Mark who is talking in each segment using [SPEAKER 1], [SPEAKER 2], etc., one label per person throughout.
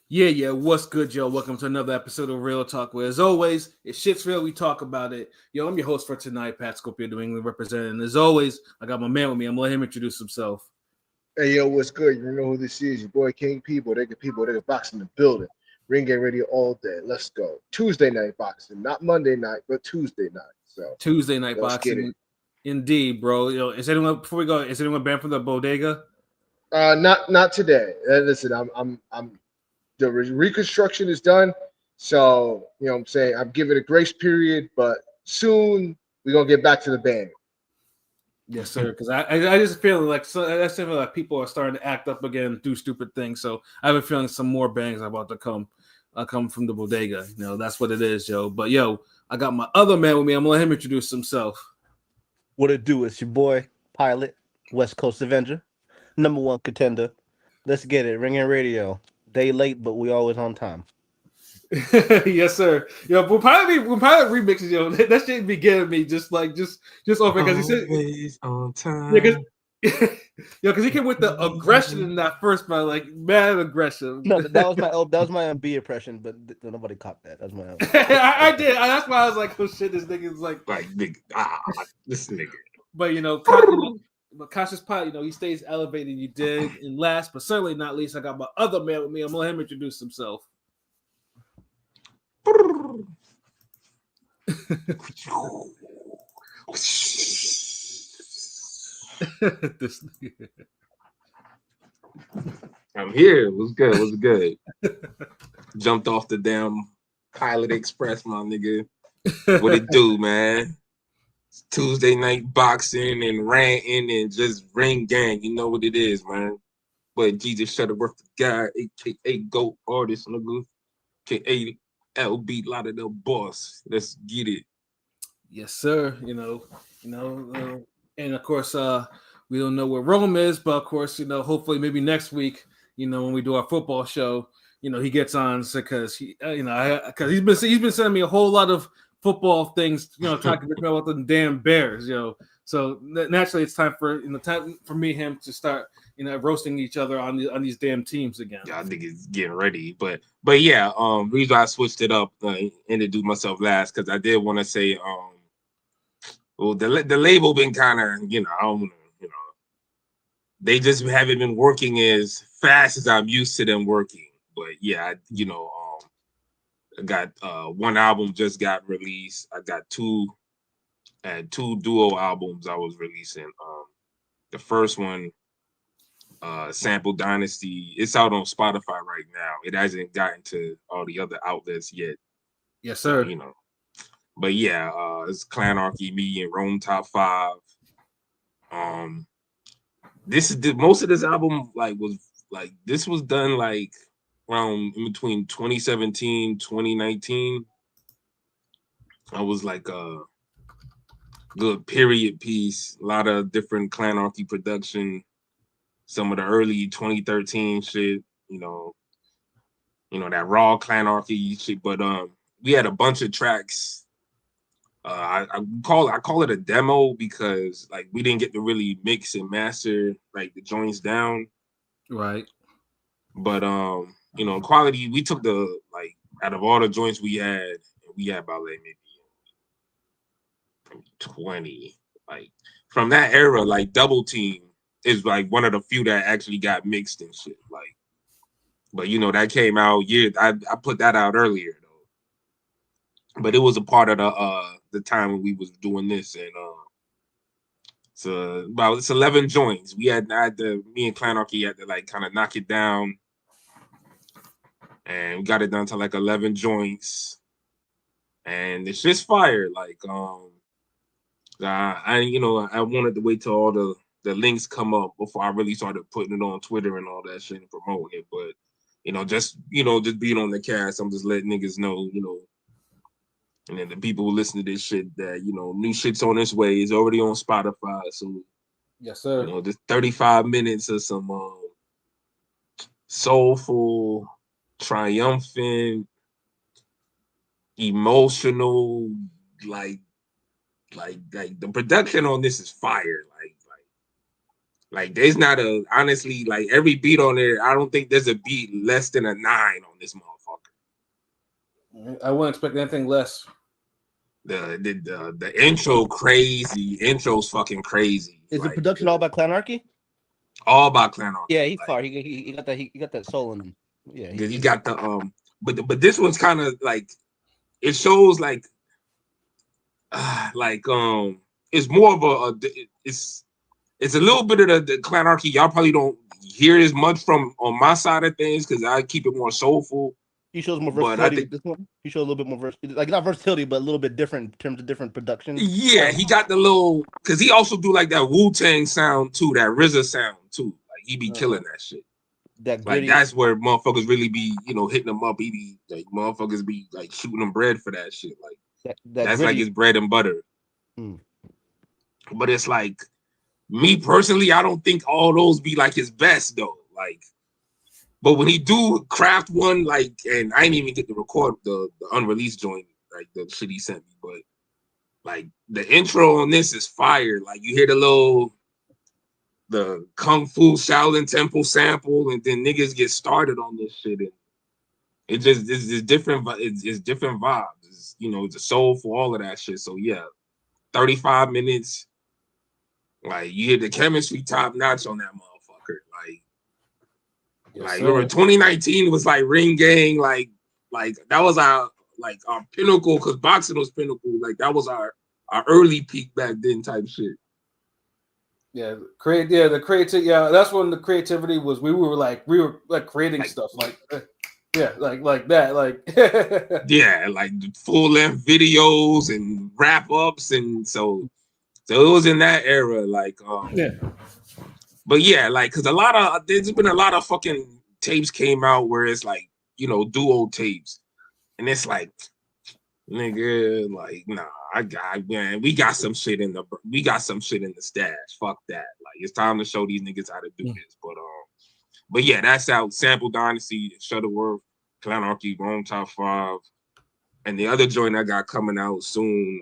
[SPEAKER 1] Yeah. What's good, yo? Welcome to another episode of Real Talk, where, as always, if shit's real, we talk about it. Yo, I'm your host for tonight, Pat Scopio, New England representing. As always, I got my man with me. I'm gonna let him introduce himself.
[SPEAKER 2] Hey yo, what's good? You know who this is? Your boy King People, they get boxing in the building. Ring game radio all day. Let's go. Tuesday night boxing, not Monday night, but Tuesday night. So
[SPEAKER 1] Tuesday night
[SPEAKER 2] let's get it.
[SPEAKER 1] boxing, indeed, bro. Yo, is anyone before we go? Is anyone banned from the bodega?
[SPEAKER 2] Not today. Listen, I'm the reconstruction is done. So you know what I'm saying, I'm giving a grace period, but soon we're gonna get back to the band.
[SPEAKER 1] Yes, sir. Because I just feel like that's something like people are starting to act up again, do stupid things. So I have a feeling some more bangs are about to come from the bodega. That's what it is, yo. But yo, I got my other man with me. I'm gonna let him introduce himself.
[SPEAKER 3] What it do? It's your boy, Pilot, West Coast Avenger, number one contender. Let's get it. Ringing radio. Day late, but we always on time.
[SPEAKER 1] Yes, sir. Yo, when Pilot remixes, yo, that shit be getting me just over because he said
[SPEAKER 4] always on
[SPEAKER 1] yeah, because
[SPEAKER 4] time.
[SPEAKER 1] because he came with the aggression in that first, man, like mad aggression.
[SPEAKER 3] No, that was my MB impression, but nobody caught that. That's my.
[SPEAKER 1] I did. That's why I was like, oh shit, this nigga's like,
[SPEAKER 4] Like nigga, this nigga.
[SPEAKER 1] but but Cautious Pilot, he stays elevated. You dig, and last but certainly not least, I got my other man with me. I'm gonna let him introduce himself. This nigga.
[SPEAKER 4] I'm here. What's good? What's good? Jumped off the damn Pilot Express, my nigga. What it do, man? It's Tuesday night boxing and ranting and just ring gang. You know what it is, man. But Jesus Shuttleworth, the guy, aka GOAT artist, nigga. aka LB Lauderdale boss. Let's get it.
[SPEAKER 1] Yes, sir. And of course, we don't know where Rome is, but of course, hopefully, maybe next week, when we do our football show, he gets on because because he's been sending me a whole lot of football things, talking about the damn Bears, So naturally, it's time for me and him to start, roasting each other on these damn teams again.
[SPEAKER 4] Y'all niggas getting ready, but yeah, reason I switched it up, introduced myself last because I did want to say, well, the label been kind of, I don't know, they just haven't been working as fast as I'm used to them working. But yeah, I got one album just got released. I got two duo albums I was releasing. The first one, Sample Dynasty, it's out on Spotify right now. It hasn't gotten to all the other outlets yet.
[SPEAKER 1] Yes,
[SPEAKER 4] So,
[SPEAKER 1] sir.
[SPEAKER 4] But yeah, it's Clanarchy, me, and Rome Top 5. Most of this album this was done like around in between 2017, 2019. I was like a good period piece, a lot of different Clanarchy production, some of the early 2013 shit, that raw Clanarchy shit. But we had a bunch of tracks. I call it a demo because like we didn't get to really mix and master like the joints down.
[SPEAKER 1] Right.
[SPEAKER 4] But quality, we took the like out of all the joints we had about like maybe 20. Like from that era, like Double Team is like one of the few that actually got mixed and shit. Like, but that came out I put that out earlier though. But it was a part of the time when we was doing this, and it's 11 joints. Me and Clanarchy had to like kind of knock it down, and we got it down to like 11 joints, and it's just fire. Like I wanted to wait till all the links come up before I really started putting it on Twitter and all that shit and promoting it. But just being on the cast, I'm just letting niggas know, and then the people who listen to this shit that new shit's on its way. Is already on Spotify. So
[SPEAKER 1] Yes, sir.
[SPEAKER 4] just 35 minutes of some soulful, triumphant, emotional, like the production on this is fire. Like there's not honestly like every beat on there. I don't think there's a beat less than a 9 on this motherfucker.
[SPEAKER 1] I wouldn't expect anything less.
[SPEAKER 4] The intro crazy. Intro's fucking crazy.
[SPEAKER 3] Is
[SPEAKER 4] like,
[SPEAKER 3] the production all by Clanarchy?
[SPEAKER 4] All by Clanarchy.
[SPEAKER 3] Yeah, he's far. He got that. He got that soul in him. Yeah,
[SPEAKER 4] he got the but this one's kind of like it shows like it's more of it's a little bit of the Clanarchy. Y'all probably don't hear as much from on my side of things because I keep it more soulful.
[SPEAKER 3] He shows more versatility with this one. He shows a little bit more versatility, like not versatility, but a little bit different in terms of different production.
[SPEAKER 4] Yeah, he got the little because he also do like that Wu-Tang sound too, that RZA sound too. Like he be killing that shit.
[SPEAKER 3] That
[SPEAKER 4] like that's where motherfuckers really be, hitting them up. He be like motherfuckers be like shooting them bread for that shit. Like that's like his bread and butter. But it's like me personally, I don't think all those be like his best though. Like. But when he do craft one, like, and I didn't even get to record the unreleased joint, like the shit he sent me, but like the intro on this is fire. Like you hear the Kung Fu Shaolin Temple sample, and then niggas get started on this shit, and it just is different. It's different vibes. It's, it's a soul for all of that shit. So yeah, 35 minutes. Like you hear the chemistry top notch on that motherfucker. Like remember 2019 was like Ring Gang, like that was our pinnacle because boxing was pinnacle. Like that was our early peak back then type shit.
[SPEAKER 1] Yeah, the creativity. Yeah, that's when the creativity was. We were like creating stuff like that, like
[SPEAKER 4] yeah, like full length videos and wrap ups, and so it was in that era. Like
[SPEAKER 1] yeah.
[SPEAKER 4] But yeah, like, cause there's been a lot of fucking tapes came out where it's like, duo tapes, and it's like, nigga, like, nah, we got some shit in the stash. Fuck that. Like, it's time to show these niggas how to do this. But yeah, that's out. Sample Dynasty, Shuttleworth, Clanarchy, Rome Top 5, and the other joint I got coming out soon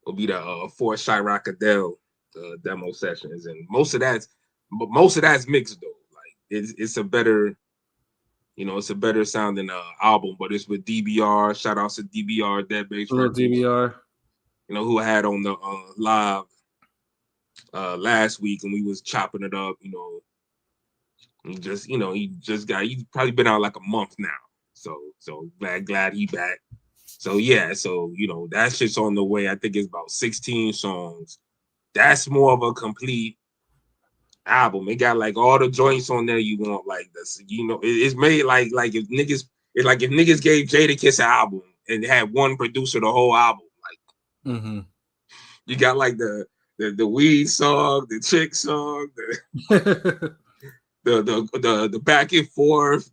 [SPEAKER 4] will be the Fort Chirac Adele. Demo sessions, and most of that's mixed though. Like it's a better, it's a better sounding album, but it's with DBR. Shout out to DBR, Dead Bass Records.
[SPEAKER 1] DBR,
[SPEAKER 4] who I had on the live last week, and we was chopping it up. He's probably been out like a month now. So glad he back. So yeah, that shit's on the way. I think it's about 16 songs. That's more of a complete album. It got like all the joints on there you want, like this. It's made like if niggas gave Jadakiss an album and had one producer the whole album. Like you got like the weed song, the chick song, the back and forth,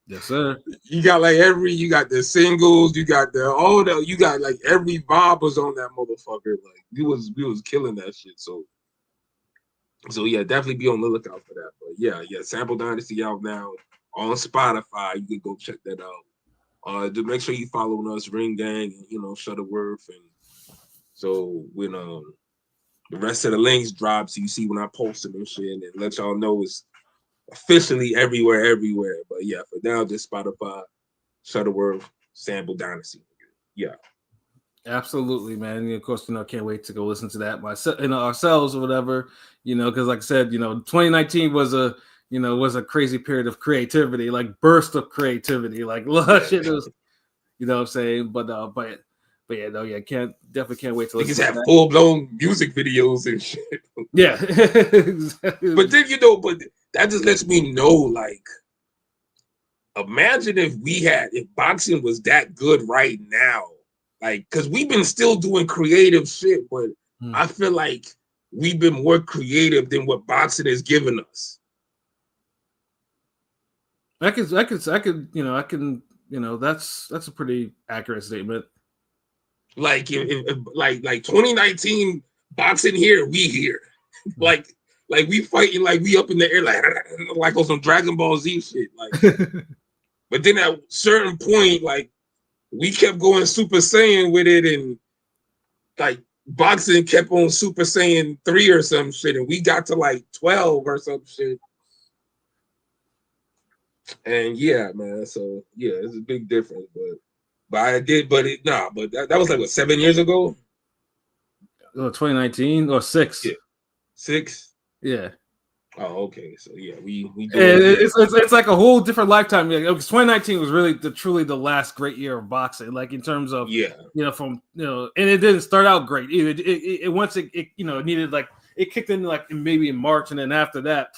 [SPEAKER 1] yes, sir.
[SPEAKER 4] You got you got the singles, you got like every vibe was on that motherfucker. Like we was killing that shit. So yeah, definitely be on the lookout for that. But yeah, Sample Dynasty out now on Spotify. You can go check that out. To make sure you follow us, Ring Gang, and Shuttleworth, and so when the rest of the links drop, so you see when I post them and shit, and let y'all know it's officially everywhere. But yeah, for now, just Spotify, Shuttleworth, Sample Dynasty. Yeah.
[SPEAKER 1] Absolutely, man. And of course, can't wait to go listen to that myself, ourselves or whatever, because like I said, 2019 was a crazy period of creativity, like burst of creativity, like a lot of shit was, what I'm saying? But yeah, definitely can't wait to listen to that.
[SPEAKER 4] Have full blown music videos and shit.
[SPEAKER 1] Yeah. Exactly.
[SPEAKER 4] But then, but that just lets me know, like, imagine if boxing was that good right now. Like, because we've been still doing creative shit, but I feel like we've been more creative than what boxing has given us.
[SPEAKER 1] I could, that's a pretty accurate statement.
[SPEAKER 4] Like, if 2019 boxing here, we here. Like we fighting, like we up in the air, like on some Dragon Ball Z shit. Like, but then at a certain point, like, we kept going Super Saiyan with it, and like boxing kept on Super Saiyan 3 or some shit, and we got to like 12 or some shit. And yeah, man. So yeah, it's a big difference, but I did, but that was like what 7 years ago.
[SPEAKER 1] 2019 or 6?
[SPEAKER 4] Yeah. 6.
[SPEAKER 1] Yeah.
[SPEAKER 4] Oh, okay. So yeah, we do
[SPEAKER 1] it's like a whole different lifetime. Yeah, 2019 was really truly the last great year of boxing. Like in terms of from and it didn't start out great either. It once it needed like it kicked in like maybe in March, and then after that,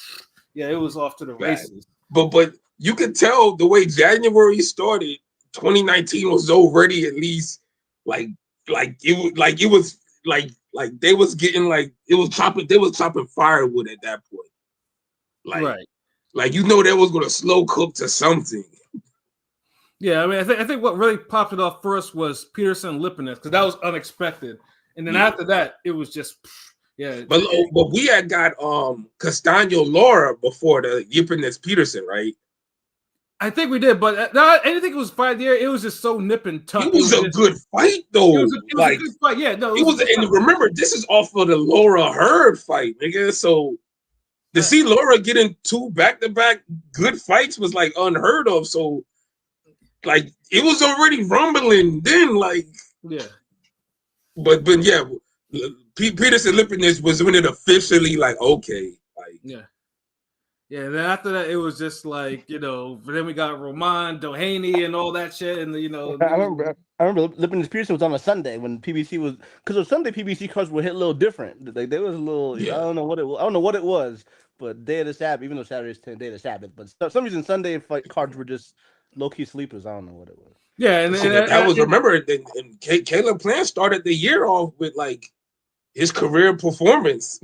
[SPEAKER 1] it was off to the races.
[SPEAKER 4] But you could tell the way January started, 2019 was already at least like it was they was getting like they was chopping firewood at that point. Like that was gonna slow cook to something.
[SPEAKER 1] Yeah, I mean, I think what really popped it off first was Peterson Lipinets because that was unexpected, and then after that, it was just
[SPEAKER 4] But we had got Castaño Lara before the Lipinets Peterson, right?
[SPEAKER 1] I think we did, but I didn't think it was fight there. It was just so nip and tuck.
[SPEAKER 4] It was a good fight, though.
[SPEAKER 1] It was a good fight. Yeah, no,
[SPEAKER 4] it was. And remember, this is off of the Lara Hurd fight, nigga. So to see Lara getting 2 back-to-back good fights was like unheard of. So like it was already rumbling then, like But yeah, Peterson Lipinets was when it officially like okay, like
[SPEAKER 1] Yeah, then after that, it was just like, then we got Roman Doheny and all that shit. And,
[SPEAKER 3] I remember Lipinets Peterson was on a Sunday when PBC was, because on Sunday, PBC cards were hit a little different. Like, there was a little, I don't know what it was, but day of the Sabbath, even though Saturday is day of the Sabbath, but for some reason, Sunday fight cards were just low-key sleepers. I don't know what it was.
[SPEAKER 1] Yeah, and
[SPEAKER 4] remember, and Caleb Plant started the year off with, like, his career performance.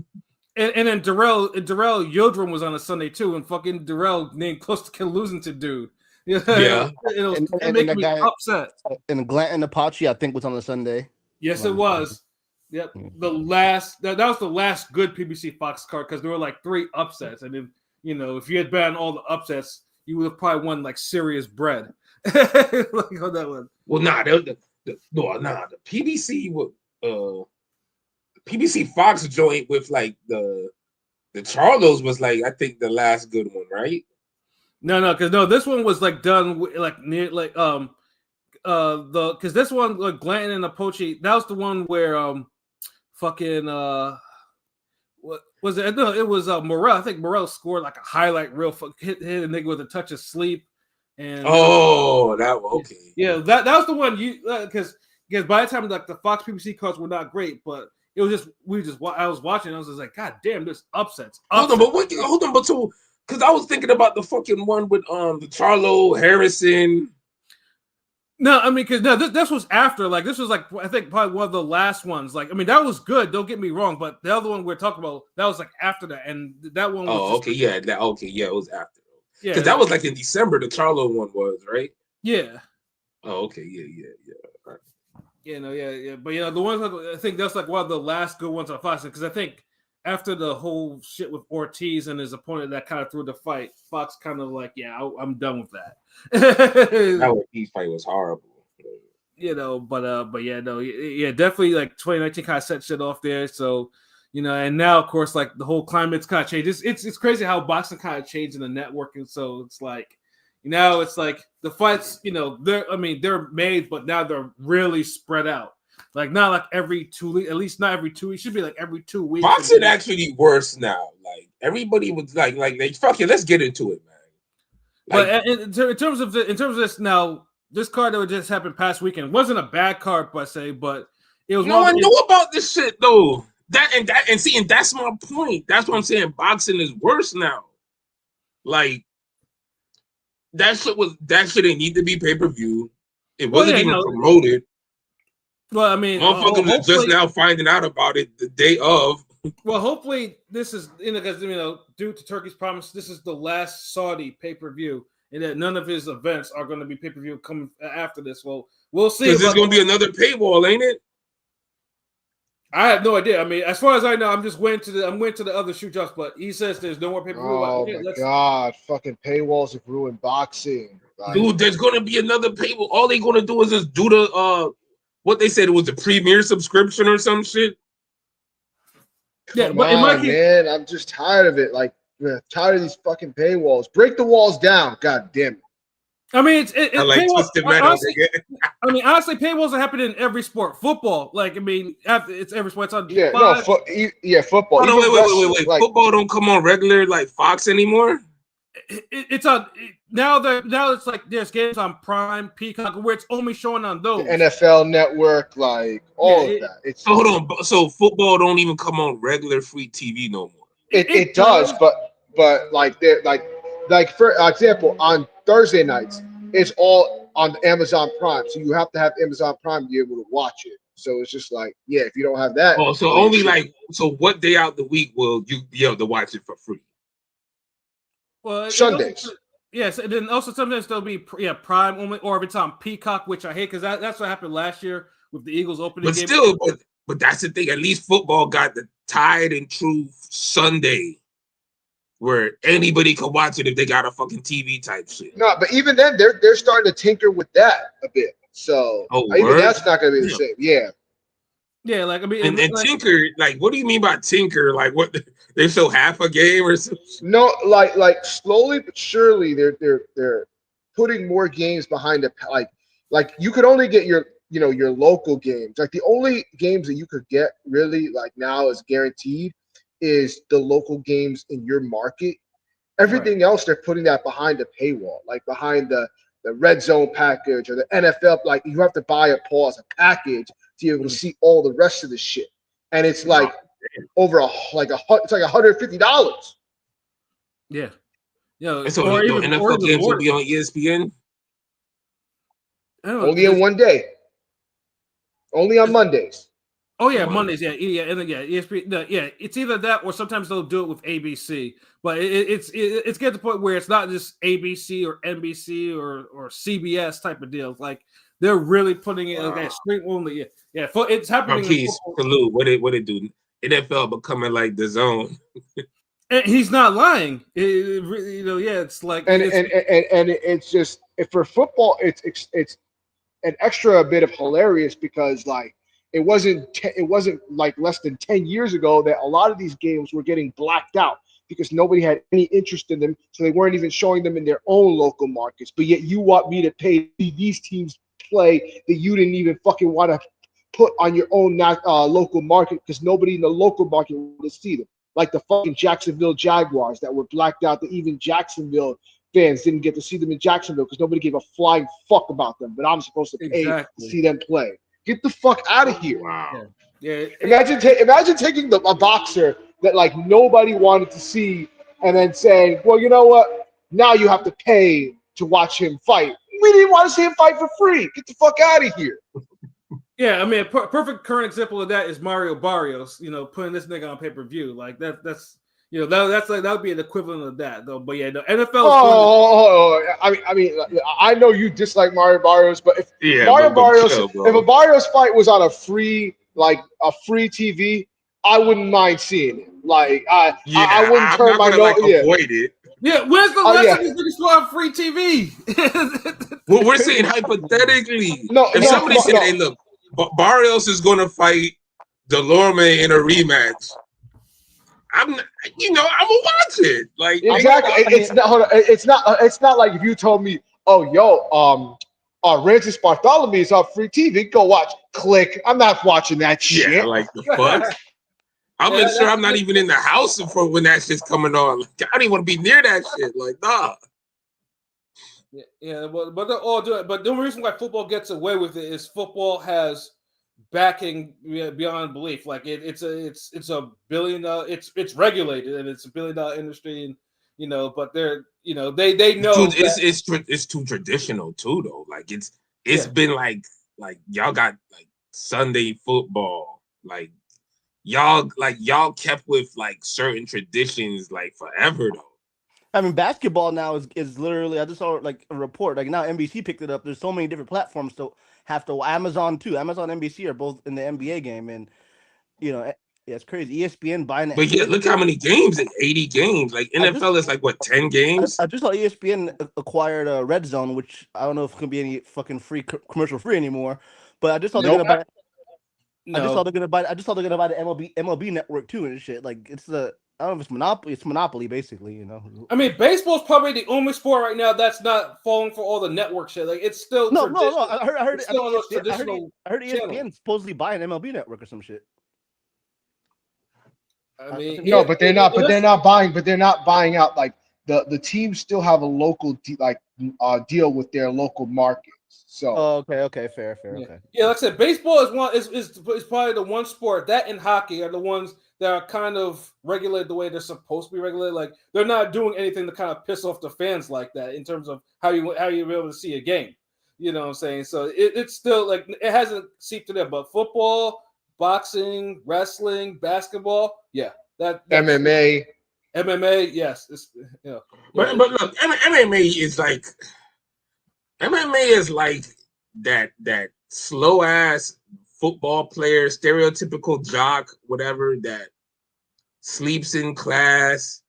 [SPEAKER 1] And then Darrell Yildirim was on a Sunday too, and fucking Darrell named close to losing to dude.
[SPEAKER 4] Yeah,
[SPEAKER 1] it made me upset.
[SPEAKER 3] And Glanton Apache, I think, was on a Sunday.
[SPEAKER 1] Yes, it was. Yep, the last that was the last good PBC Fox card because there were like 3 upsets, and then if you had bet on all the upsets, you would have probably won like serious bread. Like on that one.
[SPEAKER 4] Well, the PBC would. PBC Fox joint with like the Charlos was like I think the last good one, right?
[SPEAKER 1] No, this one was like done like near like because this one like Glanton and Apoche, that was the one where what was it? No, it was Morel. I think Morel scored like a highlight reel, hit a nigga with a touch of sleep. And
[SPEAKER 4] that okay.
[SPEAKER 1] Yeah, that was the one you because by the time like the Fox PBC cards were not great, but it was just I was watching. I was just like, God damn, there's upsets.
[SPEAKER 4] Hold on, but too, because I was thinking about the fucking one with the Charlo Harrison.
[SPEAKER 1] No, I mean, because this was after. Like this was like I think probably one of the last ones. Like I mean, that was good. Don't get me wrong, but the other one we're talking about that was like after that, and that one. Was
[SPEAKER 4] it was after. Yeah, because that was like in December. The Charlo one was right.
[SPEAKER 1] Yeah.
[SPEAKER 4] Oh, okay, yeah. Right.
[SPEAKER 1] Yeah, but the ones I think that's like one of the last good ones on Fox because I think after the whole shit with Ortiz and his opponent that kind of threw the fight, Fox kind of like, I'm done with that.
[SPEAKER 4] That Ortiz fight was horrible.
[SPEAKER 1] Definitely like 2019 kind of set shit off there. So, and now of course like the whole climate's kind of changed. It's crazy how boxing kind of changed in the networking. So it's like. Now it's like the fights, they're made, but now they're really spread out. Like not like every 2 weeks, at least not every 2 weeks. It should be like every 2 weeks.
[SPEAKER 4] Boxing actually worse now. Like everybody was like fuck it, let's get into it, man.
[SPEAKER 1] Like, but in terms of this now, this card that just happened past weekend wasn't a bad card per se, but it was.
[SPEAKER 4] No one knew about this shit though. And that's my point. That's what I'm saying. Boxing is worse now. Like. That shit didn't need to be pay-per-view. It wasn't even promoted.
[SPEAKER 1] Well, I mean,
[SPEAKER 4] motherfuckers are just now finding out about it the day of.
[SPEAKER 1] Well, hopefully this is because due to Turkey's promise, this is the last Saudi pay-per-view, and that none of his events are going to be pay-per-view coming after this. Well, we'll see.
[SPEAKER 4] Because there's going to be another paywall, ain't it?
[SPEAKER 1] I have no idea. I mean, as far as I know, I'm waiting to the other shoot drops, but he says there's no more pay-per-view.
[SPEAKER 2] Oh my god, fucking paywalls have ruined boxing.
[SPEAKER 4] Dude, there's gonna be another paywall. All they're gonna do is just do the what they said it was a premier subscription or some shit.
[SPEAKER 1] Yeah,
[SPEAKER 2] Come
[SPEAKER 1] but in my
[SPEAKER 2] on,
[SPEAKER 1] case,
[SPEAKER 2] man, I'm just tired of it. Like, man, tired of these fucking paywalls. Break the walls down. God damn it.
[SPEAKER 1] I mean,
[SPEAKER 4] I like
[SPEAKER 1] paywall,
[SPEAKER 4] Twisted Metal.
[SPEAKER 1] honestly, I mean, honestly, paywalls are happening in every sport. Football, like, I mean, after it's every sport. It's on
[SPEAKER 2] Yeah,
[SPEAKER 1] five.
[SPEAKER 2] football.
[SPEAKER 4] Oh, no,
[SPEAKER 2] Even wrestling,
[SPEAKER 4] wait.
[SPEAKER 2] like,
[SPEAKER 4] Football don't come on regular like Fox anymore.
[SPEAKER 1] It's on now. Now it's like there's games on Prime, Peacock, where it's only showing on
[SPEAKER 2] the
[SPEAKER 1] those.
[SPEAKER 2] NFL Network, like all of that. It's
[SPEAKER 4] So hold on. So football don't even come on regular free TV no more.
[SPEAKER 2] it does, but like they're like for example, on Thursday nights, it's all on Amazon Prime. So you have to have Amazon Prime to be able to watch it. So it's just like, yeah, if you don't have that,
[SPEAKER 4] Oh, so only like what day out the week will you be able to watch it for free?
[SPEAKER 1] Well,
[SPEAKER 2] Sundays.
[SPEAKER 1] Yes, and then also sometimes there'll be Prime only, or if it's on Peacock, which I hate because that's what happened last year with the Eagles opening
[SPEAKER 4] But
[SPEAKER 1] game.
[SPEAKER 4] still, but that's the thing. At least football got the tied and true Sunday, where anybody can watch it if they got a fucking TV type shit.
[SPEAKER 2] No, but even then, they're starting to tinker with that a bit. So even
[SPEAKER 4] word?
[SPEAKER 2] that's not going to be the same. Yeah.
[SPEAKER 1] Yeah, like I mean,
[SPEAKER 4] And
[SPEAKER 1] like,
[SPEAKER 4] tinker, like, what do you mean by tinker? Like, what they show half a game or something?
[SPEAKER 2] No, like slowly but surely they're putting more games behind it. Like you could only get your local games. Like the only games that you could get really like now is guaranteed is the local games in your market. Everything else they're putting that behind a paywall, like behind the red zone package or the NFL. Like you have to buy a package to be able to see all the rest of the shit, and it's like over it's like $150.
[SPEAKER 1] yeah,
[SPEAKER 4] And so or even, NFL games will be on ESPN.
[SPEAKER 2] Only in one day. Only on Mondays.
[SPEAKER 1] Oh yeah, Mondays. Yeah, and then ESPN. Yeah, it's either that or sometimes they'll do it with ABC. But it's getting to the point where it's not just ABC or NBC or CBS type of deals. Like they're really putting it like stream only. Yeah. It's happening.
[SPEAKER 4] Marquise, salute. What it do? NFL becoming like the zone.
[SPEAKER 1] And he's not lying. It's like
[SPEAKER 2] and it's just for football, it's an extra bit of hilarious because like it wasn't like less than 10 years ago that a lot of these games were getting blacked out because nobody had any interest in them, so they weren't even showing them in their own local markets. But yet you want me to pay these teams play that you didn't even fucking want to put on your own local market because nobody in the local market wanted to see them. Like the fucking Jacksonville Jaguars that were blacked out, that even Jacksonville fans didn't get to see them in Jacksonville because nobody gave a flying fuck about them. But I'm supposed to pay to see them play. Get the fuck out of here.
[SPEAKER 4] Wow.
[SPEAKER 1] Yeah.
[SPEAKER 2] Imagine taking a boxer that like nobody wanted to see and then saying, well, you know what? Now you have to pay to watch him fight. We didn't want to see him fight for free. Get the fuck out of here.
[SPEAKER 1] Yeah, I mean, a perfect current example of that is Mario Barrios. Putting this nigga on pay-per-view like that. That's that's like that would be an equivalent of that though. But yeah, the NFL.
[SPEAKER 2] I mean, I know you dislike Mario Barrios, but if
[SPEAKER 4] if
[SPEAKER 2] a Barrios fight was on a free TV, I wouldn't mind seeing it. Like I wouldn't turn my nose.
[SPEAKER 4] Avoid it.
[SPEAKER 1] Yeah, where's the last of these niggas go on free TV?
[SPEAKER 4] Well, we're saying hypothetically.
[SPEAKER 2] If
[SPEAKER 4] somebody said, "Hey, look, Barrios is going to fight Delorme in a rematch," I'm gonna watch it. Like
[SPEAKER 2] exactly, it's not like if you told me, "Oh, Rancis Bartholomew is on free TV. Go watch." Click. I'm not watching that shit.
[SPEAKER 4] Yeah, like the fuck. I'm sure I'm not even in the house for when that shit's coming on. Like, I don't even want to be near that shit. Like, nah.
[SPEAKER 1] Yeah, but they'll all do it. But the reason why football gets away with it is football has backing beyond belief. Like it's a billion. It's regulated and it's $1 billion industry, and but they're they know
[SPEAKER 4] it's too traditional too though. Like it's been like y'all got like Sunday football, like y'all kept with like certain traditions like forever though.
[SPEAKER 3] I mean, basketball now is literally. I just saw like a report. Like now, NBC picked it up. There's so many different platforms to have to. Amazon too. Amazon and NBC are both in the NBA game, and it's crazy. ESPN buying it.
[SPEAKER 4] But yeah, look how many games. 80 games. Like NFL is like what 10 games.
[SPEAKER 3] I just saw ESPN acquired Red Zone, which I don't know if it can be any fucking free commercial free anymore. But I just saw they're
[SPEAKER 2] Nope.
[SPEAKER 3] gonna buy.
[SPEAKER 1] No,
[SPEAKER 3] I just saw they're gonna buy. I just saw they're gonna buy the MLB network too and shit. Like it's the I don't know if it's monopoly. It's monopoly basically. You know.
[SPEAKER 1] I mean, baseball's probably the only sport right now that's not falling for all the network shit. Like it's still
[SPEAKER 3] No.
[SPEAKER 1] traditional.
[SPEAKER 3] I heard.
[SPEAKER 1] It's
[SPEAKER 3] I
[SPEAKER 1] still on those
[SPEAKER 3] think
[SPEAKER 1] traditional
[SPEAKER 3] I heard ESPN
[SPEAKER 1] channels.
[SPEAKER 3] supposedly buying MLB network or some shit.
[SPEAKER 1] I mean,
[SPEAKER 2] No, but they're not. But they're not buying. But they're not buying out. Like the teams still have a local deal with their local markets. So
[SPEAKER 3] Oh, okay, fair,
[SPEAKER 1] Yeah.
[SPEAKER 3] okay.
[SPEAKER 1] Yeah, like I said, baseball is probably the one sport that and hockey are the ones that are kind of regulated the way they're supposed to be regulated. Like they're not doing anything to kind of piss off the fans like that in terms of how you're able to see a game. You know what I'm saying? So it's still like it hasn't seeped to there. But football, boxing, wrestling, basketball, yeah, that's
[SPEAKER 2] MMA.
[SPEAKER 1] yes, it's
[SPEAKER 4] But look, MMA is like that slow ass football player, stereotypical jock, whatever, that sleeps in class,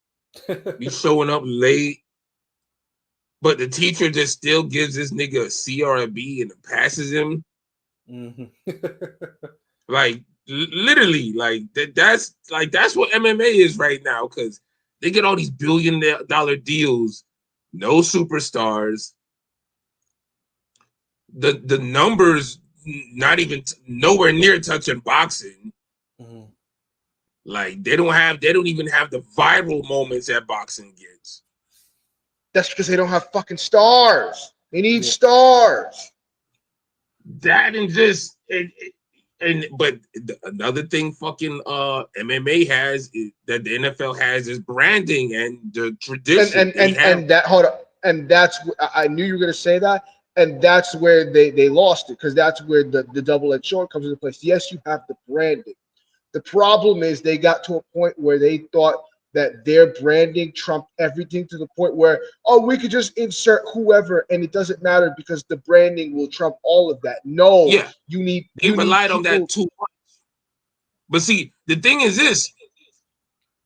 [SPEAKER 4] be showing up late, but the teacher just still gives this nigga a C or a B and passes him.
[SPEAKER 1] Mhm.
[SPEAKER 4] Like literally, like that's what MMA is right now, because they get all these billion-dollar deals, no superstars. The numbers not even nowhere near touching boxing.
[SPEAKER 1] Mhm.
[SPEAKER 4] Like they don't even have the viral moments that boxing gets.
[SPEAKER 2] That's because they don't have fucking stars. They need
[SPEAKER 1] Yeah.
[SPEAKER 2] stars.
[SPEAKER 4] That but another thing fucking MMA has is that the NFL has is branding and the tradition.
[SPEAKER 2] And that hold up. And that's I knew you were gonna say that. And that's where they lost it, because that's where the double-edged sword comes into place. Yes, you have the branding. The problem is they got to a point where they thought that their branding trumped everything, to the point where, oh, we could just insert whoever and it doesn't matter because the branding will trump all of that. No,
[SPEAKER 4] Yeah,
[SPEAKER 2] they
[SPEAKER 4] relied on that too much. But see, the thing is this,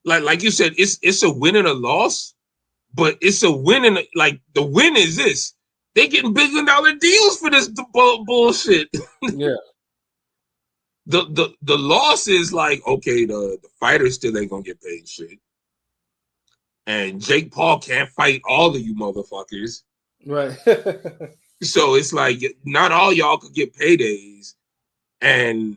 [SPEAKER 4] like you said, it's a win and a loss, but it's a win and like the win is this. They getting billion-dollar deals for this bullshit.
[SPEAKER 1] Yeah.
[SPEAKER 4] The loss is like, okay, the fighters still ain't gonna get paid shit. And Jake Paul can't fight all of you motherfuckers.
[SPEAKER 1] Right.
[SPEAKER 4] So it's like not all y'all could get paydays. And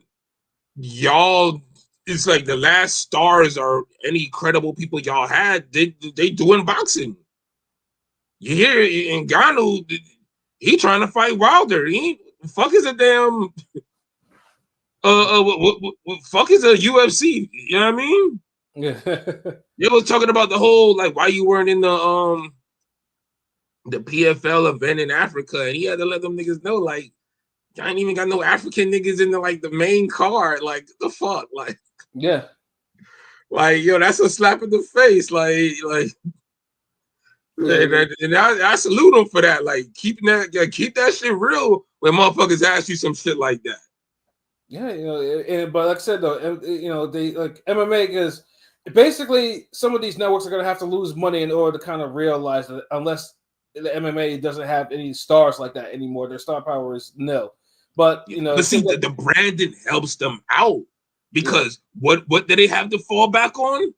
[SPEAKER 4] y'all, it's like the last stars or any credible people y'all had, they doing boxing. You hear Ngannou, he trying to fight Wilder. He fuck is a damn what fuck is a UFC? You know what I mean?
[SPEAKER 1] Yeah.
[SPEAKER 4] You was talking about the whole like why you weren't in the PFL event in Africa, and he had to let them niggas know like I ain't even got no African niggas in the main card. Like the fuck,
[SPEAKER 1] Yeah.
[SPEAKER 4] like yo, that's a slap in the face. And I salute them for that. Like keep that shit real when motherfuckers ask you some shit like that.
[SPEAKER 1] Yeah, but like I said though, they like MMA is basically some of these networks are going to have to lose money in order to kind of realize that unless the MMA doesn't have any stars like that anymore, their star power is nil. But
[SPEAKER 4] but see, the branding helps them out because what do they have to fall back on?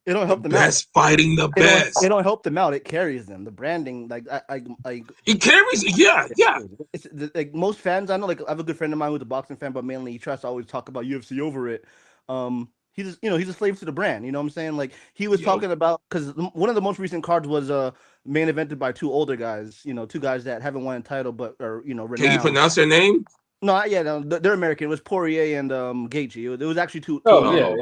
[SPEAKER 3] It don't help them
[SPEAKER 4] best
[SPEAKER 3] out.
[SPEAKER 4] Fighting the best.
[SPEAKER 3] It don't help them out. It carries them. The branding, like
[SPEAKER 4] it carries. Yeah.
[SPEAKER 3] It's like most fans I know. Like I have a good friend of mine who's a boxing fan, but mainly he tries to always talk about UFC over it. He's a slave to the brand. You know what I'm saying? Like he was talking about, because one of the most recent cards was main evented by two older guys. Two guys that haven't won a title but are renowned.
[SPEAKER 4] Can you pronounce their name?
[SPEAKER 3] No, they're American. It was Poirier and Gaethje. It was actually two.
[SPEAKER 1] Yeah.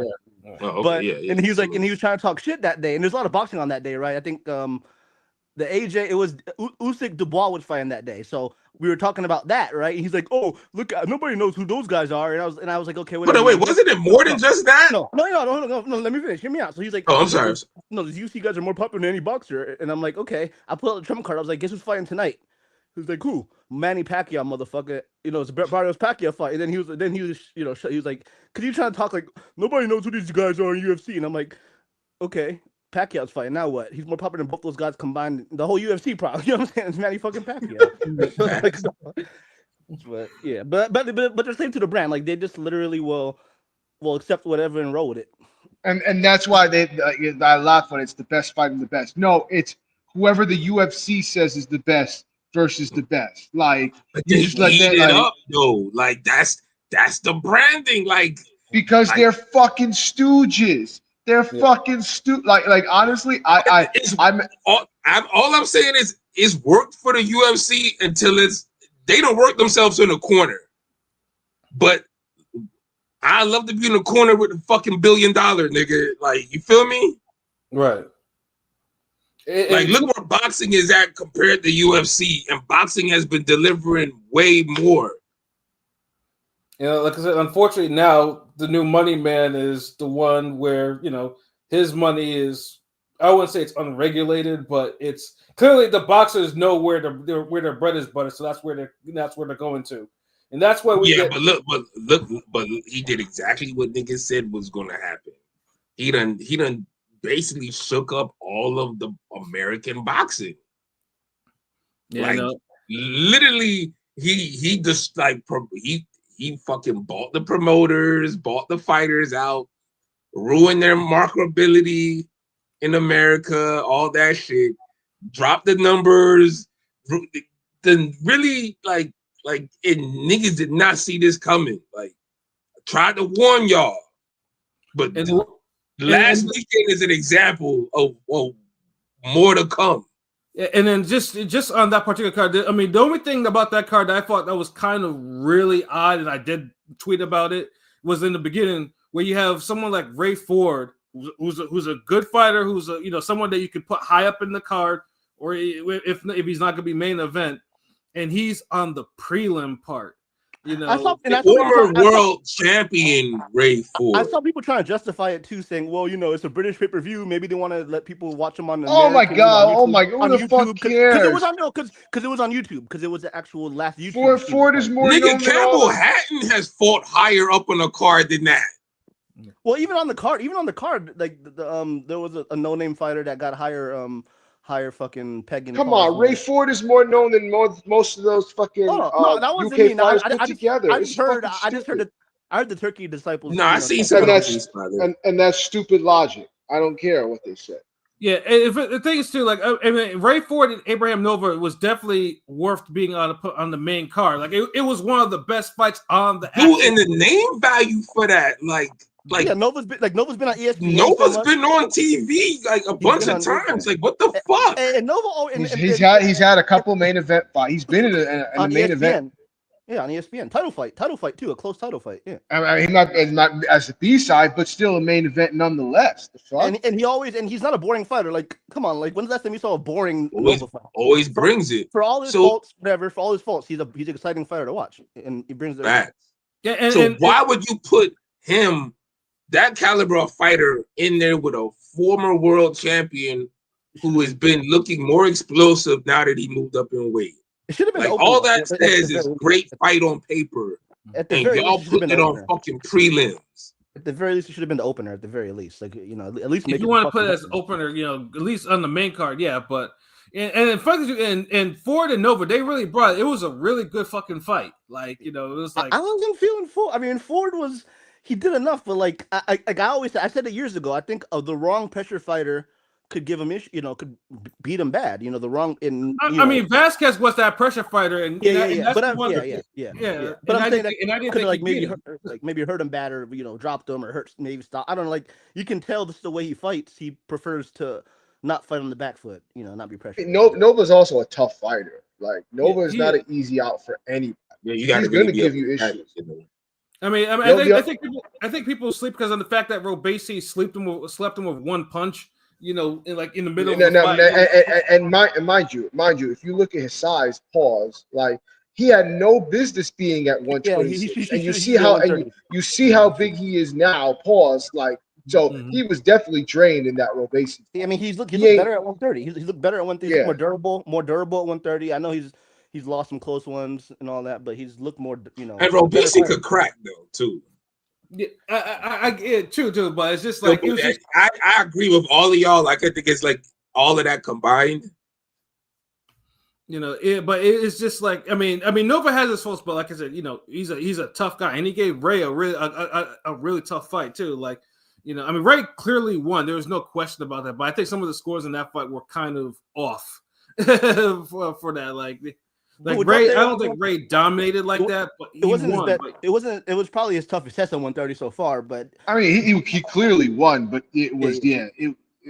[SPEAKER 4] Oh, okay,
[SPEAKER 3] but
[SPEAKER 4] yeah.
[SPEAKER 3] and he was he was trying to talk shit that day, and there's a lot of boxing on that day, right? I think the AJ, it was Usyk Dubois was fighting that day, so we were talking about that, right? And he's like, "Oh, look, nobody knows who those guys are," and I was like, "Okay, whatever."
[SPEAKER 4] But wait, wasn't it more than just that?
[SPEAKER 3] No. Let me finish. Hear me out. So he's like,
[SPEAKER 4] "Oh, I'm sorry."
[SPEAKER 3] No, the UFC guys are more popular than any boxer, and I'm like, "Okay." I pulled out the trump card. I was like, "Guess who's fighting tonight?" He was like, "Who?" Manny Pacquiao, motherfucker. It's a Barrios Pacquiao fight. And then he was like, "Cause you trying to talk like nobody knows who these guys are in UFC?" And I'm like, "Okay, Pacquiao's fighting. Now what? He's more popular than both those guys combined. The whole UFC, probably. You know what I'm saying? It's Manny fucking Pacquiao." But yeah, but they're same to the brand. Like they just literally will accept whatever and roll with it.
[SPEAKER 2] And that's why I laugh when it's the best fighting the best. No, it's whoever the UFC says is the best versus the best. Like
[SPEAKER 4] But
[SPEAKER 2] you
[SPEAKER 4] they
[SPEAKER 2] just let
[SPEAKER 4] eat
[SPEAKER 2] that
[SPEAKER 4] it
[SPEAKER 2] like
[SPEAKER 4] up though. Like that's the branding. Like
[SPEAKER 2] because
[SPEAKER 4] like-
[SPEAKER 2] they're fucking stooges. They're fucking like honestly, I'm
[SPEAKER 4] all I'm saying is it's worked for the UFC until they don't work themselves in a corner. But I love to be in the corner with the fucking $1 billion nigga. Like, you feel me?
[SPEAKER 1] Right.
[SPEAKER 4] Like, look where boxing is at compared to UFC, and boxing has been delivering way more.
[SPEAKER 1] You know, like I said, unfortunately now the new money man is the one where, you know, his money is, I wouldn't say it's unregulated, but it's clearly the boxers know where their bread is buttered, so that's where they're going to. And that's why we get.
[SPEAKER 4] But he did exactly what niggas said was gonna happen. He done basically shook up all of the American boxing.
[SPEAKER 1] Yeah,
[SPEAKER 4] like literally, he just like he fucking bought the promoters, bought the fighters out, ruined their marketability in America, all that shit, dropped the numbers, then really like niggas did not see this coming. Like, I tried to warn y'all, but last weekend is an example of more to come.
[SPEAKER 1] And then just on that particular card, I mean, the only thing about that card that I thought that was kind of really odd, and I did tweet about it, was in the beginning where you have someone like Ray Ford, who's a good fighter, who's someone that you could put high up in the card, or if he's not going to be main event, and he's on the prelim part.
[SPEAKER 4] Former world champion Ray Ford.
[SPEAKER 3] I saw people trying to justify it too, saying, "Well, it's a British pay-per-view. Maybe they want to let people watch them on the."
[SPEAKER 2] Oh my god! Who the fuck cares?
[SPEAKER 3] Because it was on because it was on YouTube. Because it was the actual last YouTube.
[SPEAKER 2] Ford is more
[SPEAKER 4] nigga.
[SPEAKER 2] Known
[SPEAKER 4] Campbell Hatton has fought higher up on the card than that.
[SPEAKER 3] Well, even on the card, like there was a no-name fighter that got higher fucking pegging.
[SPEAKER 2] Come on, Ray Ford is more known than most of those fucking
[SPEAKER 3] no, that wasn't
[SPEAKER 2] UK
[SPEAKER 3] me.
[SPEAKER 2] fighters put together.
[SPEAKER 3] I heard the Turkey disciples.
[SPEAKER 4] No, I seen some
[SPEAKER 2] and that's stupid logic. I don't care what they said.
[SPEAKER 1] Yeah, and the thing is too, like I mean, Ray Ford and Abraham Nova was definitely worth being on the main card. Like it was one of the best fights on the.
[SPEAKER 4] Dude, and the name value for that, like
[SPEAKER 3] yeah, Nova's been on ESPN.
[SPEAKER 4] Nova's been on TV like a bunch of times. Like, what the fuck?
[SPEAKER 3] And Nova,
[SPEAKER 2] he's had a couple main event fights. He's been in the main event.
[SPEAKER 3] Yeah, on ESPN. Title fight too, a close title fight. Yeah.
[SPEAKER 2] I mean, not as a B-side, but still a main event nonetheless. The fuck?
[SPEAKER 3] And he's not a boring fighter. Like, come on, like when's the last time you saw a boring Nova fight?
[SPEAKER 4] Always brings it.
[SPEAKER 3] For all his faults, whatever. For all his faults, he's an exciting fighter to watch, and he brings it.
[SPEAKER 1] Yeah,
[SPEAKER 4] why would you put him, that caliber of fighter, in there with a former world champion who has been looking more explosive now that he moved up in weight?
[SPEAKER 3] It should have been
[SPEAKER 4] like all that says is great fight on paper, and y'all put it on fucking prelims.
[SPEAKER 3] At the very least, it should have been the opener. At the very least, like at least
[SPEAKER 1] if you want to put it as opener, at least on the main card, yeah. But and Ford and Nova, they really brought it. Was a really good fucking fight. Like it was like
[SPEAKER 3] I wasn't feeling Ford. I mean, Ford he did enough, but like I always said, I said it years ago. I think the wrong pressure fighter could give him issue, could beat him bad. The wrong in.
[SPEAKER 1] I mean, Vasquez was that pressure fighter, and
[SPEAKER 3] yeah. But I'm saying that could like maybe hurt him bad, or dropped him, or hurt maybe stop. I don't know. Like you can tell this is the way he fights. He prefers to not fight on the back foot. Not be pressured.
[SPEAKER 2] Nova's also a tough fighter. Like Nova is not an easy out for anybody.
[SPEAKER 4] Yeah,
[SPEAKER 2] he's going to give you issues.
[SPEAKER 1] I mean, I think people sleep because of the fact that Robeisy slept him with one punch. In the middle of the fight.
[SPEAKER 2] And mind you, if you look at his size, like he had no business being at 126, and you see how big he is now. Like so, he was definitely drained in that Robeisy.
[SPEAKER 3] I mean, he looked better at 130. He looked better at 130. Yeah. More durable at 130. I know he's lost some close ones and all that, but he's looked more. And
[SPEAKER 4] Robeisy could crack though too.
[SPEAKER 1] Yeah, I true too, but it's just like
[SPEAKER 4] I agree with all of y'all. Like I think it's like all of that combined.
[SPEAKER 1] but it's just like I mean, Nova has his faults, but like I said, he's a tough guy, and he gave Ray a really tough fight too. Like, Ray clearly won. There was no question about that. But I think some of the scores in that fight were kind of off for that. Like Ray, I don't think Ray dominated like that, but he won.
[SPEAKER 3] It was probably his toughest test at 130 so far. But
[SPEAKER 2] I mean, he clearly won, but it was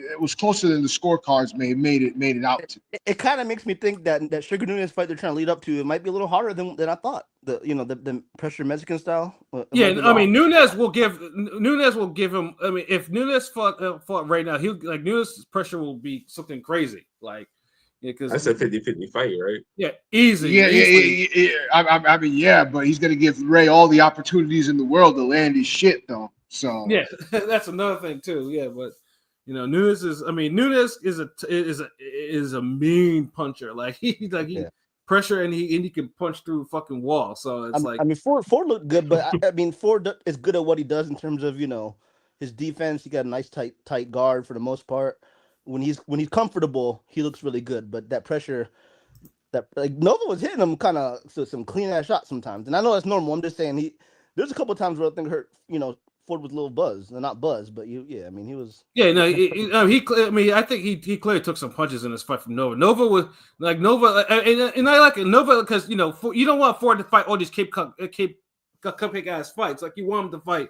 [SPEAKER 2] it was closer than the scorecards made it out to.
[SPEAKER 3] It kind of makes me think that Sugar Nunes fight they're trying to lead up to, it might be a little harder than I thought. The pressure Mexican style.
[SPEAKER 1] Nunes will give him. I mean, if Nunes fought right now, Nunes' pressure will be something crazy. Like, because
[SPEAKER 4] that's a 50-50 fight, right?
[SPEAKER 1] Yeah, easy.
[SPEAKER 2] Yeah. I mean, but he's gonna give Ray all the opportunities in the world to land his shit, though. So
[SPEAKER 1] yeah, that's another thing too. Yeah, but. Nunes is a mean puncher. Like he pressure and he can punch through fucking walls. So it's
[SPEAKER 3] Ford looked good, but Ford is good at what he does in terms of his defense. He got a nice tight guard for the most part. When he's comfortable, he looks really good. But that pressure, Nova was hitting him kind of some clean ass shots sometimes, and I know that's normal. I'm just saying there's a couple of times where I think hurt Ford was a little buzzed, not buzzed, but he was.
[SPEAKER 1] Yeah, no, I think he clearly took some punches in this fight from Nova. Nova was and I like it. Nova because you don't want Ford to fight all these cupcake ass fights. Like you want him to fight,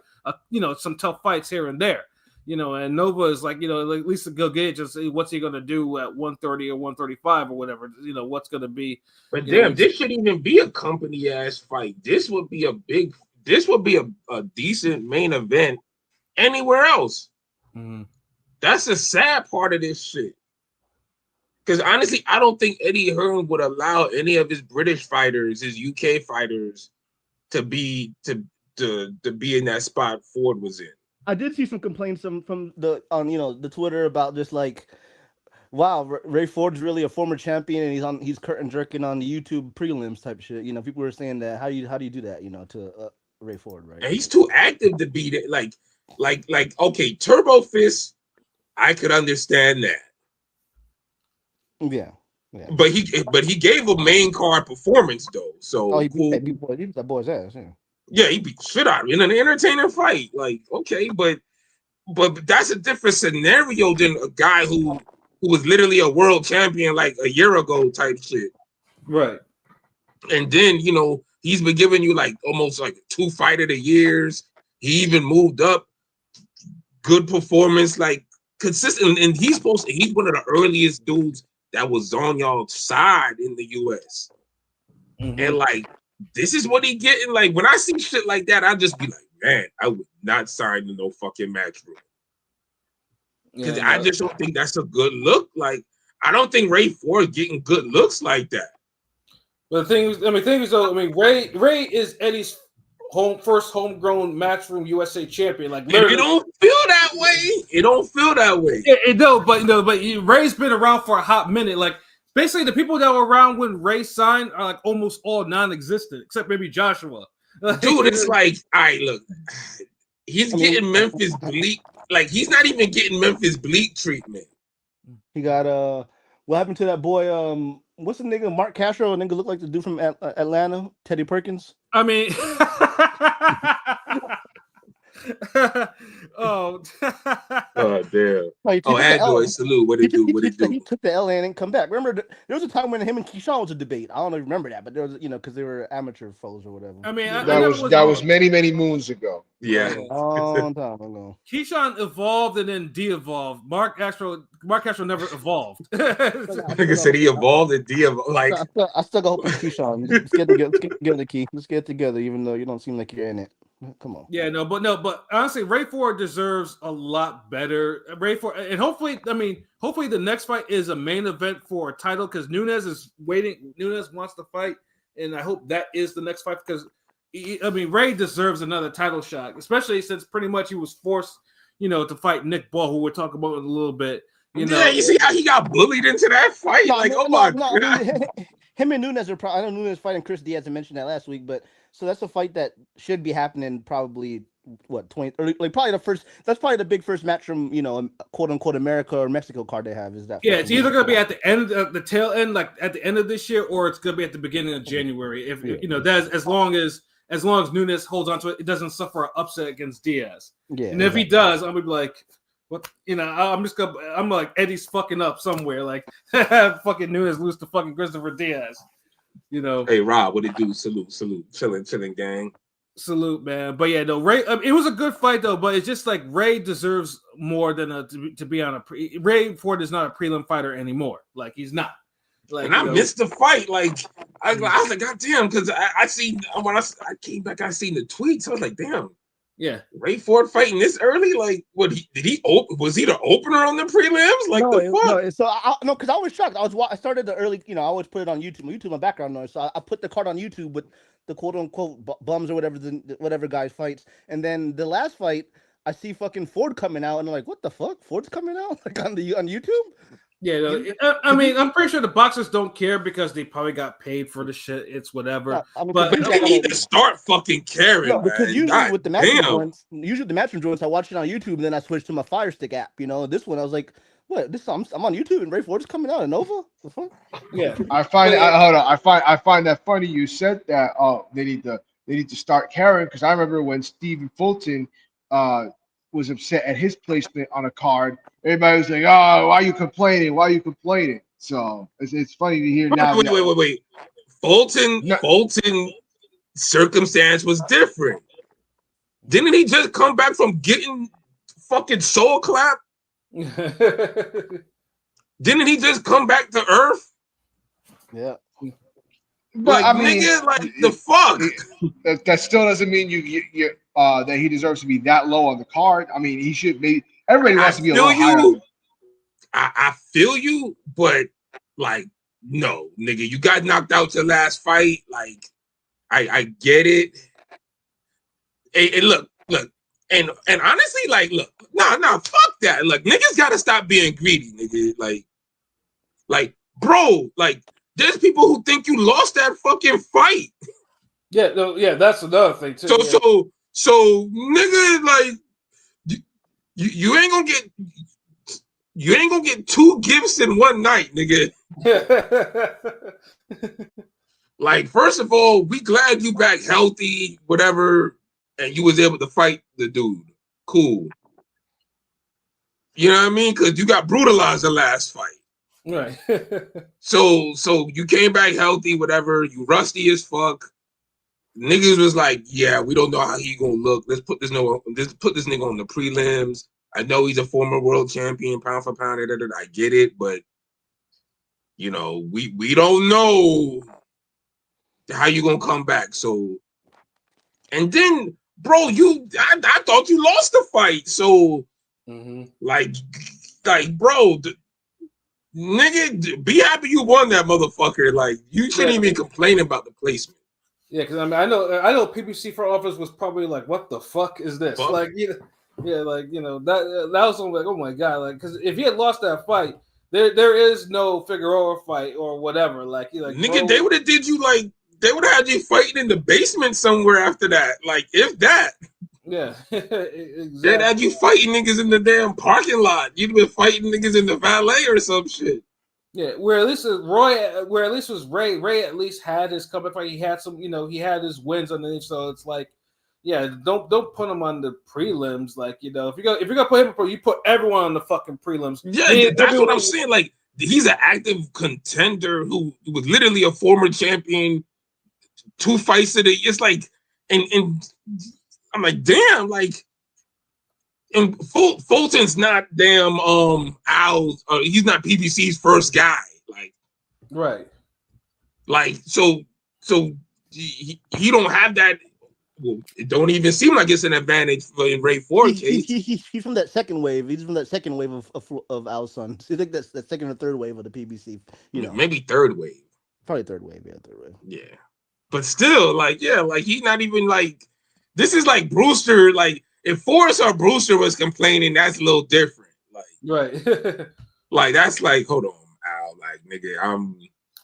[SPEAKER 1] some tough fights here and there. And Nova is like, at least to go gauge and see what's he gonna do at 130 or 135 or whatever. What's gonna be.
[SPEAKER 4] But damn, this shouldn't even be a company ass fight. This would be a decent main event anywhere else.
[SPEAKER 1] Mm-hmm.
[SPEAKER 4] That's the sad part of this shit. Because honestly, I don't think Eddie Hearn would allow any of his British fighters, his UK fighters, to be in that spot Ford was in.
[SPEAKER 3] I did see some complaints from the Twitter about just like, wow, Ray Ford's really a former champion and he's curtain jerking on the YouTube prelims type shit. People were saying that how do you do that? To Ray Ford, right?
[SPEAKER 4] And he's too active to beat it. Like, okay, Turbo Fist, I could understand that.
[SPEAKER 3] Yeah.
[SPEAKER 4] But he gave a main card performance though. So
[SPEAKER 3] he beat that boy's ass.
[SPEAKER 4] Yeah, he beat shit out of him in an entertaining fight. Like, okay, but that's a different scenario than a guy who was literally a world champion like a year ago type shit.
[SPEAKER 1] Right.
[SPEAKER 4] And then, he's been giving you like almost like 2 fight of the years. He even moved up. Good performance, like consistent. And he's one of the earliest dudes that was on y'all's side in the US.
[SPEAKER 1] Mm-hmm.
[SPEAKER 4] And like, this is what he getting. Like, when I see shit like that, I just be like, man, I would not sign to no fucking match room. Because I just don't think that's a good look. Like, I don't think Ray Ford getting good looks like that.
[SPEAKER 1] But the thing is, Ray is Eddie's first homegrown Matchroom USA champion. Like,
[SPEAKER 4] it don't feel that way. It don't feel that way.
[SPEAKER 1] But Ray's been around for a hot minute. Like, basically, the people that were around when Ray signed are like almost all non-existent, except maybe Joshua.
[SPEAKER 4] Dude, it's like, all right, look, he's getting Memphis Bleak. Like, he's not even getting Memphis Bleak treatment.
[SPEAKER 3] He got what happened to that boy? What's the nigga? Mark Castro, a nigga look like the dude from Atlanta, Teddy Perkins.
[SPEAKER 1] I mean, oh
[SPEAKER 4] damn. Android salute. What it do?
[SPEAKER 3] He took the L and didn't come back. Remember, there was a time when him and Keyshawn was a debate. I don't know if you remember that, but there was, because they were amateur foes or whatever.
[SPEAKER 1] I mean,
[SPEAKER 2] that was many, many moons ago.
[SPEAKER 4] Yeah,
[SPEAKER 3] long time ago.
[SPEAKER 1] Keyshawn evolved and then de-evolved. Mark Castro never evolved.
[SPEAKER 4] Nigga said he evolved and de-evolved. Like,
[SPEAKER 3] I still got hope in Keyshawn. Let's get together, Key. Let's get together, even though you don't seem like you're in it. Come on.
[SPEAKER 1] Yeah, but honestly, Ray Ford deserves a lot better. Ray Ford, and hopefully the next fight is a main event for a title because Nunes is waiting. Nunes wants to fight, and I hope that is the next fight because Ray deserves another title shot, especially since pretty much he was forced, to fight Nick Ball, who we'll talk about in a little bit.
[SPEAKER 4] Yeah, you see how he got bullied into that fight? God.
[SPEAKER 3] Him and Nunes are I know Nunes fighting Chris Diaz. I mentioned that last week, but so that's a fight that should be happening probably what 20 early, like probably the first. That's probably the big first match from quote unquote America or Mexico card they have is that.
[SPEAKER 1] Yeah, it's either gonna be at the end, the tail end, like at the end of this year, or it's gonna be at the beginning of January. If that's as long as Nunes holds on to it, it doesn't suffer an upset against Diaz.
[SPEAKER 3] Yeah,
[SPEAKER 1] and if he does, I'm gonna be like, what? I'm like Eddie's fucking up somewhere. Like fucking Nunes lose to fucking Christopher Diaz.
[SPEAKER 4] Hey Rob, what it do? Salute, chilling, gang.
[SPEAKER 1] Salute, man. But yeah, no, Ray. It was a good fight though, but it's just like Ray deserves more than to be on a Ray Ford is not a prelim fighter anymore. Like he's not. Like,
[SPEAKER 4] and I missed the fight. Like I was like, God damn, because I seen when I came back, I seen the tweets. I was like, damn.
[SPEAKER 1] Yeah,
[SPEAKER 4] Ray Ford fighting this early? Like, what? Was he the opener on the prelims? Like, the fuck?
[SPEAKER 3] No, so because I was shocked. I started the early. I always put it on YouTube. YouTube, my background noise. So I put the card on YouTube with the quote unquote bums or whatever guys fights. And then the last fight, I see fucking Ford coming out, and I'm like, what the fuck? Ford's coming out like on YouTube?
[SPEAKER 1] Yeah, no, I mean, I'm pretty sure the boxers don't care because they probably got paid for the shit. It's whatever.
[SPEAKER 3] Yeah,
[SPEAKER 4] but they need to start fucking caring.
[SPEAKER 3] No, because usually
[SPEAKER 4] God
[SPEAKER 3] with the matchroom joints, I watch it on YouTube, and then I switch to my Fire Stick app. This one, I was like, what? I'm on YouTube, and Ray Ford's coming out of Nova. The fuck?
[SPEAKER 1] Yeah,
[SPEAKER 2] I find hold on. I find that funny. You said that. Oh, they need to start caring because I remember when Stephen Fulton was upset at his placement on a card. Everybody was like, "Oh, why are you complaining? Why are you complaining?" So it's funny to hear now.
[SPEAKER 4] Wait. Fulton circumstance was different. Didn't he just come back from getting fucking soul clap? Didn't he just come back to earth?
[SPEAKER 3] Yeah.
[SPEAKER 2] But
[SPEAKER 4] like,
[SPEAKER 2] I mean,
[SPEAKER 4] nigga, like the fuck.
[SPEAKER 2] That still doesn't mean you that he deserves to be that low on the card. I mean, he should be. Everybody wants to be a little higher.
[SPEAKER 4] I feel you, but like, no, nigga, you got knocked out your last fight. Like, I get it. Hey, look, and honestly, like, look, nah, fuck that. Look, niggas gotta stop being greedy, nigga. Like, bro, like, there's people who think you lost that fucking fight.
[SPEAKER 1] Yeah, no, yeah, that's another thing too.
[SPEAKER 4] So, nigga, like, you ain't gonna get two gifts in one night, nigga. Like, first of all, we glad you back healthy, whatever, and you was able to fight the dude. Cool. You know what I mean? Because you got brutalized the last fight.
[SPEAKER 1] Right.
[SPEAKER 4] So you came back healthy, whatever. You rusty as fuck. Niggas was like, yeah, we don't know how he gonna look. Let's put this nigga on the prelims. I know he's a former world champion, pound for pound. I get it, but we don't know how you gonna come back. So, and then, bro, I thought you lost the fight. So, like, bro, nigga, be happy you won that motherfucker. Like, you shouldn't even complain about the placement.
[SPEAKER 1] Yeah, because I mean, I know PBC front office was probably like, "What the fuck is this?"
[SPEAKER 4] Fuck.
[SPEAKER 1] Like, that was something like, "Oh my god!" Like, because if he had lost that fight, there is no Figueroa fight or whatever. Like,
[SPEAKER 4] nigga,
[SPEAKER 1] bro,
[SPEAKER 4] they would have did you like they would have had you fighting in the basement somewhere after that. Like, if that.
[SPEAKER 1] Yeah, exactly.
[SPEAKER 4] They'd had you fighting niggas in the damn parking lot. You'd been fighting niggas in the valet or some shit.
[SPEAKER 1] Yeah, where at least was Ray. Ray at least had his comeback fight. He had some, he had his wins underneath. So it's like, yeah, don't put him on the prelims. Like, if you're gonna put him, you put everyone on the fucking prelims.
[SPEAKER 4] Yeah, that's what I'm saying. Like, he's an active contender who was literally a former champion. 2 fights today. It's like, and I'm like, damn, like. And Fulton's not damn Al's. He's not PBC's first guy. Like,
[SPEAKER 1] right.
[SPEAKER 4] Like, so he don't have that. Well, it don't even seem like it's an advantage for in Ray Ford case.
[SPEAKER 3] He's from that second wave. He's from that second wave of Al's son. So I think that's the second or third wave of the PBC.
[SPEAKER 4] Maybe third wave.
[SPEAKER 3] Probably third wave. Yeah, third wave.
[SPEAKER 4] Yeah, but still, like, yeah, like he's not even like. This is like Brewster, like. If Forrest or Brewster was complaining, that's a little different. Like,
[SPEAKER 1] right.
[SPEAKER 4] Like, that's like, hold on, Al. Like, nigga,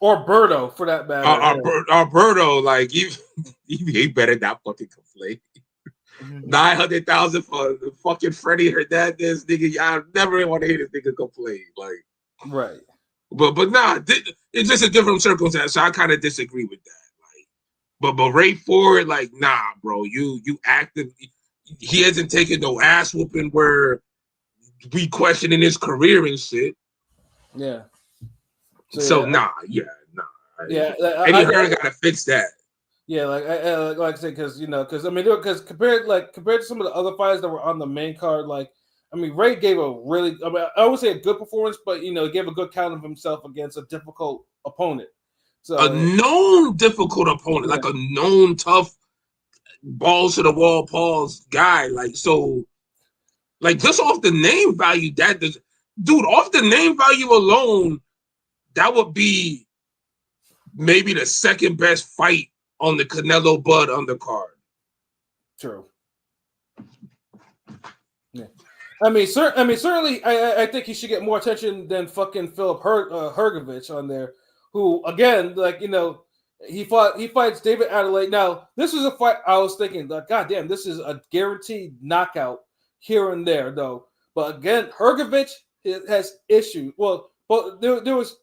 [SPEAKER 1] or Berto for that matter.
[SPEAKER 4] Berto, like, he better not fucking complain. $900,000 for fucking Freddie Hernandez, nigga. I never want to hear this nigga complain. Like,
[SPEAKER 1] Right.
[SPEAKER 4] but nah, it's just a different circumstance. So I kind of disagree with that. Like, but Ray Ford, like, nah, bro, you active. He hasn't taken no ass whooping where we questioning his career and shit.
[SPEAKER 1] Yeah.
[SPEAKER 4] So
[SPEAKER 1] yeah,
[SPEAKER 4] yeah.
[SPEAKER 1] Eddie
[SPEAKER 4] Hearn got to fix that.
[SPEAKER 1] Yeah, like I said, because compared to some of the other fighters that were on the main card, like I mean, Ray gave I would say a good performance, but he gave a good count of himself against a difficult opponent. So
[SPEAKER 4] a known difficult opponent, like a known tough balls to the wall Paul's guy. Like, so, like, just off the name value, off the name value alone, that would be maybe the second best fight on the Canelo Bud undercard.
[SPEAKER 1] True. Yeah. I mean, certainly, I think he should get more attention than fucking Philip Hrgović on there, who again, like he fights David Adelaide. Now, this is a fight I was thinking, like, God damn, this is a guaranteed knockout here and there, though. But again, Hrgović has issues. Well, but there was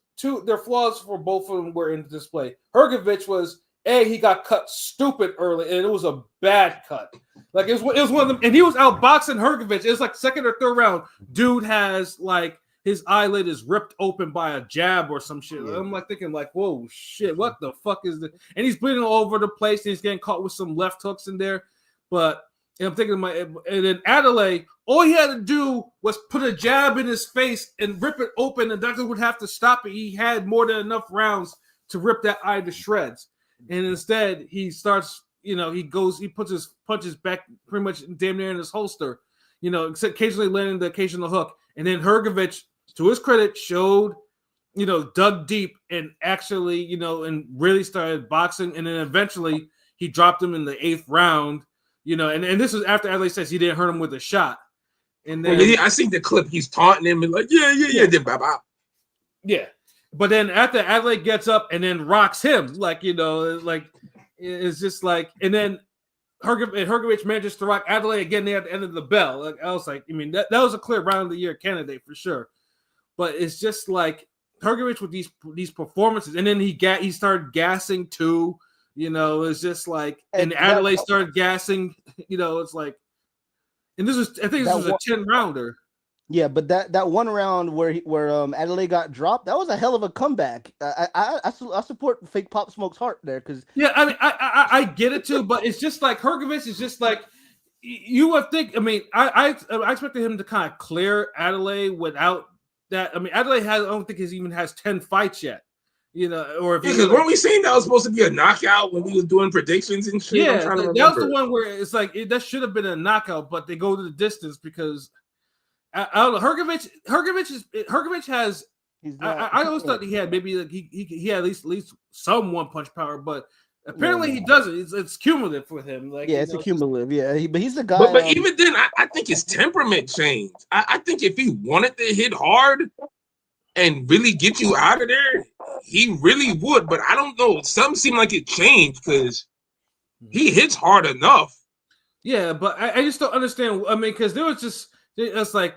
[SPEAKER 1] their flaws for both of them were in display. Hrgović was he got cut stupid early, and it was a bad cut. Like it was one of them, and he was outboxing Hrgović. It was like second or third round. Dude has like his eyelid is ripped open by a jab or some shit. Yeah. I'm like thinking like, whoa, shit, what the fuck is this? And he's bleeding all over the place. And he's getting caught with some left hooks in there. But I'm thinking, and then Adelaide, all he had to do was put a jab in his face and rip it open, and the doctor would have to stop it. He had more than enough rounds to rip that eye to shreds. And instead, he starts, he puts his punches back pretty much damn near in his holster, occasionally landing the occasional hook. And then Hrgović, to his credit, showed, dug deep and actually, and really started boxing. And then eventually he dropped him in the 8th round, and this was after Adelaide says he didn't hurt him with a shot. And then
[SPEAKER 4] I see the clip. He's taunting him and like, then bye-bye.
[SPEAKER 1] Yeah. But then after Adelaide gets up and then rocks him, like, like it's just like, and then Hrgović manages to rock Adelaide again there at the end of the bell. Like I was like, I mean, that was a clear round of the year candidate for sure. But it's just like Hrgović with these performances, and then he started gassing too. It's just like, and Adelaide started gassing. It's like, and I think this was a 10-rounder.
[SPEAKER 3] Yeah, but that one round where Adelaide got dropped, that was a hell of a comeback. I support fake Pop Smoke's heart there because
[SPEAKER 1] I mean I get it too, but it's just like Hrgović is just like you would think. I mean I expected him to kind of clear Adelaide without that. I mean Adelaide I don't think he even has 10 fights yet. Or if
[SPEAKER 4] because weren't we saying that was supposed to be a knockout when we was doing predictions and shit?
[SPEAKER 1] Yeah, that was the one where it's like that should have been a knockout, but they go to the distance because. I don't know. Hrgović has. I always thought he had maybe like he had at least some one punch power, but apparently he doesn't. It's cumulative with him. Like
[SPEAKER 3] it's a cumulative. Yeah, but he's the guy.
[SPEAKER 4] But even then, I think his temperament changed. I think if he wanted to hit hard and really get you out of there, he really would. But I don't know. Something seemed like it changed because he hits hard enough.
[SPEAKER 1] Yeah, but I just don't understand. I mean, because there was just. It's like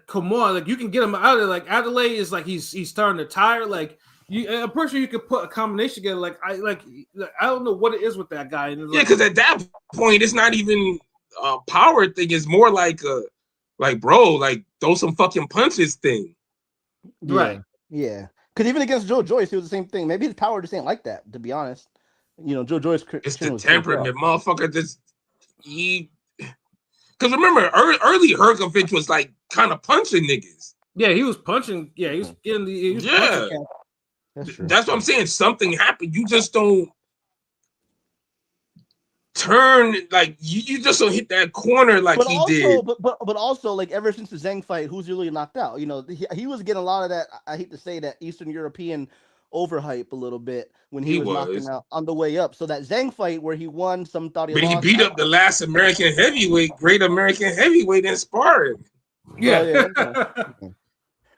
[SPEAKER 1] come on, like you can get him out of there. Like Adelaide is like he's starting to tire. Like I'm pretty sure you could put a combination together. Like I don't know what it is with that guy.
[SPEAKER 4] Yeah, because at that point it's not even a power thing. It's more like bro, like throw some fucking punches thing.
[SPEAKER 1] Right.
[SPEAKER 3] Yeah. Because even against Joe Joyce, it was the same thing. Maybe his power just ain't like that. To be honest, Joe Joyce.
[SPEAKER 4] It's the temperament, motherfucker. Because remember, early Hrgović was like kind of punching niggas.
[SPEAKER 1] Yeah, he was punching. Yeah, he was getting the.
[SPEAKER 4] That's what I'm saying. Something happened. You just don't turn like you just don't hit that corner like he did.
[SPEAKER 3] But also like ever since the Zhang fight, who's really knocked out? He was getting a lot of that. I hate to say that Eastern European overhype a little bit when he was knocking out on the way up. So that Zhang fight where he won, some thought he lost.
[SPEAKER 4] But he beat up the last American heavyweight, great American heavyweight in sparring.
[SPEAKER 1] Yeah.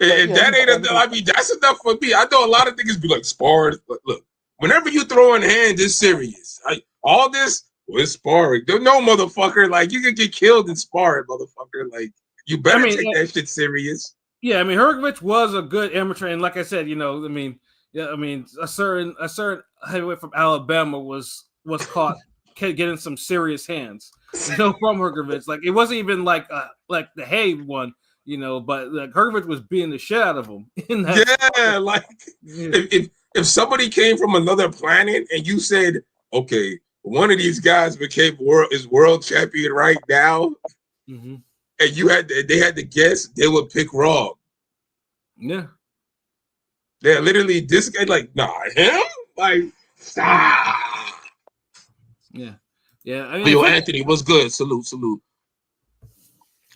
[SPEAKER 4] And that ain't enough. I mean, that's enough for me. I know a lot of niggas be like sparring. But look, whenever you throw in hands, it's serious. All this Well, it's sparring. No, motherfucker. Like, you can get killed in sparring, motherfucker. Like, you better take that shit serious.
[SPEAKER 1] Yeah, I mean, Hrgovic was a good amateur, and like I said, a certain heavyweight from Alabama was caught getting some serious hands, from Hrgovic. Like, it wasn't even like the Hay one, but like Hrgovic was beating the shit out of him.
[SPEAKER 4] If somebody came from another planet and you said, okay, one of these guys became world champion right now.
[SPEAKER 1] Mm-hmm.
[SPEAKER 4] And they had to guess, they would pick wrong.
[SPEAKER 1] Yeah.
[SPEAKER 4] They're literally this guy, like, nah, him? Like, stop.
[SPEAKER 1] Yeah. Yeah. I mean,
[SPEAKER 4] Anthony, what's good? Salute.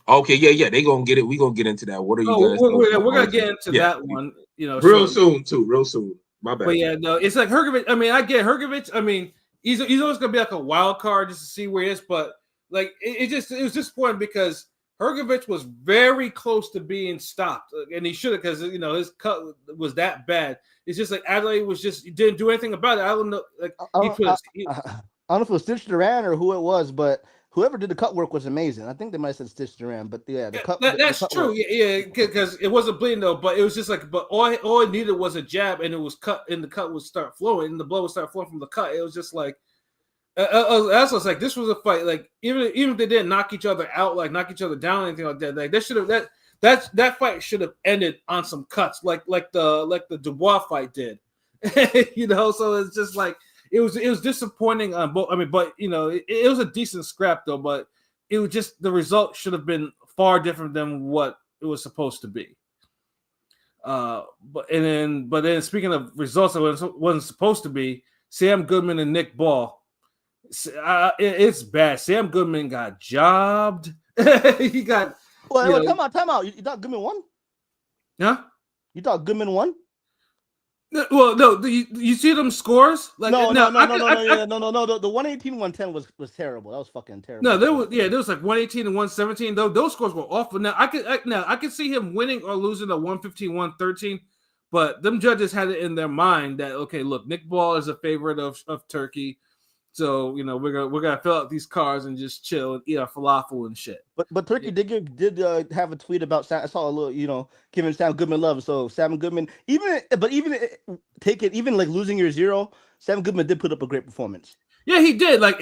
[SPEAKER 4] Okay, yeah. They gonna get it. We gonna get into that. What are you guys?
[SPEAKER 1] We're gonna get into that one,
[SPEAKER 4] real soon. My bad.
[SPEAKER 1] But yeah, no, it's like Hrgovic. I mean, I get Hrgovic. I mean, he's always gonna be like a wild card just to see where he is, but like it was disappointing because Hrgovic was very close to being stopped, and he should have, because his cut was that bad. It's just like Adelaide didn't do anything about it. I don't know. Like
[SPEAKER 3] I don't know if it was Stitch Duran or who it was, but whoever did the cut work was amazing. I think they might have said Stitch Duran, but yeah,
[SPEAKER 1] that's true. Work. Yeah, because it wasn't bleeding though, but it was just like, but all it needed was a jab, and it was cut, and the cut would start flowing, and the blood would start flowing from the cut. It was just like. That's what's like. This was a fight. Like even if they didn't knock each other out, like knock each other down, anything like that. Like they should have that fight should have ended on some cuts, like the Dubois fight did. So it's just like it was disappointing on both. I mean, but it was a decent scrap though. But it was just the result should have been far different than what it was supposed to be. But then speaking of results that wasn't supposed to be, Sam Goodman and Nick Ball. It's bad. Sam Goodman got jobbed. He got.
[SPEAKER 3] Well, time out. You thought Goodman won?
[SPEAKER 1] Huh?
[SPEAKER 3] You thought Goodman won?
[SPEAKER 1] Well, no. You see them scores? Like
[SPEAKER 3] no. The 118-110 was terrible. That was fucking terrible.
[SPEAKER 1] No, there was like 118 and 117. Though those scores were awful. Now I could see him winning or losing a 115-113, but them judges had it in their mind that okay, look, Nick Ball is a favorite of Turkey. So we're gonna fill out these cars and just chill and eat our falafel and shit.
[SPEAKER 3] But Turkey did have a tweet about I saw a little giving Sam Goodman love. So Sam Goodman even like losing your 0, Sam Goodman did put up a great performance.
[SPEAKER 1] Yeah, he did. Like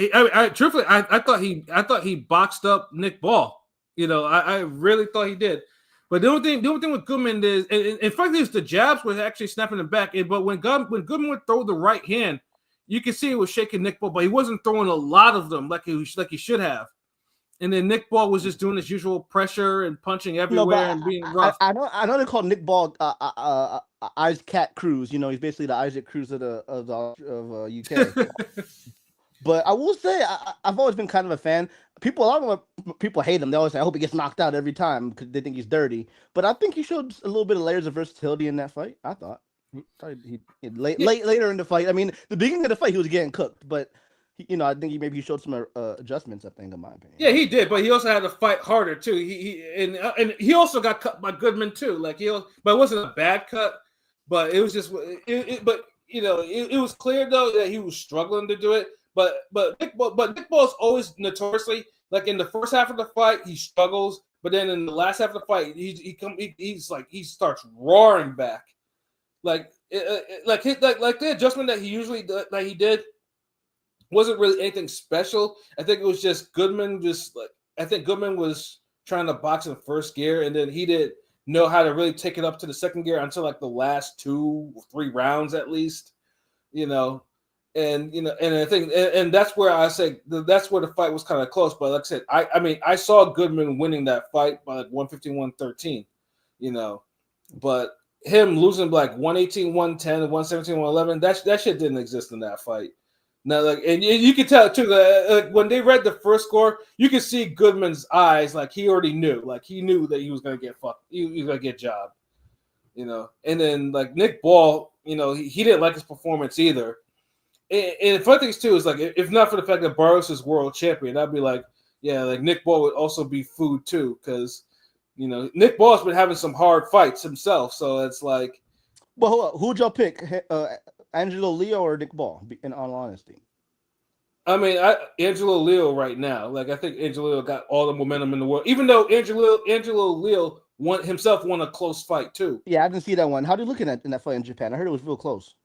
[SPEAKER 1] truthfully, I thought he boxed up Nick Ball. I really thought he did. But the only thing with Goodman is, and frankly, it's the jabs was actually snapping him back. But when Goodman would throw the right hand. You can see it was shaking Nick Ball, but he wasn't throwing a lot of them like he should have. And then Nick Ball was just doing his usual pressure and punching everywhere and being rough.
[SPEAKER 3] I know they call Nick Ball Isaac Cruz. He's basically the Isaac Cruz of UK. But I will say I've always been kind of a fan. A lot of people hate him. They always say, "I hope he gets knocked out every time" because they think he's dirty. But I think he showed a little bit of layers of versatility in that fight. I thought. Later in the fight, I mean, the beginning of the fight, he was getting cooked, but I think he showed some adjustments. I think, in my opinion.
[SPEAKER 1] Yeah, he did, but he also had to fight harder too. And he also got cut by Goodman too. But it wasn't a bad cut, but it was just it was clear though that he was struggling to do it. But Nick Ball's always notoriously like in the first half of the fight he struggles, but then in the last half of the fight he starts roaring back. Like the adjustment that he did wasn't really anything special. I think it was just Goodman. I think Goodman was trying to box in first gear, and then he didn't know how to really take it up to the second gear until like the last 2 or 3 rounds at least. And I think and that's where I say that's where the fight was kind of close. But like I said, I saw Goodman winning that fight by like 115-113. But him losing like 118, 110, 117, 111, that shit didn't exist in that fight. Now, and you can tell too, when they read the first score, you can see Goodman's eyes, like he already knew, like he knew that he was gonna get fucked, he was gonna get jobbed, And then like Nick Ball, he didn't like his performance either. And the funny thing too is like if not for the fact that Barros is world champion, I'd be like, yeah, like Nick Ball would also be food too, because. Nick Ball's been having some hard fights himself, so it's like.
[SPEAKER 3] Well, who'd y'all pick, Angelo Leo or Nick Ball? In all honesty,
[SPEAKER 1] I mean, Angelo Leo right now, like I think Angelo Leo got all the momentum in the world. Even though Angelo Leo won a close fight too.
[SPEAKER 3] Yeah, I didn't see that one. How do you look in that fight in Japan? I heard it was real close.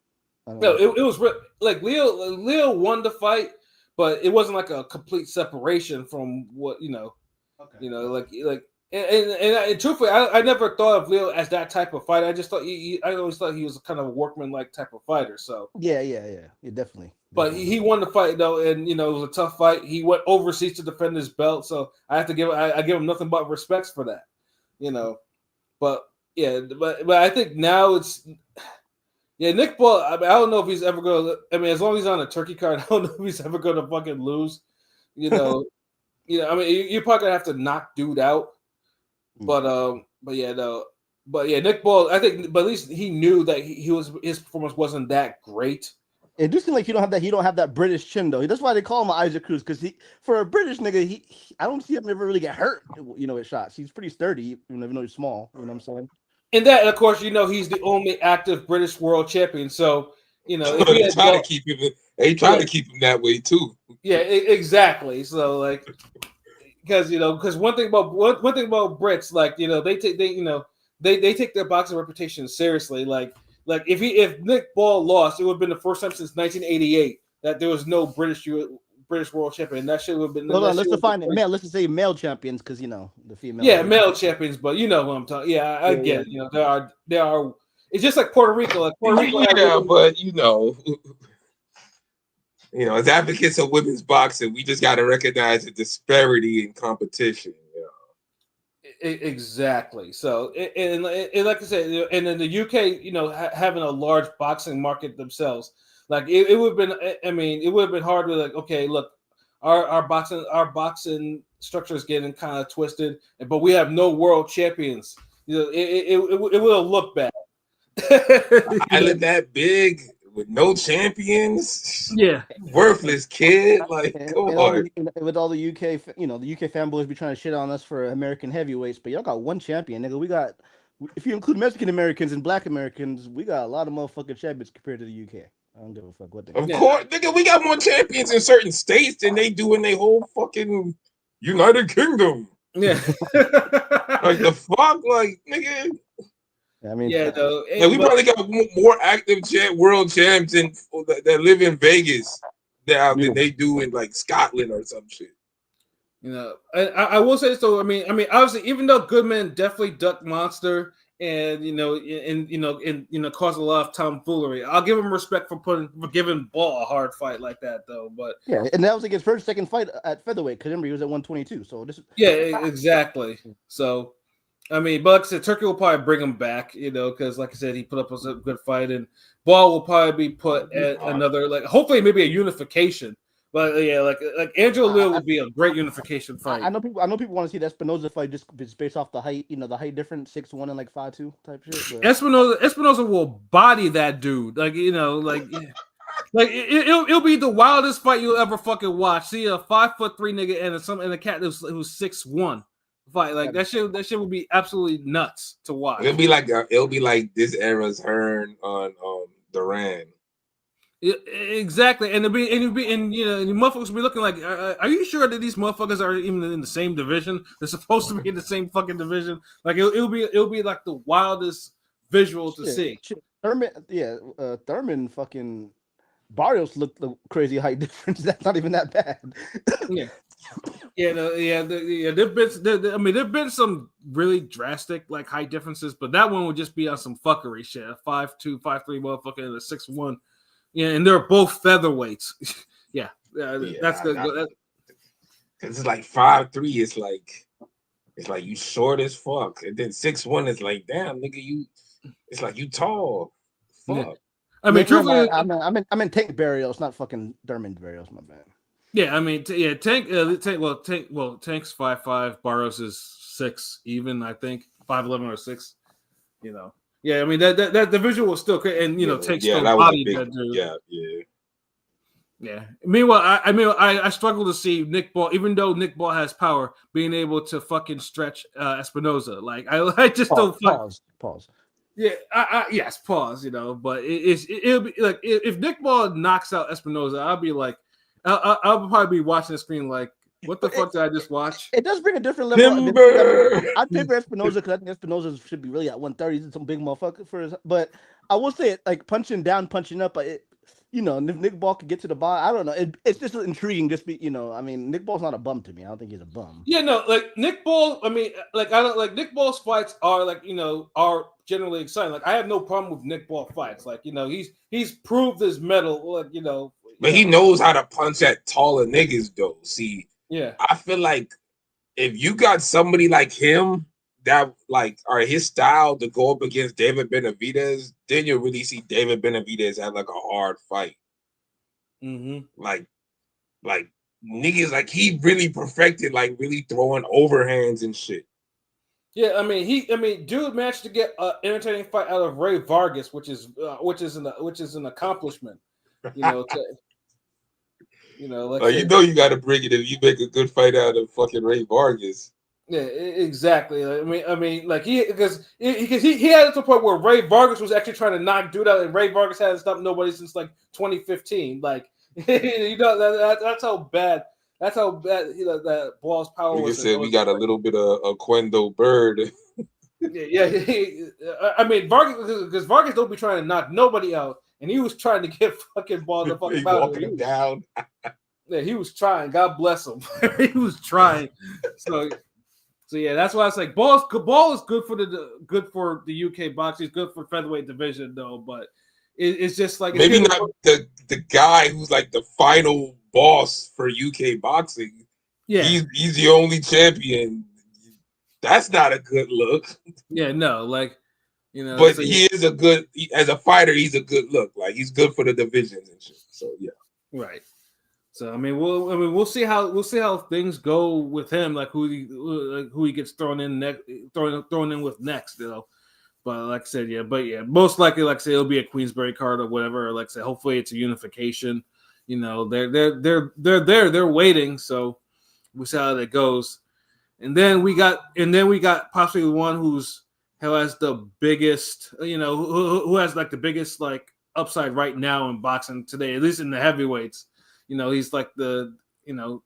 [SPEAKER 1] No, it was like Leo won the fight, but it wasn't like a complete separation from what
[SPEAKER 3] Okay.
[SPEAKER 1] And truthfully, I never thought of Leo as that type of fighter. I just thought I always thought he was kind of a workman-like type of fighter. So
[SPEAKER 3] Yeah, definitely.
[SPEAKER 1] but he won the fight though, and it was a tough fight. He went overseas to defend his belt, so I have to give I give him nothing but respects for that. But yeah, but I think now it's Nick Ball. I don't know if he's ever going to. I mean, as long as he's on a turkey card, I don't know if he's ever going to fucking lose. I mean, you're probably gonna have to knock dude out. But Nick Ball. I think, but at least he knew that his performance wasn't that great.
[SPEAKER 3] It do seem like he don't have that British chin though. That's why they call him Isaac Cruz, because for a British nigga, I don't see him ever really get hurt. With shots. He's pretty sturdy, even though he's small. You know what I'm saying?
[SPEAKER 1] And that, of course, he's the only active British world champion. So if
[SPEAKER 4] they try to keep him that way too.
[SPEAKER 1] Yeah, exactly. So because one thing about Brits, like they take their boxing reputation seriously. Like if Nick Ball lost, it would have been the first time since 1988 that there was no British world champion. That shit would have been.
[SPEAKER 3] Hold on, let's define it. Male. Let's just say male champions, because the female.
[SPEAKER 1] Yeah, male champions, but you know what I'm talking. Yeah, I get it. There are. It's just like Puerto Rico. Like Puerto Rico.
[SPEAKER 4] Yeah, but as advocates of women's boxing, we just got to recognize the disparity in competition.
[SPEAKER 1] Exactly. So, and like I said, and in the UK, having a large boxing market themselves, like it would have been. I mean, it would have been hard to like, okay, look, our boxing structure is getting kind of twisted, but we have no world champions. It would have looked bad.
[SPEAKER 3] Island
[SPEAKER 4] that big with no champions, worthless kid. Like, come on.
[SPEAKER 3] With all the UK, the UK fanboys be trying to shit on us for American heavyweights, but y'all got one champion, nigga. We got, if you include Mexican Americans and Black Americans, we got a lot of motherfucking champions compared to the UK. I don't give a fuck what they.
[SPEAKER 4] Of course, nigga, we got more champions in certain states than they do in their whole fucking United Kingdom.
[SPEAKER 1] Yeah,
[SPEAKER 4] like the fuck, like nigga.
[SPEAKER 3] I mean,
[SPEAKER 4] we probably got more active world champs that live in Vegas than they do in like Scotland or some shit.
[SPEAKER 1] I will say this though. I mean, obviously, even though Goodman definitely ducked Monster and caused a lot of tomfoolery, I'll give him respect for giving Ball a hard fight like that though. But
[SPEAKER 3] yeah, and that was like his second fight at featherweight, because remember he was at 122. So this.
[SPEAKER 1] Yeah, exactly. So. I mean, but like I said, Turkey will probably bring him back, because like I said, he put up a good fight, and Ball will probably be put at another, like hopefully maybe a unification. But yeah, like Angelo Leo would be a great unification fight.
[SPEAKER 3] I know people want to see that Espinoza fight just based off the height, the height difference, 6'1" and like 5'2" type shit. But.
[SPEAKER 1] Espinoza will body that dude, like it'll be the wildest fight you'll ever fucking watch. See a 5'3" nigga and a cat who's 6'1". Fight like that shit would be absolutely nuts to watch.
[SPEAKER 4] It'll be like this era's Hearn on Duran.
[SPEAKER 1] Exactly, and the motherfuckers will be looking like, are you sure that these motherfuckers are even in the same division? They're supposed to be in the same fucking division. Like it'll be like the wildest visual to see.
[SPEAKER 3] Thurman fucking Barrios looked the crazy height difference. That's not even that bad.
[SPEAKER 1] There've been some really drastic like height differences, but that one would just be on some fuckery shit. A 5'2", 5'3" motherfucker and a 6'1". Yeah, and they're both featherweights. That's good.
[SPEAKER 4] Because it's like 5'3", it's like you short as fuck, and then 6'1" is like, damn nigga, it's like you tall. Fuck.
[SPEAKER 1] Yeah. I mean, truthfully,
[SPEAKER 3] I'm in Tank Barrios, not fucking Dermot Barrios. My bad.
[SPEAKER 1] Yeah, I mean, Tank's 5'5", Barrios is 6 even, I think 5'11" or 6. Yeah, I mean that the visual was still great, and Tank's still bodied that dude. Yeah. Meanwhile, I struggle to see Nick Ball, even though Nick Ball has power, being able to fucking stretch Espinoza. Like I just don't
[SPEAKER 3] pause.
[SPEAKER 1] Yeah, yes, pause. But it'll be like if Nick Ball knocks out Espinoza, I'll be like. I'll probably be watching the screen like, what the fuck did I just watch?
[SPEAKER 3] It does bring a different level.
[SPEAKER 4] Timber.
[SPEAKER 3] I'd favor Espinoza because I think Espinoza should be really at 130. He's some big motherfucker for his, but I will say it like punching down, punching up. But if Nick Ball could get to the ball, I don't know. It's just intriguing. Just I mean, Nick Ball's not a bum to me. I don't think he's a bum.
[SPEAKER 1] Yeah, no, like Nick Ball. I mean, like I don't like Nick Ball's fights are like are generally exciting. Like I have no problem with Nick Ball fights. Like he's proved his mettle. Like
[SPEAKER 4] But he knows how to punch at taller niggas, though. See,
[SPEAKER 1] yeah,
[SPEAKER 4] I feel like if you got somebody like him that his style to go up against David Benavidez, then you really see David Benavidez have like a hard fight.
[SPEAKER 1] mm-hmm.
[SPEAKER 4] Like niggas, like he really perfected like really throwing overhands and shit.
[SPEAKER 1] Yeah, I mean, dude managed to get an entertaining fight out of Ray Vargas, which is an accomplishment. You got to bring it if you make a good fight out of fucking Ray Vargas. Yeah, exactly. I mean, like because he had it to the point where Ray Vargas was actually trying to knock dude out, and Ray Vargas hasn't stopped nobody since like 2015. Like, that's how bad. That's how bad that Ball's power was.
[SPEAKER 4] Said we got a little bit of a Quendo Bird.
[SPEAKER 1] Yeah. I mean, Vargas don't be trying to knock nobody out, and he was trying to get fucking Ball the fucking
[SPEAKER 4] walking down.
[SPEAKER 1] Yeah, he was trying. God bless him. He was trying. So yeah, that's why I was like, Ball is good for the UK boxing. He's good for the featherweight division though, but it's just like
[SPEAKER 4] maybe not the guy who's like the final boss for UK boxing.
[SPEAKER 1] Yeah,
[SPEAKER 4] he's the only champion. That's not a good look.
[SPEAKER 1] Yeah, no, but
[SPEAKER 4] he is as a fighter. He's a good look. Like he's good for the divisions and shit. So yeah,
[SPEAKER 1] right. So we'll see how things go with him, like who he gets thrown in with next, But like I said, most likely, like I said, it'll be a Queensberry card or whatever. Or like I said, hopefully it's a unification. They're there, they're waiting. So we'll see how that goes. And then we got possibly the one who has the biggest, who has like the biggest like upside right now in boxing today, at least in the heavyweights. He's like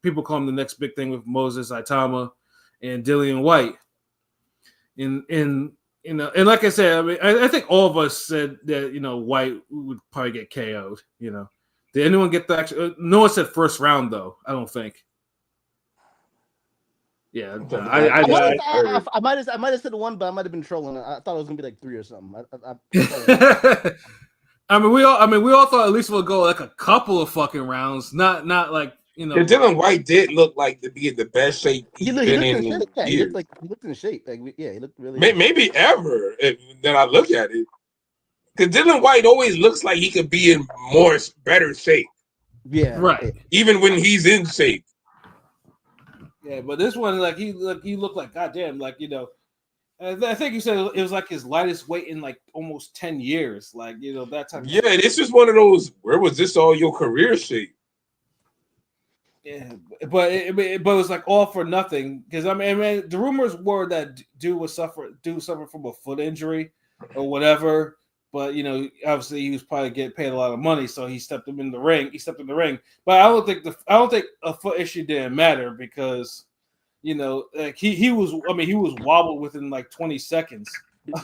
[SPEAKER 1] people call him the next big thing with Moses Itama and Dillian White. And like I said, I mean, I think all of us said that White would probably get KO'd. Did anyone get the actual? No one said first round though. I don't think. Yeah,
[SPEAKER 3] I might have said one, but I might have been trolling. I thought it was gonna be like 3 or something.
[SPEAKER 1] I mean, we all thought at least we'll go like a couple of fucking rounds, not like
[SPEAKER 4] Dillian White did look like to be in the best shape
[SPEAKER 3] he looked in shape. He looked really.
[SPEAKER 4] Maybe ever. Then I look at it, because Dillian White always looks like he could be in better shape.
[SPEAKER 3] Yeah,
[SPEAKER 1] right.
[SPEAKER 4] Even when he's in shape.
[SPEAKER 1] Yeah, but this one, like he looked like goddamn, like I think you said it was like his lightest weight in like almost 10 years, like that type.
[SPEAKER 4] Yeah, this is one of those. Where was this all your career shape?
[SPEAKER 1] Yeah, but it was like all for nothing, because I mean the rumors were that dude suffer from a foot injury or whatever, but obviously he was probably getting paid a lot of money, so he stepped in the ring. But I don't think a foot issue didn't matter, because like he was wobbled within like 20 seconds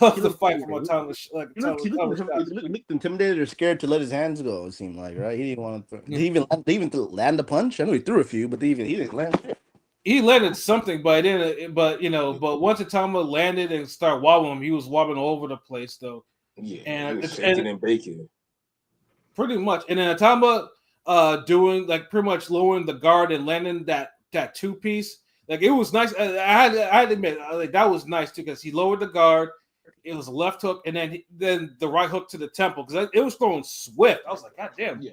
[SPEAKER 1] of the fight from a time.
[SPEAKER 3] He looked intimidated or scared to let his hands go. It seemed like, right? He didn't want to. Did he even land a punch? I know he threw a few, but he didn't land it.
[SPEAKER 1] He landed something, but once Atama landed and started wobbling him, he was wobbling all over the place though.
[SPEAKER 4] Yeah, and he was shaking and baking.
[SPEAKER 1] Pretty much, and then Atama doing like pretty much lowering the guard and landing that 2-piece. Like it was nice. I had to admit, like that was nice too, because he lowered the guard. It was a left hook, and then the right hook to the temple, because it was throwing swift. I was like, God damn, yeah.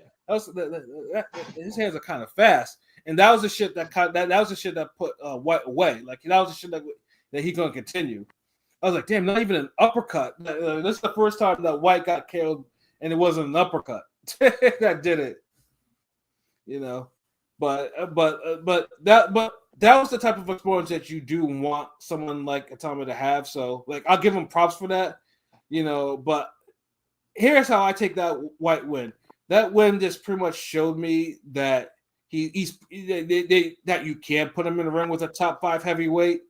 [SPEAKER 1] His hands are kind of fast, and that was the shit that put White away. Like that was the shit that he gonna continue. I was like, damn, not even an uppercut. This is the first time that White got killed, and it wasn't an uppercut that did it. But that was the type of experience that you do want someone like Atama to have. So, like, I'll give him props for that, But here's how I take that White win. That win just pretty much showed me that that you can put him in the ring with a top 5 heavyweight,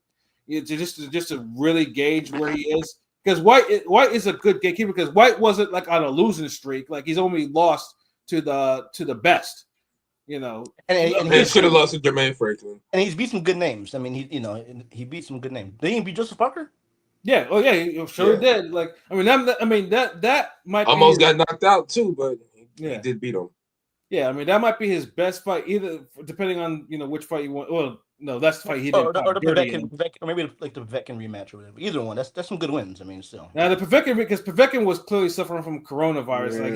[SPEAKER 1] just to really gauge where he is. Because White is a good gatekeeper, because White wasn't like on a losing streak. Like he's only lost to the best, you know.
[SPEAKER 3] And
[SPEAKER 4] he should have lost to Jermaine Franklin.
[SPEAKER 3] And he's beat some good names. I mean, he beat some good names. Did he beat Joseph Parker?
[SPEAKER 1] Yeah. Oh yeah. He sure did. Like that might
[SPEAKER 4] almost got knocked out too, but he did beat him.
[SPEAKER 1] Yeah, I mean that might be his best fight, either depending on which fight you want. Well, no, that's the fight he did.
[SPEAKER 3] Or the Povetkin, or maybe like the Povetkin rematch or whatever. Either one. That's some good wins. I mean, still.
[SPEAKER 1] Now the Povetkin, because Povetkin was clearly suffering from coronavirus.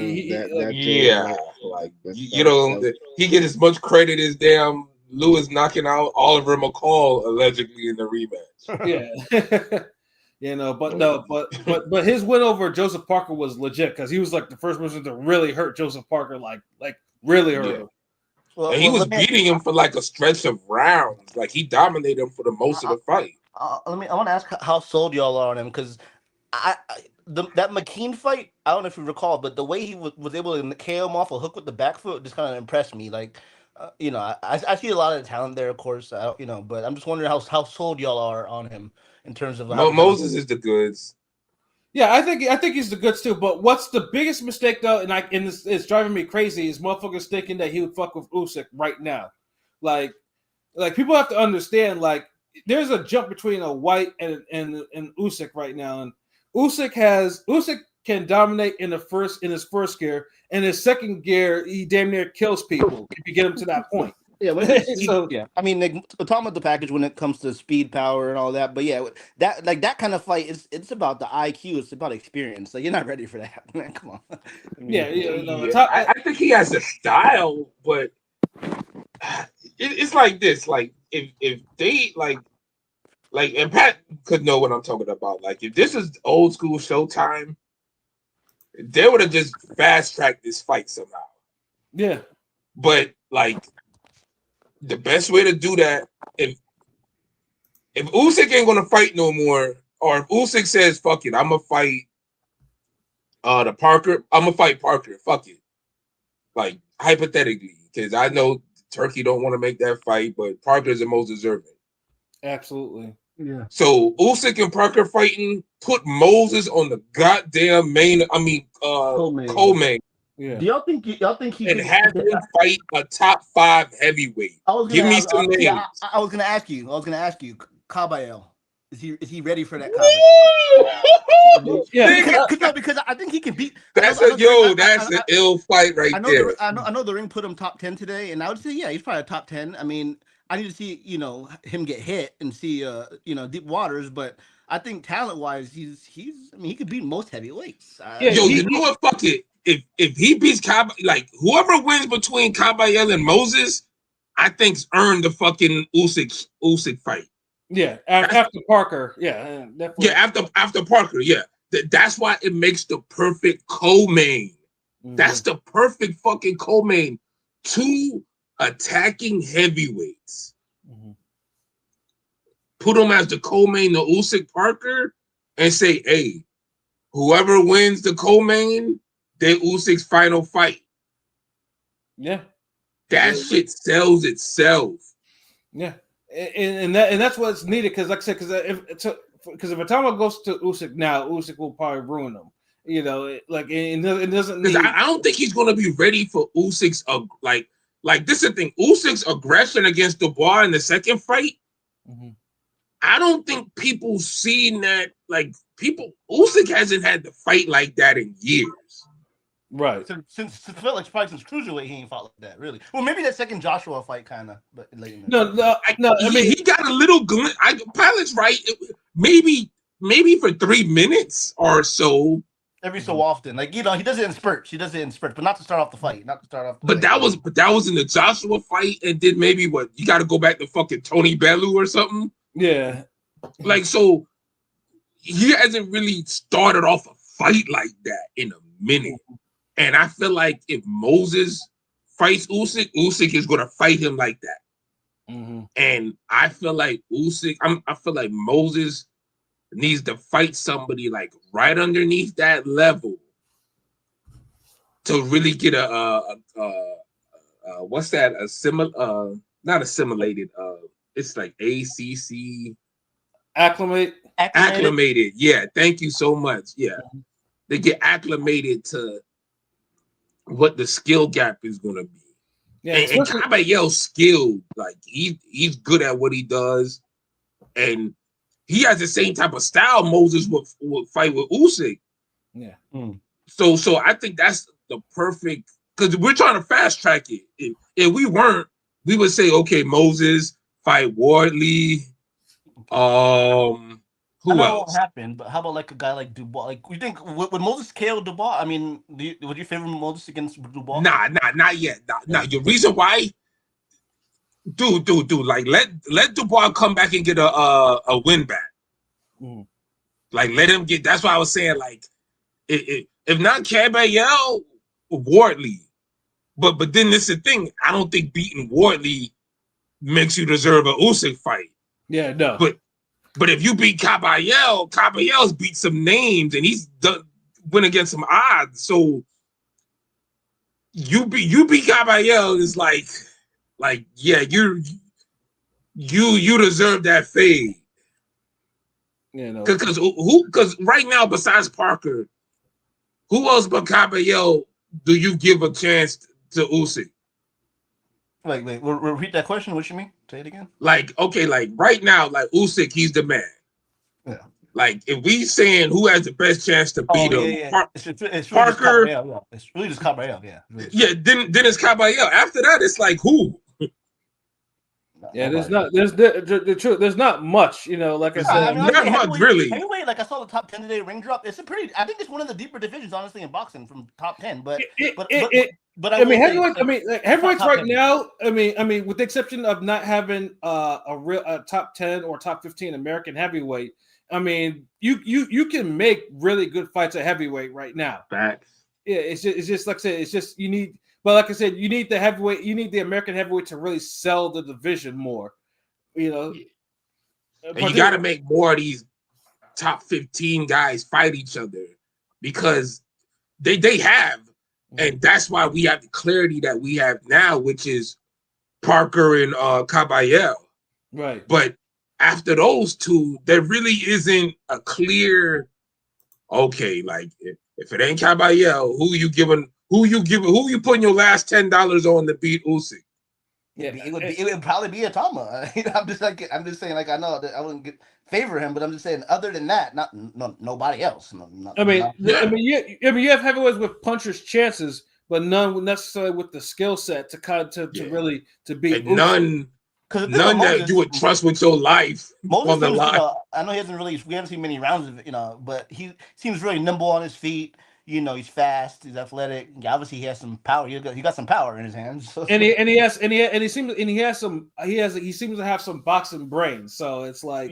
[SPEAKER 4] He get as much credit as damn Lewis knocking out Oliver McCall allegedly in the rematch.
[SPEAKER 1] Yeah. But his win over Joseph Parker was legit, because he was like the first person to really hurt Joseph Parker, like really hurt him.
[SPEAKER 4] And he was beating him for like a stretch of rounds. Like he dominated him for the most of the fight.
[SPEAKER 3] I want to ask how sold y'all are on him, because that McKean fight, I don't know if you recall, but the way he was able to KO him off a hook with the back foot just kind of impressed me. Like, I see a lot of talent there, of course, but I'm just wondering how sold y'all are on him in terms of
[SPEAKER 4] Moses is the goods.
[SPEAKER 1] Yeah, I think he's the goods too. But what's the biggest mistake though, and it's driving me crazy, is motherfuckers thinking that he would fuck with Usyk right now. Like people have to understand, like there's a jump between a White and Usyk right now, and Usyk can dominate in his first gear, and his second gear he damn near kills people if you get him to that point.
[SPEAKER 3] Yeah, I mean, we're talking about the package when it comes to speed, power, and all that. But yeah, that kind of fight it's about the IQ. It's about experience. Like you're not ready for that, man. Come on.
[SPEAKER 4] I think he has a style, but it's like this. Like if they like, and Pat could know what I'm talking about. Like if this is old school Showtime, they would have just fast tracked this fight somehow.
[SPEAKER 1] Yeah,
[SPEAKER 4] but like. The best way to do that, if Usyk ain't gonna fight no more, or if Usyk says fuck it, I'm gonna fight Parker, I'm gonna fight Parker, fuck it. Like hypothetically, because I know Turkey don't want to make that fight, but Parker is the most deserving.
[SPEAKER 1] Absolutely.
[SPEAKER 3] Yeah.
[SPEAKER 4] So Usyk and Parker fighting, put Moses on the goddamn co-main.
[SPEAKER 3] Yeah. Do y'all think he
[SPEAKER 4] and have him fight a top 5 heavyweight? Give me some names.
[SPEAKER 3] Yeah, I was gonna ask you, Kabayel. Is he ready for that?
[SPEAKER 1] Yeah,
[SPEAKER 3] because I think he can beat.
[SPEAKER 4] That's an ill fight right there.
[SPEAKER 3] I know the ring put him top 10 today, and I would say he's probably a top 10. I mean, I need to see him get hit and see deep waters, but I think talent wise, he could beat most heavyweights.
[SPEAKER 4] You know what? Fuck it. If he beats like whoever wins between Kabayel and Moses, I think's earned the fucking Usyk fight.
[SPEAKER 1] Yeah, after Parker. Yeah, definitely.
[SPEAKER 4] Yeah, after Parker. Yeah, that's why it makes the perfect co-main. Mm-hmm. That's the perfect fucking co-main. 2 attacking heavyweights. Mm-hmm. Put them as the co-main to Usyk Parker, and say, hey, whoever wins the co-main. Then Usyk's final fight.
[SPEAKER 1] Yeah,
[SPEAKER 4] that shit sells itself.
[SPEAKER 1] Yeah, and that's what's needed, because, like I said, because if Atama goes to Usyk now, Usyk will probably ruin him. It doesn't.
[SPEAKER 4] Because I don't think he's going to be ready for Usyk's like this is the thing. Usyk's aggression against Dubois in the second fight. Mm-hmm. I don't think people seen that. Like Usyk hasn't had to fight like that in years.
[SPEAKER 1] Right.
[SPEAKER 3] Since Cruiserweight, he ain't fought like that, really. Well, maybe that second Joshua fight, kind of. But
[SPEAKER 1] no. I mean,
[SPEAKER 4] he got a little glimpse. Pilot's right. Maybe for 3 minutes or so.
[SPEAKER 3] Every so often, he does it in spurts. He does it in spurts, but not to start off the fight.
[SPEAKER 4] That was in the Joshua fight, and then maybe you got to go back to fucking Tony Bellew or something.
[SPEAKER 1] Yeah.
[SPEAKER 4] So he hasn't really started off a fight like that in a minute. And I feel like if Moses fights Usyk, Usyk is going to fight him like that. Mm-hmm. And I feel like I feel like Moses needs to fight somebody like right underneath that level to really get a what's that? Not assimilated. It's like ACC
[SPEAKER 1] Acclimate.
[SPEAKER 4] acclimated. Yeah, thank you so much. Yeah, they get acclimated to what the skill gap is gonna be.
[SPEAKER 1] Yeah,
[SPEAKER 4] And Caballero's skilled, like he's good at what he does, and he has the same type of style Moses would fight with Usyk.
[SPEAKER 1] Yeah.
[SPEAKER 4] So I think that's the perfect, because we're trying to fast track it. If we weren't, we would say, okay, Moses fight Wardley.
[SPEAKER 3] I
[SPEAKER 4] Who
[SPEAKER 3] know it
[SPEAKER 4] else?
[SPEAKER 3] won't happen, but how about like a guy like Dubois? Like, you think would Moses KO Dubois? I mean, would you favor Moses against Dubois?
[SPEAKER 4] Nah, not yet. Nah. The reason why, dude, like let Dubois come back and get a win back. Like let him get. That's why I was saying, like, if not Caballero, Wardley. But then this is the thing. I don't think beating Wardley makes you deserve a Usyk fight.
[SPEAKER 1] Yeah, no.
[SPEAKER 4] But if you beat Caballero's beat some names and he's went against some odds. So you beat Caballero is like yeah, you deserve that fade.
[SPEAKER 1] Yeah, no.
[SPEAKER 4] Because right now besides Parker, who else but Caballero do you give a chance to Usyk?
[SPEAKER 3] Wait, repeat that question. What you mean? Say it again.
[SPEAKER 4] Like, okay, like right now, like Usyk, he's the man.
[SPEAKER 3] Yeah.
[SPEAKER 4] Like if we saying who has the best chance to beat him,
[SPEAKER 3] Yeah. It's really
[SPEAKER 4] Parker.
[SPEAKER 3] Yeah. It's really just Caballero. Yeah.
[SPEAKER 4] Yeah. Then it's Caballero. After that, it's like who?
[SPEAKER 1] Yeah, there's the truth. There's not much, like I said.
[SPEAKER 4] Not much, really.
[SPEAKER 3] Anyway, like I saw the top 10 today ring drop. It's I think it's one of the deeper divisions, honestly, in boxing from top 10. But
[SPEAKER 1] heavyweights right now. I mean, with the exception of not having a real top 10 or top 15 American heavyweight, I mean, you can make really good fights at heavyweight right now.
[SPEAKER 4] Facts.
[SPEAKER 1] Yeah, it's just like I said. It's just you need. But like I said, you need the heavyweight. You need the American heavyweight to really sell the division more. And
[SPEAKER 4] you got to make more of these top 15 guys fight each other because they have, and that's why we have the clarity that we have now, which is Parker and Caballero.
[SPEAKER 1] Right.
[SPEAKER 4] But after those two, there really isn't a clear. Okay, like if it ain't Caballero, who you putting your last $10 on to beat Usyk?
[SPEAKER 3] Yeah, it would probably be Atama. I'm just saying, like, I know that I wouldn't favor him, but I'm just saying, other than that, nobody else.
[SPEAKER 1] You have heavyweights with punchers' chances, but none necessarily with the skill set to really beat.
[SPEAKER 4] And none that you would trust with your life on the line.
[SPEAKER 3] I know we haven't seen many rounds of it, but he seems really nimble on his feet. He's fast, he's athletic. Obviously, he has some power. He got some power in his hands. So.
[SPEAKER 1] He seems to have some boxing brains. So it's like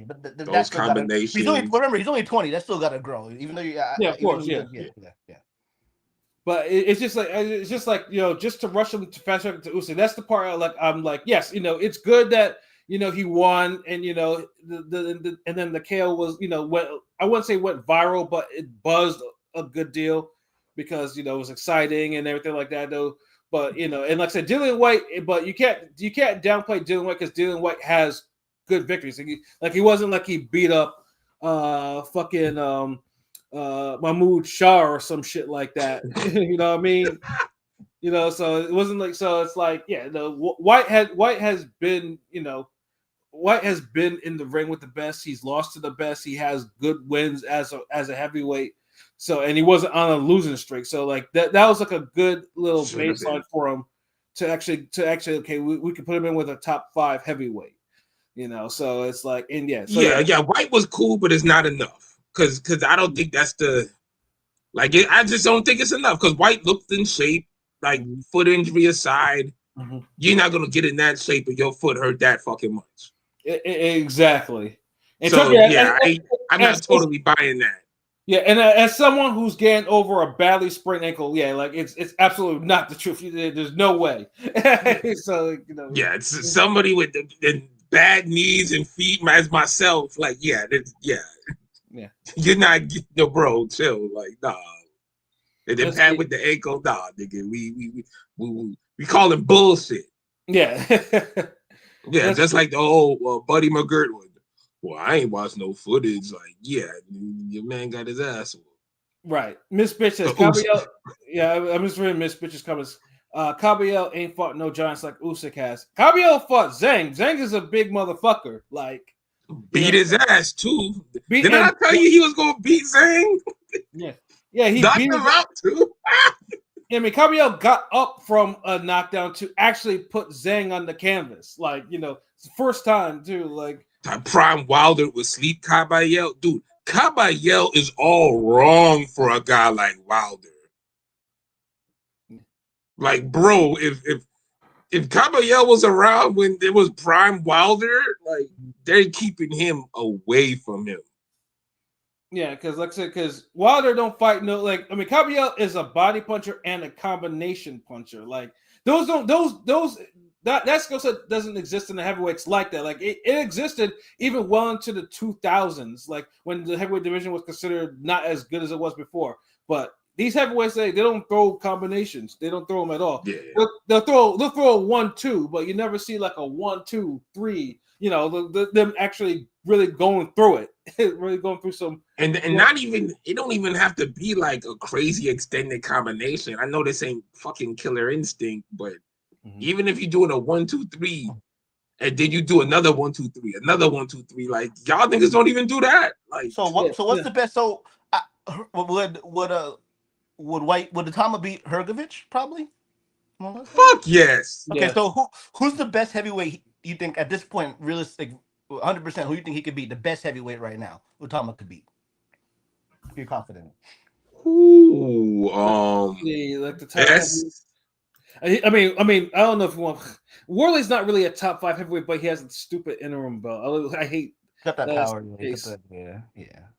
[SPEAKER 3] But
[SPEAKER 4] those combinations.
[SPEAKER 3] He's only 20. That's still got to grow. Even though
[SPEAKER 1] of course. But it's just like just to rush him to fast track to Usyk. That's the part I'm like, yes, it's good that he won, and and then the KO was I wouldn't say went viral, but it buzzed a good deal because it was exciting and everything like that though. But and like I said, Dillian White, but you can't downplay Dillian White because Dillian White has good victories. He wasn't like he beat up Mahmoud Shah or some shit like that. You know what I mean? So it wasn't like, so it's like, White has been in the ring with the best. He's lost to the best. He has good wins as a heavyweight. So, and he wasn't on a losing streak. So like that was like a good little baseline for him to actually, okay, we can put him in with a top 5 heavyweight, so it's like, and
[SPEAKER 4] White was cool, but it's not enough. Cause I don't think that's I just don't think it's enough because White looked in shape, like foot injury aside, you're not going to get in that shape if your foot hurt that fucking much.
[SPEAKER 1] Exactly. And
[SPEAKER 4] so I'm not totally buying that.
[SPEAKER 1] Yeah, and as someone who's getting over a badly sprained ankle, it's absolutely not the truth. There's no way. So
[SPEAKER 4] it's somebody with the bad knees and feet as myself. Like, you're not bro. Chill, like, nah. And then bad with the ankle, nah, nigga. We We call him bullshit.
[SPEAKER 1] Yeah.
[SPEAKER 4] Yeah, just like the old Buddy McGirt one. Well, I ain't watched no footage. Like, yeah, your man got his ass whooped.
[SPEAKER 1] Right. Miss Bitch says, Caballero. Yeah, I'm just reading Miss Bitch's comments. Caballero ain't fought no giants like Usyk has. Caballero fought Zhang. Zhang is a big motherfucker. Like,
[SPEAKER 4] beat his ass too.
[SPEAKER 1] Beat
[SPEAKER 4] Didn't I tell you he was gonna beat Zhang?
[SPEAKER 1] Yeah, he
[SPEAKER 4] knocked
[SPEAKER 1] beat
[SPEAKER 4] him out too.
[SPEAKER 1] I mean, Caballero got up from a knockdown to actually put Zhang on the canvas. Like, it's the first time too. Like,
[SPEAKER 4] Prime Wilder would sleep Caballero. Dude, Caballero is all wrong for a guy like Wilder. Like, bro, if Caballero was around when there was Prime Wilder, like, they're keeping him away from him.
[SPEAKER 1] yeah, because like I said, because Wilder don't fight Caballero is a body puncher and a combination puncher. Like, that skill set doesn't exist in the heavyweights like that. Like, it existed even well into the 2000s, like when the heavyweight division was considered not as good as it was before. But these heavyweights, they don't throw combinations. They don't throw them at all.
[SPEAKER 4] Yeah.
[SPEAKER 1] They'll throw a 1-2, but you never see like a 1-2-3. Them actually really going through it, really going through some.
[SPEAKER 4] And not even, it don't even have to be like a crazy extended combination. I know this ain't fucking Killer Instinct, but even if you're doing a 1-2-3, and then you do another 1-2-3, another 1-2-3, like y'all niggas don't even do that. Like,
[SPEAKER 3] what's the best? So would the Tama beat Hrgovic probably?
[SPEAKER 4] Fuck yes.
[SPEAKER 3] Okay, so who's the best heavyweight you think at this point, realistic, 100%? Who you think he could beat? The best heavyweight right now, who Tama could beat? You're confident.
[SPEAKER 4] Ooh,
[SPEAKER 1] like the top. I mean, I don't know if you want. Warley's not really a top 5 heavyweight, but he has a stupid interim belt. I hate.
[SPEAKER 3] Got that power. Yeah.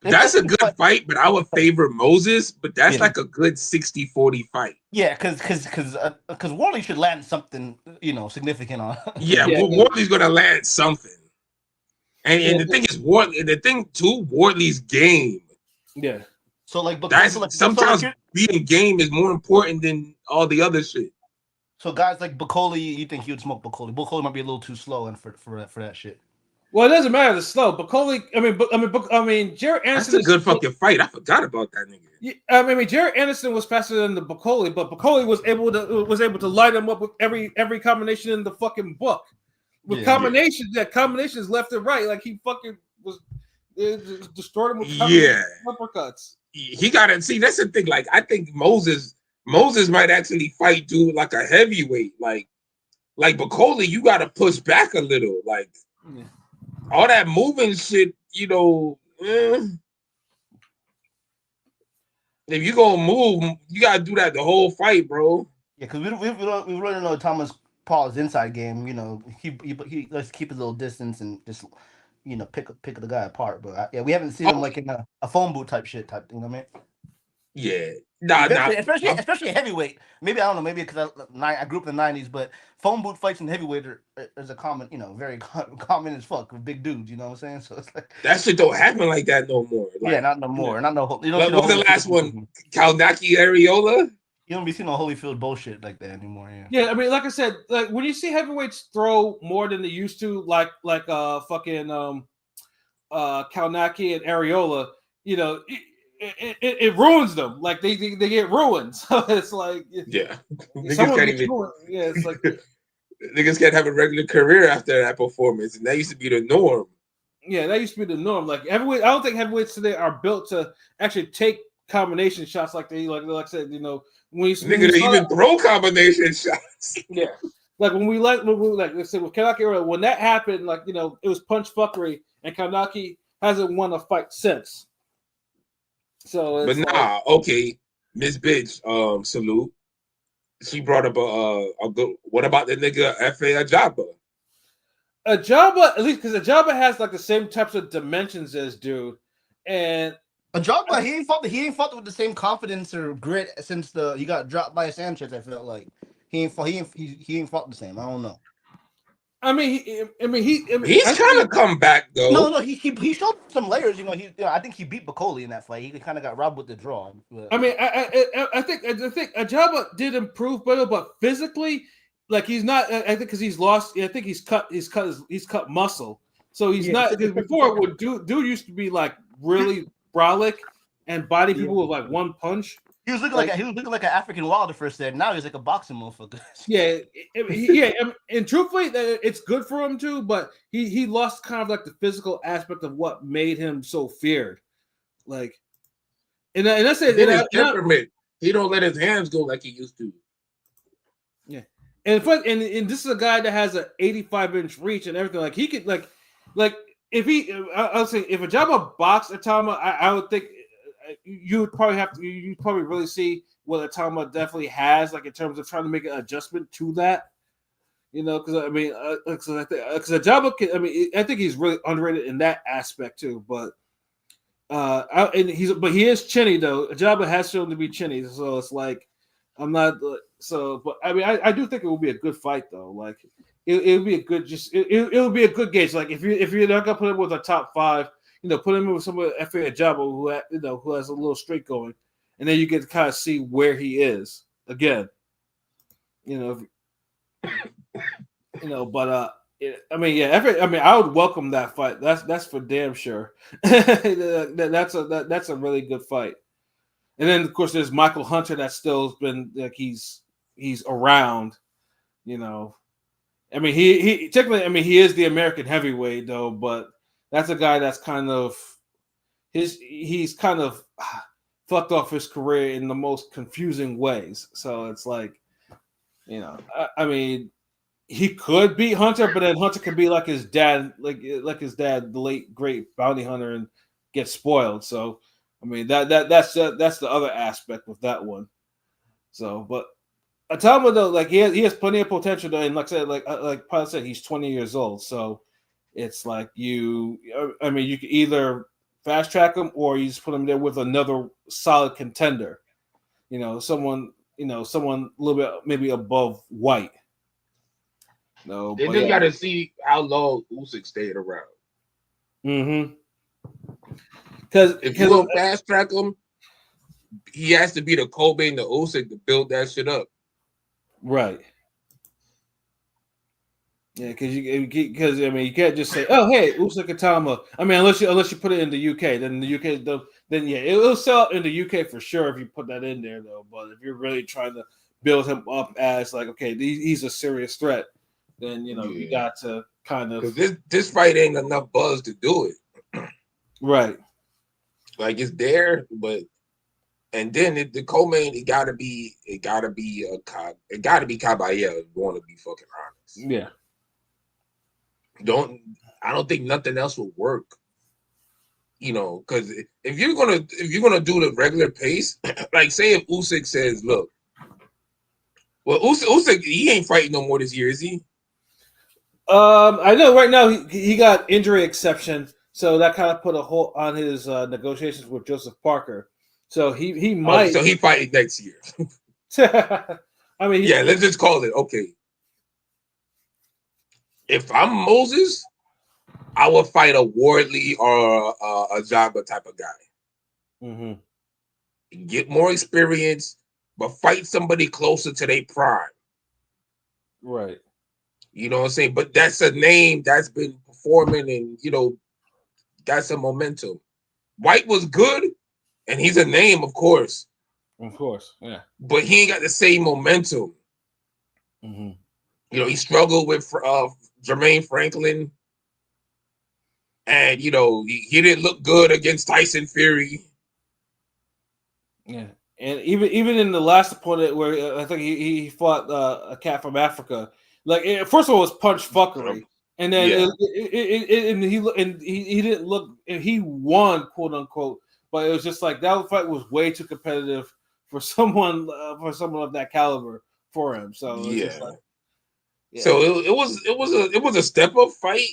[SPEAKER 4] That's a good fight, but I would favor Moses. But that's like a good 60-40 fight.
[SPEAKER 3] Yeah, because Warley should land something, significant on.
[SPEAKER 4] Wardley's gonna land something. And the thing is, Wardley's game.
[SPEAKER 1] Yeah.
[SPEAKER 3] So like,
[SPEAKER 4] sometimes beating game is more important than all the other shit.
[SPEAKER 3] So guys like Bakoli, you think he would smoke Bakoli? Bakoli might be a little too slow and for that shit.
[SPEAKER 1] Well, it doesn't matter. It's slow. Bakoli. I mean, Jared Anderson.
[SPEAKER 4] That's a good fucking fight. I forgot about that nigga.
[SPEAKER 1] Yeah, I mean, Jared Anderson was faster than the Bakoli, but Bakoli was able to light him up with every combination in the fucking book. With combinations left and right, like he fucking was destroyed him with uppercuts.
[SPEAKER 4] He got to see. That's the thing. Like, I think Moses might actually fight dude like a heavyweight. Like Bakoli, you got to push back a little. Like all that moving shit, If you gonna move, you gotta do that the whole fight, bro.
[SPEAKER 3] Yeah, because we really know Thomas Paul's inside game. He let's keep his little distance and just pick the guy apart. But we haven't seen him like in a phone booth type shit. You know what I mean?
[SPEAKER 4] Yeah.
[SPEAKER 3] Especially a heavyweight. Maybe I don't know. Maybe because I grew up in the '90s, but phone booth fights in heavyweight is a common, very common as fuck with big dudes. You know what I'm saying? So it's like
[SPEAKER 4] that shit don't happen like that no more. Like,
[SPEAKER 3] not no more. Not no.
[SPEAKER 4] What was the last one? Kalnaki Areola.
[SPEAKER 3] You don't be seeing no Holyfield bullshit like that anymore.
[SPEAKER 1] Yeah. I mean, like I said, like when you see heavyweights throw more than they used to, like fucking Kalnaki and Areola, it ruins them. Like they get ruined. So it's like
[SPEAKER 4] niggas can't even.
[SPEAKER 1] It's like
[SPEAKER 4] niggas can't have a regular career after that performance, and that used to be the norm.
[SPEAKER 1] Yeah, that used to be the norm. Like heavyweight, I don't think heavyweights today are built to actually take combination shots like they like I said. When you
[SPEAKER 4] even throw combination shots.
[SPEAKER 1] Yeah, like when we like I said with Kanaki, when that happened, it was punch fuckery, and Kanaki hasn't won a fight since. So,
[SPEAKER 4] okay, Miss Bitch, salute. She brought up a good. What about the nigga F.A. Ajaba?
[SPEAKER 1] Ajaba, at least because Ajaba has like the same types of dimensions as dude, and
[SPEAKER 3] Ajaba he ain't fought with the same confidence or grit since he got dropped by Sanchez. I felt like he ain't fought the same. I don't know.
[SPEAKER 4] He's kind of come back though.
[SPEAKER 3] No, he showed some layers. I think he beat Bakoli in that fight. He kind of got robbed with the draw.
[SPEAKER 1] I think Ajaba did improve better, but physically like he's not. I think because he's lost. I think he's cut muscle. So he's
[SPEAKER 3] Yeah,
[SPEAKER 1] not.
[SPEAKER 3] it's
[SPEAKER 1] Because before, when dude used to be like really brolic and body people with like one punch.
[SPEAKER 3] He was looking like an African Wilder for a second. Now he's like a boxing motherfucker.
[SPEAKER 1] Yeah, yeah, and truthfully, it's good for him too. But he lost kind of like the physical aspect of what made him so feared. Like, and that's it.
[SPEAKER 4] Then his temperament. He don't let his hands go like he used to.
[SPEAKER 1] Yeah, and this is a guy that has an 85-inch reach and everything. Like he could like if he, I'll say if Ajagba boxed Atama, I would think you'd probably really see what Atama definitely has, like in terms of trying to make an adjustment to that. You know, because I mean, because Ajagba, I think he's really underrated in that aspect too. But he is chinny though. Ajagba has shown to be chinny, so it's like I'm not so. But I mean, I do think it will be a good fight though. Like it would be a good it would be a good gauge. Like if you're not gonna put him with a top 5. You know, put him with someone F.A. Ajagba who has a little streak going, and then you get to kind of see where he is again. You know, but I would welcome that fight. That's for damn sure. That's a really good fight. And then of course there's Michael Hunter that's still been like he's around. You know, I mean he technically he is the American heavyweight though, but that's a guy that's kind of he's kind of fucked off his career in the most confusing ways. So it's like, you know, I mean, he could beat Hunter, but then Hunter could be like his dad, like his dad, the late great bounty hunter, and get spoiled. So I mean that's the other aspect with that one. So, but Atama though, like he has plenty of potential though, and like I said, like Pilot said, he's 20 years old. So it's like you could either fast track him or you just put him there with another solid contender. You know, someone a little bit maybe above White. No,
[SPEAKER 4] they just got to see how long Usyk stayed around.
[SPEAKER 1] Mm-hmm. Because
[SPEAKER 4] if you go fast track him, he has to be the Kobe and the Usyk to build that shit up.
[SPEAKER 1] Right. Yeah, because you can't just say, "Oh, hey, Usyk Atama." I mean, unless you put it in the UK, then the UK, then yeah, it'll sell in the UK for sure if you put that in there, though. But if you're really trying to build him up as like, okay, he's a serious threat, then you got to kind of
[SPEAKER 4] because this fight ain't enough buzz to do it.
[SPEAKER 1] Right.
[SPEAKER 4] Like it's there, but and then the co-main it gotta be Caballero. If you want to be fucking honest.
[SPEAKER 1] Yeah.
[SPEAKER 4] I don't think nothing else will work. You know, because if you're gonna do the regular pace, like say if Usyk says, "Look, well, Usyk he ain't fighting no more this year, is he?"
[SPEAKER 1] I know right now he got injury exception, so that kind of put a hold on his negotiations with Joseph Parker. So he might.
[SPEAKER 4] So he fighting next year.
[SPEAKER 1] I mean,
[SPEAKER 4] let's just call it okay. If I'm Moses, I would fight a Wardley or a Ajagba type of guy.
[SPEAKER 1] Mm-hmm.
[SPEAKER 4] Get more experience, but fight somebody closer to their prime.
[SPEAKER 1] Right.
[SPEAKER 4] You know what I'm saying? But that's a name that's been performing and, that's a momentum. White was good, and he's a name, of course.
[SPEAKER 1] Of course, yeah.
[SPEAKER 4] But he ain't got the same momentum.
[SPEAKER 1] Mm-hmm.
[SPEAKER 4] He struggled with Jermaine Franklin. And, he didn't look good against Tyson Fury.
[SPEAKER 1] Yeah. And even in the last opponent where I think he fought a cat from Africa, like first of all, it was punch fuckery. And then he didn't look, and he won, quote unquote, but it was just like that fight was way too competitive for someone of that caliber for him. So it was just like,
[SPEAKER 4] So it was a step up fight,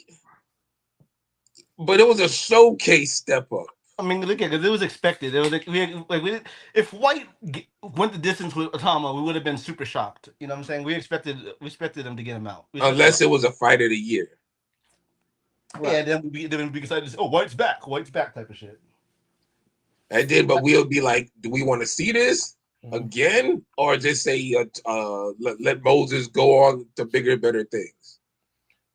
[SPEAKER 4] but it was a showcase step up.
[SPEAKER 3] I mean, look at it. It was expected. It was if White went the distance with Atama, we would have been super shocked. You know what I'm saying? We expected him to get him out.
[SPEAKER 4] Unless it was a fight of the year.
[SPEAKER 3] Right. Yeah, then we'd be excited to say, "Oh, White's back type of shit."
[SPEAKER 4] And then, but we'll be like, "Do we want to see this, again, or just say let Moses go on to bigger, better things.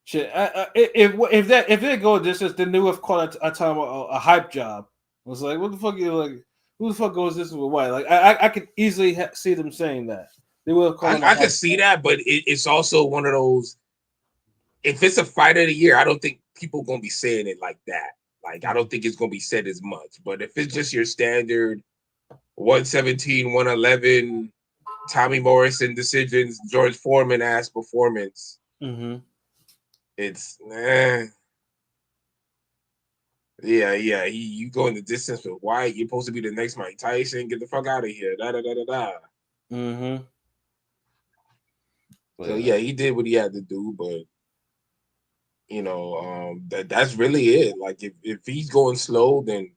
[SPEAKER 1] Shit, if they go distance, then they would have called a time a hype job. It was like, what the fuck? You like, who the fuck goes this with white? Like, I could easily see them saying that. They would have called.
[SPEAKER 4] I could see that, but it's also one of those. If it's a fight of the year, I don't think people gonna be saying it like that. Like, I don't think it's gonna be said as much. But if it's just your standard 117, 111, Tommy Morrison decisions, George Foreman ass performance.
[SPEAKER 1] Mm-hmm.
[SPEAKER 4] It's yeah. You going the distance with White. You're supposed to be the next Mike Tyson. Get the fuck out of here. Da da da da da.
[SPEAKER 1] Mm-hmm.
[SPEAKER 4] So yeah, he did what he had to do, but that's really it. Like if he's going slow, then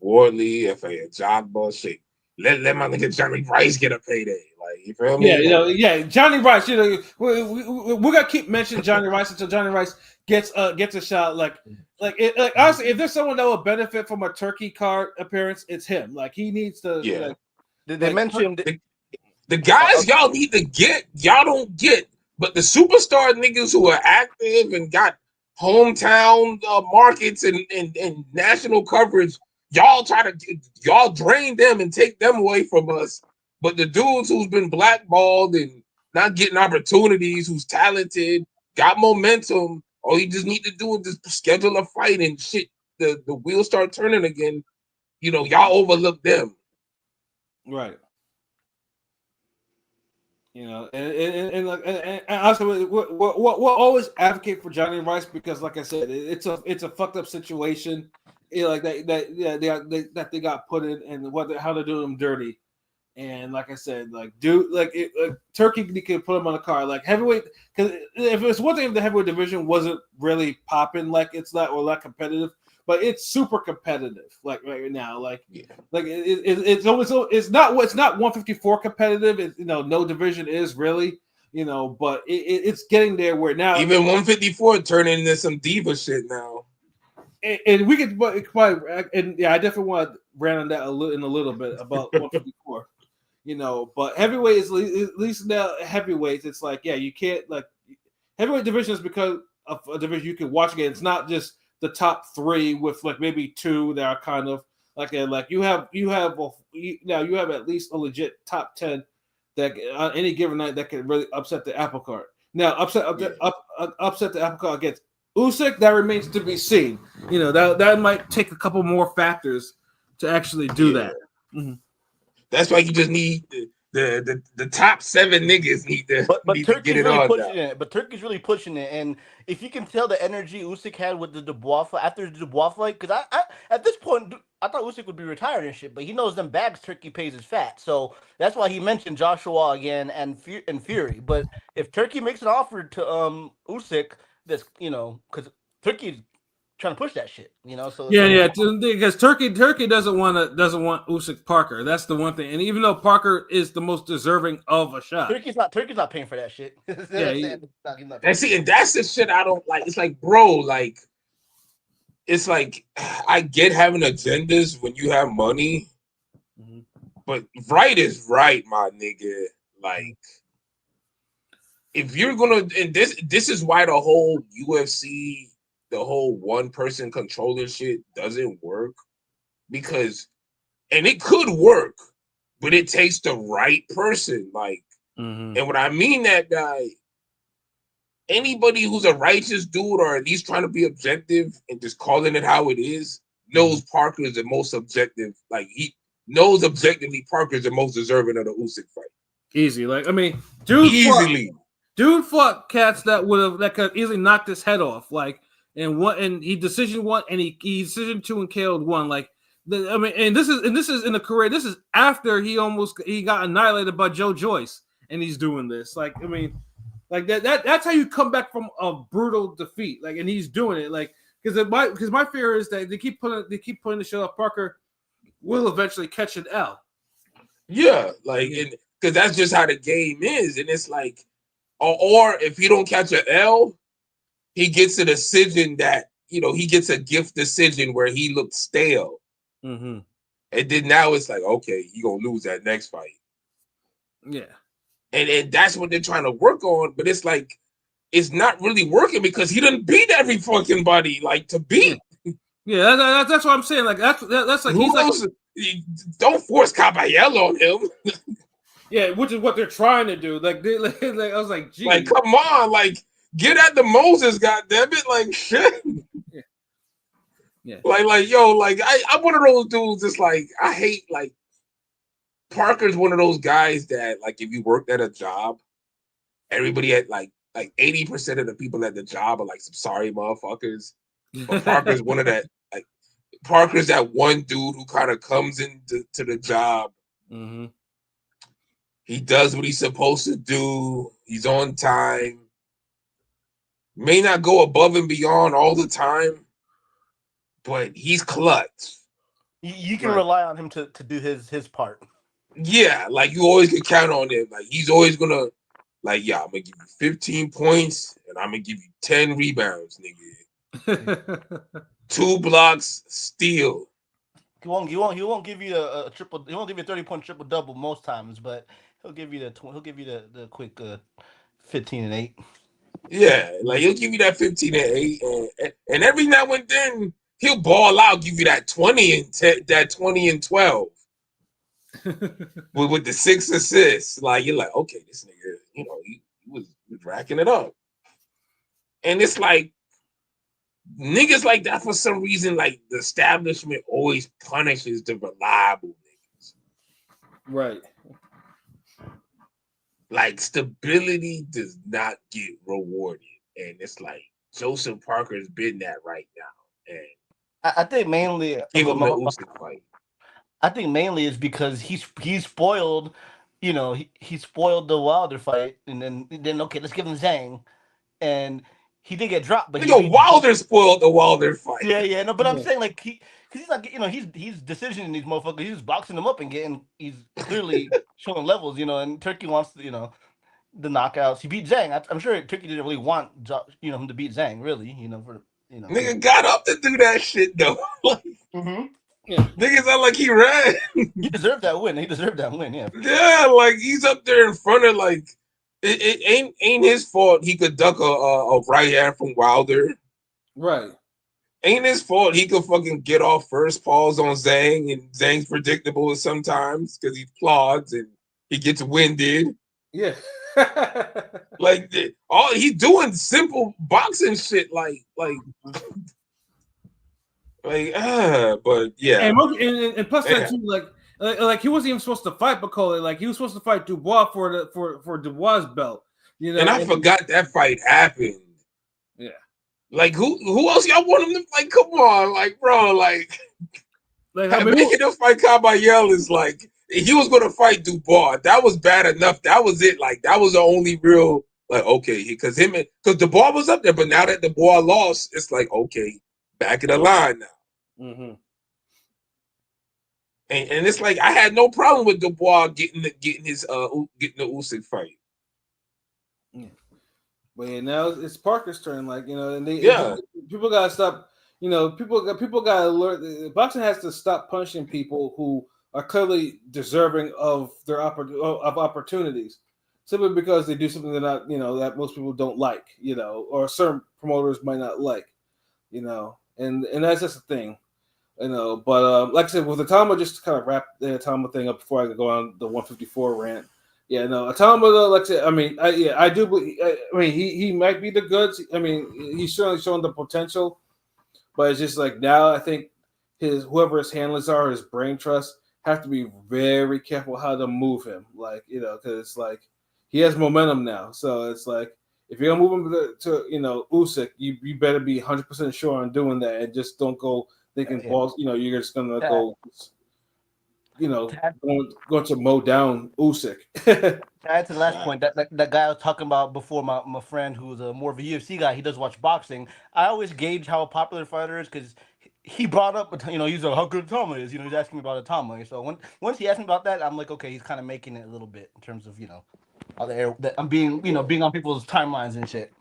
[SPEAKER 4] Wardley, if a job bus shit, let my nigga Johnny Rice get a payday. Like, you feel me?
[SPEAKER 1] Yeah, Johnny Rice. We're gonna keep mentioning Johnny Rice until Johnny Rice gets a shot. Like honestly, if there's someone that will benefit from a turkey card appearance, it's him. Like, he needs to.
[SPEAKER 4] Yeah.
[SPEAKER 1] Like,
[SPEAKER 3] Did they mention
[SPEAKER 4] the guys y'all need to get, y'all don't get, but the superstar niggas who are active and got hometown markets and national coverage, y'all drain them and take them away from us. But the dudes who's been blackballed and not getting opportunities, who's talented, got momentum, all you just need to do is just schedule a fight and shit. The wheels start turning again. Y'all overlook them.
[SPEAKER 1] Right. And also we'll always advocate for Johnny Rice because, like I said, it's a fucked up situation, like that they got put in, and how they're doing them dirty. And like I said, Turkey can put him on a card like heavyweight, because if it's one thing, if the heavyweight division wasn't really popping, like it's not or that competitive, but it's super competitive. Like right now, it's not 154 competitive. No division is really, but it's getting there where now
[SPEAKER 4] even 154 turning into some diva shit now.
[SPEAKER 1] And we could probably, and yeah, I definitely want to rant on that in a little bit about 154. But heavyweight is at least now heavyweights. It's like, yeah, you can't heavyweight division is because of a division you can watch again. It's not just the top three with maybe two that are kind of you have at least a legit top 10 that on any given night that can really upset the apple cart. Now upset the apple cart against Usyk, that remains to be seen. That might take a couple more factors to actually do that. Mm-hmm.
[SPEAKER 4] That's why you just need the top 7 niggas need to.
[SPEAKER 3] But
[SPEAKER 4] need
[SPEAKER 3] Turkey's
[SPEAKER 4] to get it
[SPEAKER 3] really
[SPEAKER 4] on
[SPEAKER 3] pushing
[SPEAKER 4] now.
[SPEAKER 3] it. But Turkey's really pushing it, and if you can tell the energy Usyk had with the Dubois fight after the Dubois fight, because I at this point I thought Usyk would be retired and shit, but he knows them bags Turkey pays is fat, so that's why he mentioned Joshua again and Fury. But if Turkey makes an offer to Usyk, that's because Turkey's trying to push that shit, So
[SPEAKER 1] because Turkey doesn't want Usyk Parker. That's the one thing. And even though Parker is the most deserving of a shot,
[SPEAKER 3] Turkey's not paying for that shit.
[SPEAKER 4] And see, and that's the shit I don't like. It's like, bro, it's like I get having agendas when you have money, but right is right, my nigga. Like, if you're gonna, and this is why the whole UFC, the whole one person controller shit doesn't work, because, and it could work, but it takes the right person. And when I mean that, guy, anybody who's a righteous dude or at least trying to be objective and just calling it how it is knows Parker is the most objective. Like, he knows objectively Parker is the most deserving of the Usyk fight.
[SPEAKER 1] Easy, dude,
[SPEAKER 4] easily.
[SPEAKER 1] Dude fought cats that could easily knock his head off. And he decision one, and he decision two and KO'd one. And this is in a career. This is after he got annihilated by Joe Joyce, and he's doing this. That's how you come back from a brutal defeat. And he's doing it. Because my fear is that they keep putting the shit off. Parker will eventually catch an L.
[SPEAKER 4] Yeah, because that's just how the game is, and it's or if you don't catch an L, he gets a decision that, he gets a gift decision where he looked stale.
[SPEAKER 1] Mm-hmm.
[SPEAKER 4] And then now it's okay, you're going to lose that next fight.
[SPEAKER 1] Yeah.
[SPEAKER 4] And that's what they're trying to work on, but it's like it's not really working because he didn't beat every fucking body like to beat.
[SPEAKER 1] Yeah, that's what I'm saying. Like that's like
[SPEAKER 4] Who
[SPEAKER 1] he's like,
[SPEAKER 4] else? Don't force Caballero on him.
[SPEAKER 1] yeah, which is what they're trying to do. Like, like I was like, geez.
[SPEAKER 4] Like, come on, like get at the Moses, goddammit, like shit.
[SPEAKER 1] Yeah.
[SPEAKER 4] Like, yo, like I'm one of those dudes that's like, I hate like Parker's one of those guys that like if you worked at a job, everybody at like 80% of the people at the job are like some sorry motherfuckers. But Parker's one of that, like Parker's that one dude who kind of comes into the job.
[SPEAKER 1] Mm-hmm.
[SPEAKER 4] He does what he's supposed to do. He's on time. May not go above and beyond all the time, but he's clutch.
[SPEAKER 3] You can rely on him to do his part.
[SPEAKER 4] Yeah, like you always can count on him. Like he's always gonna, like, yeah, I'm gonna give you 15 points and I'm gonna give you 10 rebounds, nigga. 2 blocks, steal.
[SPEAKER 3] He won't give you a triple. He won't give you a 30-point triple double most times, but he'll give you the quick 15 and 8.
[SPEAKER 4] Yeah, like he'll give you that 15 and 8, and every now and then he'll ball out, give you that 20 and 10, that 20 and 12 with the 6 assists. Like you're like, okay, this nigga, you know, he was racking it up, and it's like niggas like that for some reason. Like the establishment always punishes the reliable niggas.
[SPEAKER 1] Right.
[SPEAKER 4] Like stability does not get rewarded, and it's like Joseph Parker's been that right now, and
[SPEAKER 3] I think mainly
[SPEAKER 4] give him the Usyk fight.
[SPEAKER 3] I think mainly is because he's spoiled, you know, he spoiled the Wilder fight, and then okay, let's give him Zhang, and he did get dropped, but
[SPEAKER 4] Wilder spoiled the Wilder fight.
[SPEAKER 3] Yeah, no, but I'm saying like because he's like, you know, he's decisioning these motherfuckers, he's boxing them up and he's clearly showing levels, you know, and Turkey wants to, you know, the knockouts. He beat Zhang. I'm sure Turkey didn't really want, you know, him to beat Zhang, really, you know, for you know.
[SPEAKER 4] Nigga got up to do that shit though. Niggas not like he ran.
[SPEAKER 3] He deserved that win. Yeah.
[SPEAKER 4] Yeah, like he's up there in front of like it ain't his fault he could duck a right hand from Wilder.
[SPEAKER 1] Right.
[SPEAKER 4] Ain't his fault he could fucking get off first pause on Zhang, and Zhang's predictable sometimes because he plods and he gets winded.
[SPEAKER 1] Yeah.
[SPEAKER 4] Like all he's doing simple boxing shit like but yeah.
[SPEAKER 1] And plus that too, like he wasn't even supposed to fight Bakole. Like he was supposed to fight Dubois for Dubois' belt. You know,
[SPEAKER 4] and I forgot that fight happened.
[SPEAKER 1] Yeah.
[SPEAKER 4] Like who else y'all want him to like? Come on, like bro, like I mean, making him fight Caballero is like he was gonna fight Dubois. That was bad enough. That was it. Like that was the only real like okay because Dubois was up there, but now that Dubois lost, it's like okay, back in the line now.
[SPEAKER 1] Mm-hmm.
[SPEAKER 4] And it's like I had no problem with Dubois getting the Usyk fight.
[SPEAKER 1] Yeah. But yeah, now it's Parker's turn. Like you know, and people gotta stop. You know, people gotta learn. Boxing has to stop punishing people who are clearly deserving of their opportunities, simply because they do something they're not, you know, that most people don't like, you know, or certain promoters might not like, you know, and that's just a thing, you know. But like I said, with Atama, just to kind of wrap the Atama thing up before I go on the 154 rant. Yeah, no, Atama, like I said, I mean, I do believe. I mean, he might be the goods. I mean, he's certainly shown the potential, but it's just like now I think whoever his handlers are, his brain trust, have to be very careful how to move him. Like, you know, because it's like he has momentum now. So it's like if you're gonna move him to you know, Usyk, you better be 100% sure on doing that, and just don't go thinking balls. You know, you're just gonna go. You know, going to mow down Usyk.
[SPEAKER 3] To add to the last point, that guy I was talking about before, my friend who's more of a UFC guy, he does watch boxing. I always gauge how a popular fighter is because he brought up, you know, he's like, how good Atama is. You know, he's asking me about Atama. So once he asked me about that, I'm like, okay, he's kind of making it a little bit in terms of, you know, all the air that I'm being on people's timelines and shit.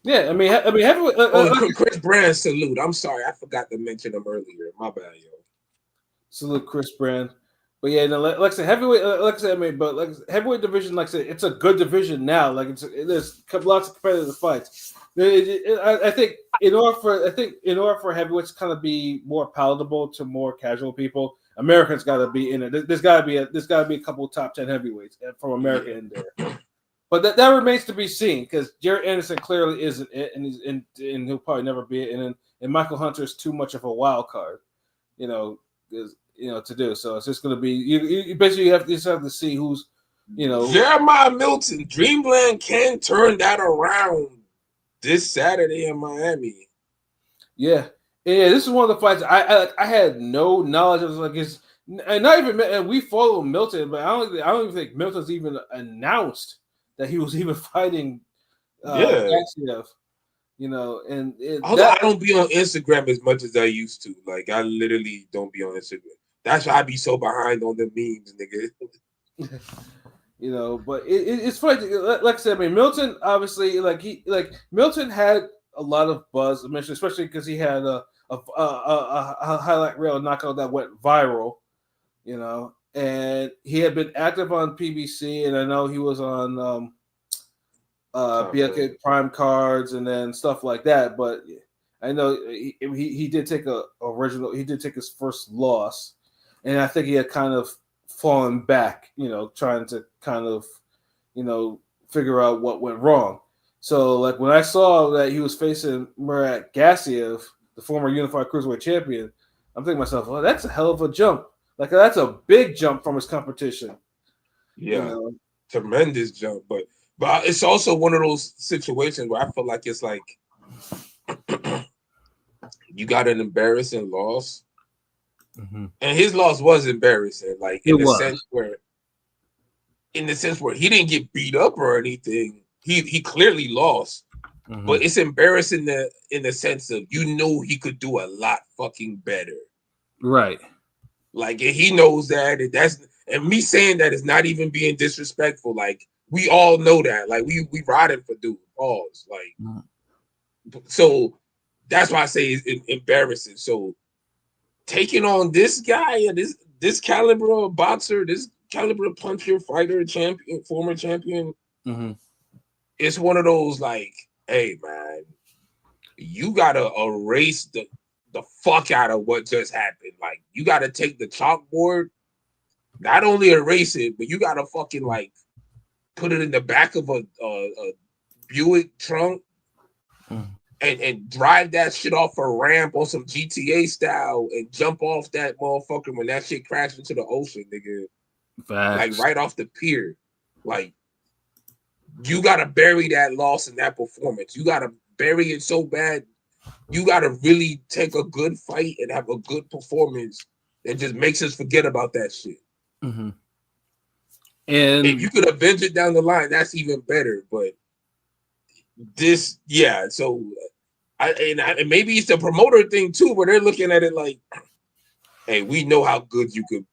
[SPEAKER 1] Yeah, I mean,
[SPEAKER 4] Chris Brand, salute. I'm sorry, I forgot to mention him earlier. My bad, yo.
[SPEAKER 1] Salute Chris Brand. But yeah, no, like I said, heavyweight. Like I said, I mean, but like heavyweight division, like I said, it's a good division now. Like there's lots of competitive fights. I think in order for heavyweights to kind of be more palatable to more casual people, Americans got to be in it. There's got to be a couple of top 10 heavyweights from America in there. But that remains to be seen because Jared Anderson clearly isn't it, and he'll probably never be it. And Michael Hunter is too much of a wild card, to do. So it's just going to be you basically have to see who's,
[SPEAKER 4] Jeremiah Milton, Dreamland can turn that around this Saturday in Miami.
[SPEAKER 1] Yeah. This is one of the fights I had no knowledge of. Like it's not even, and we follow Milton, but I don't even think Milton's even announced that he was even fighting. Gassiev,
[SPEAKER 4] I don't be on Instagram as much as I used to. Like I literally don't be on Instagram. That's why I be so behind on the memes, nigga.
[SPEAKER 1] But it's funny. Like I said, I mean, Milton obviously, Milton had a lot of buzz, especially because he had a highlight reel knockout that went viral, and he had been active on PBC, and I know he was on BLK Prime cards and then stuff like that. But I know he did take he did take his first loss, and I think he had kind of fallen back, trying to kind of, figure out what went wrong. So, like, when I saw that he was facing Murat Gassiev, the former unified cruiserweight champion, I'm thinking to myself, well, that's a hell of a jump. Like, that's a big jump from his competition.
[SPEAKER 4] Yeah, tremendous jump. But it's also one of those situations where I feel like it's like you got an embarrassing loss.
[SPEAKER 1] Mm-hmm.
[SPEAKER 4] And his loss was embarrassing, like in the sense where he didn't get beat up or anything. He clearly lost, but it's embarrassing in the sense of he could do a lot fucking better,
[SPEAKER 1] right?
[SPEAKER 4] Like, and he knows that, and me saying that is not even being disrespectful. Like, we all know that. Like, we riding for dude. Pause. Like, so that's why I say it's embarrassing. So, taking on this guy and this caliber of boxer, this caliber of puncher, fighter, champion, former champion, it's one of those like, hey man, you gotta erase the fuck out of what just happened. Like, you gotta take the chalkboard, not only erase it, but you gotta fucking like put it in the back of a Buick trunk. And drive that shit off a ramp on some GTA style and jump off that motherfucker when that shit crashed into the ocean, nigga.
[SPEAKER 1] Facts.
[SPEAKER 4] Like right off the pier. Like, you gotta bury that loss in that performance. You gotta bury it so bad. You gotta really take a good fight and have a good performance that just makes us forget about that shit.
[SPEAKER 1] And
[SPEAKER 4] if you could avenge it down the line, that's even better. But this, so and maybe it's a promoter thing too, where they're looking at it like, hey, we know how good you could,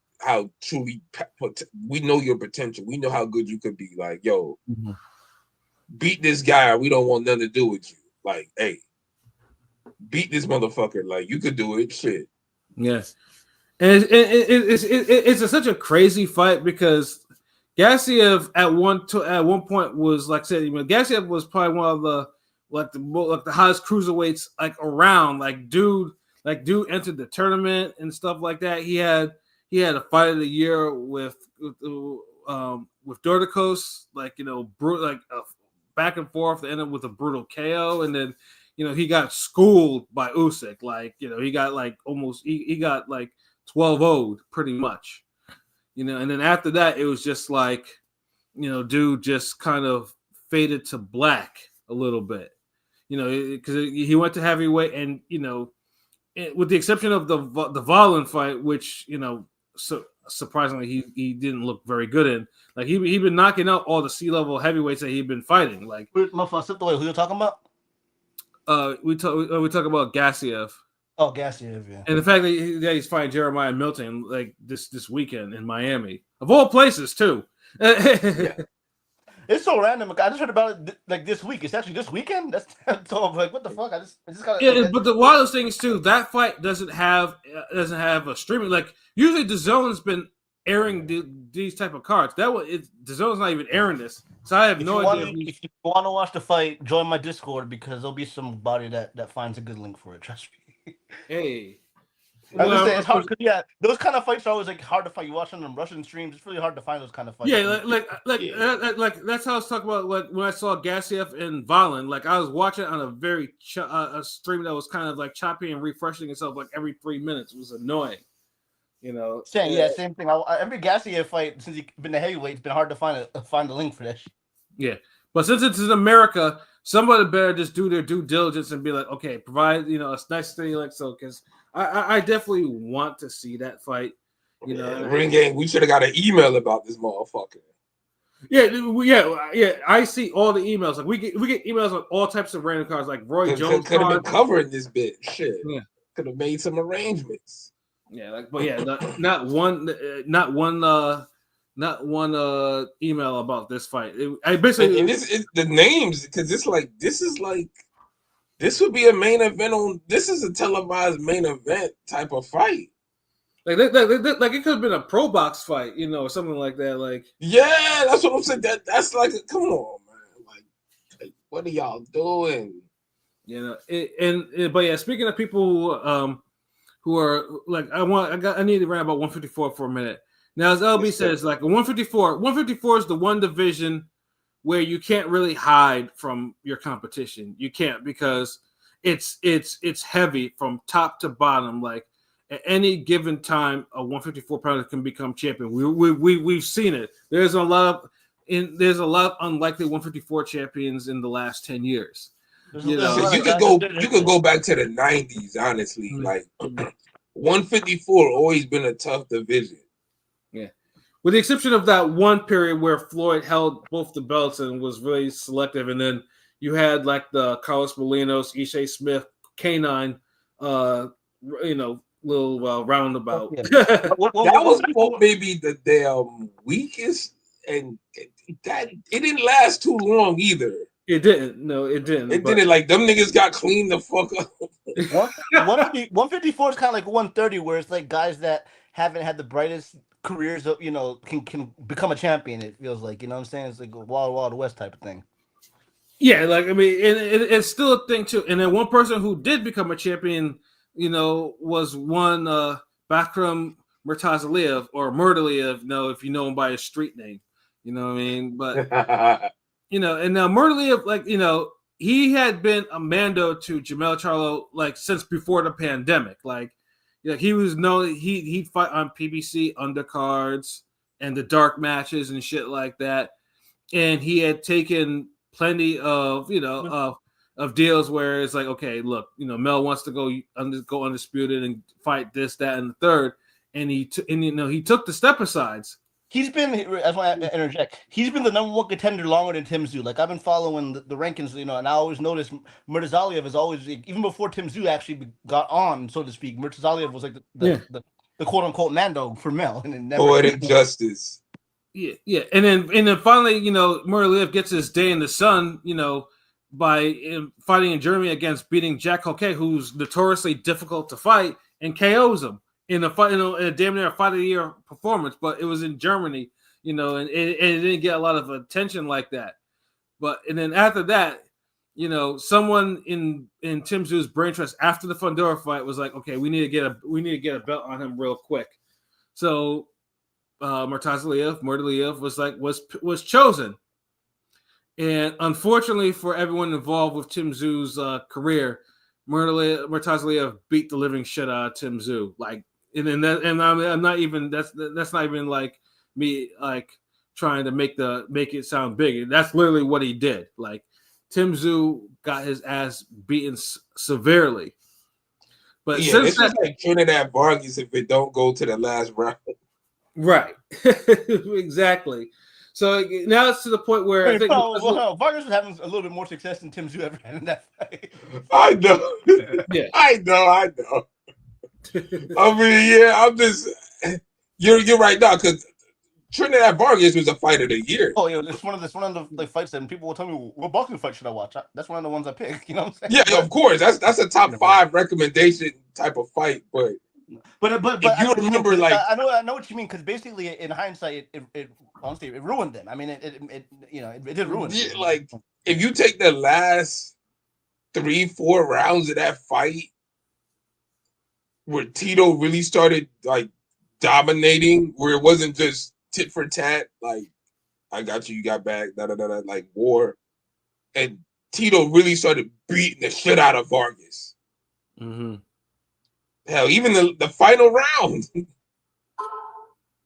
[SPEAKER 4] we know your potential, we know how good you could be. Like, yo, beat this guy, or we don't want nothing to do with you. Like, hey, beat this motherfucker. Like, you could do it. Shit.
[SPEAKER 1] Yes, and it's such a crazy fight because Gassiev at one point was, like I said, Gassiev was probably one of the highest cruiserweights like around. Like dude entered the tournament and stuff like that. He had a fight of the year with Dorticos, back and forth to end up with a brutal KO, and then he got schooled by Usyk. Like he got like almost he got like 12-0'd pretty much. And then after that, it was just like, dude just kind of faded to black a little bit, because he went to heavyweight, and with the exception of the Volin fight, which so surprisingly he didn't look very good in. Like he'd been knocking out all the C-level heavyweights that he'd been fighting. Like,
[SPEAKER 3] who you talking about?
[SPEAKER 1] We talk about Gassiev.
[SPEAKER 3] Oh, Gassiev, yeah.
[SPEAKER 1] And the fact that he's fighting Jeremiah Milton like this weekend in Miami, of all places, too.
[SPEAKER 3] Yeah. It's so random. I just heard about it like this week. It's actually this weekend. That's so I'm like, what the fuck? I just got.
[SPEAKER 1] Yeah, but the wildest thing is too, that fight doesn't have a streaming. Like usually, DAZN's been airing these type of cards. That was DAZN's not even airing this, so I have no idea.
[SPEAKER 3] If you want to watch the fight, join my Discord because there'll be somebody that finds a good link for it. Trust me.
[SPEAKER 1] Hey,
[SPEAKER 3] I was saying, it's hard because those kind of fights are always like hard to fight. You watch on them Russian streams, it's really hard to find those kind of fights.
[SPEAKER 1] Yeah, like that's how I was talking about. Like when I saw Gassiev and Volin, like I was watching on a very a stream that was kind of like choppy and refreshing itself like every 3 minutes. It was annoying, you know.
[SPEAKER 3] Same thing. Every Gassiev fight since he's been a heavyweight, it's been hard to find a link for that shit.
[SPEAKER 1] Yeah, but since it's in America, somebody better just do their due diligence and be like, okay, provide a nice thing like so because. I definitely want to see that fight. You know,
[SPEAKER 4] Ring Gang, we should have got an email about this motherfucker.
[SPEAKER 1] Yeah. I see all the emails. Like we get emails on all types of random cards, like Roy Jones.
[SPEAKER 4] Could have been covering this bit. Shit.
[SPEAKER 1] Yeah.
[SPEAKER 4] Could have made some arrangements.
[SPEAKER 1] Yeah, not one email about this fight. I basically
[SPEAKER 4] and this is the names because this would be a main event on. This is a televised main event type of fight.
[SPEAKER 1] Like it could have been a pro box fight, or something like that. Like
[SPEAKER 4] that's what I'm saying. That's like, come on, man. Like what are y'all doing?
[SPEAKER 1] But yeah, speaking of people who are like, I need to rant about 154 for a minute. Now, as LB says, like 154 is the one division where you can't really hide from your competition. You can't because it's heavy from top to bottom. Like at any given time, a 154 pounder can become champion. We've seen it. There's a lot of unlikely 154 champions in the last 10 years.
[SPEAKER 4] You could go back to the 90s. Honestly, like 154 always been a tough division.
[SPEAKER 1] Yeah. With the exception of that one period where Floyd held both the belts and was really selective, and then you had like the Carlos Molinos, Ishe Smith, K9, little roundabout.
[SPEAKER 3] Yeah.
[SPEAKER 4] That was maybe the damn weakest, and that it didn't last too long either.
[SPEAKER 1] It didn't. No, it didn't.
[SPEAKER 4] It didn't. Like them niggas got cleaned the fuck up.
[SPEAKER 3] 154 is kind of like 130, where it's like guys that haven't had the brightest careers of, can become a champion. It feels like, what I'm saying? It's like a Wild West type of thing.
[SPEAKER 1] Yeah, like I mean, it's still a thing too. And then one person who did become a champion, was one Bakram Murtazaliev or Murtaliev, if you know him by his street name. You know what I mean? But and now Murtaliev, he had been a Mando to Jamel Charlo like since before the pandemic. Like he was known, he'd fight on PBC undercards and the dark matches and shit like that. And he had taken plenty of, of deals where it's like, okay, look, Mel wants to go undisputed and fight this, that, and the third. And he took the step asides.
[SPEAKER 3] He's been, I want to interject, he's been the number one contender longer than Tim Tszyu. Like, I've been following the rankings, and I always notice Murtazaliev is always, even before Tim Tszyu actually got on, so to speak, Murtazaliev was like the quote-unquote Mando for Mel. And
[SPEAKER 4] Poetic justice.
[SPEAKER 1] Yeah. And then finally, Murtazaliev gets his day in the sun, by fighting in Germany against beating Jack Hockey, who's notoriously difficult to fight, and KOs him. In a fight, in a damn near fight of the year performance, but it was in Germany, and it didn't get a lot of attention like that. And then after that, someone in Tim Tszyu's brain trust after the Fundora fight was like, okay, we need to get a belt on him real quick. So Murtaliev was chosen, and unfortunately for everyone involved with Tim Tszyu's career, Murtaliev beat the living shit out of Tim Tszyu, like. And I'm not even that's not even like me like trying to make it sound big. That's literally what he did. Like Tim Tszyu got his ass beaten severely. But
[SPEAKER 4] yeah, it's just like Trinidad Vargas if it don't go to the last round.
[SPEAKER 1] Right. Exactly. So now it's to the point where I think
[SPEAKER 3] Vargas was having a little bit more success than Tim Tszyu ever had in that fight.
[SPEAKER 4] I know.
[SPEAKER 1] Yeah.
[SPEAKER 4] I know. I mean, yeah, I'm just you're right now because Trinidad Vargas was a fight of the year.
[SPEAKER 3] Oh, yeah, it's one of the fights that people will tell me what boxing fight should I watch. That's one of the ones I pick. You know what I'm saying?
[SPEAKER 4] Yeah, of course. That's a top 5 recommendation type of fight. But
[SPEAKER 3] But
[SPEAKER 4] if you remember, like
[SPEAKER 3] I know what you mean, because basically in hindsight, it honestly it ruined them. I mean, it did ruin them.
[SPEAKER 4] like if you take the last 3-4 rounds of that fight, where Tito really started like dominating, where it wasn't just tit for tat, like I got you, you got back, like war, and Tito really started beating the shit out of Vargas.
[SPEAKER 1] Mm-hmm.
[SPEAKER 4] Hell, even the final round.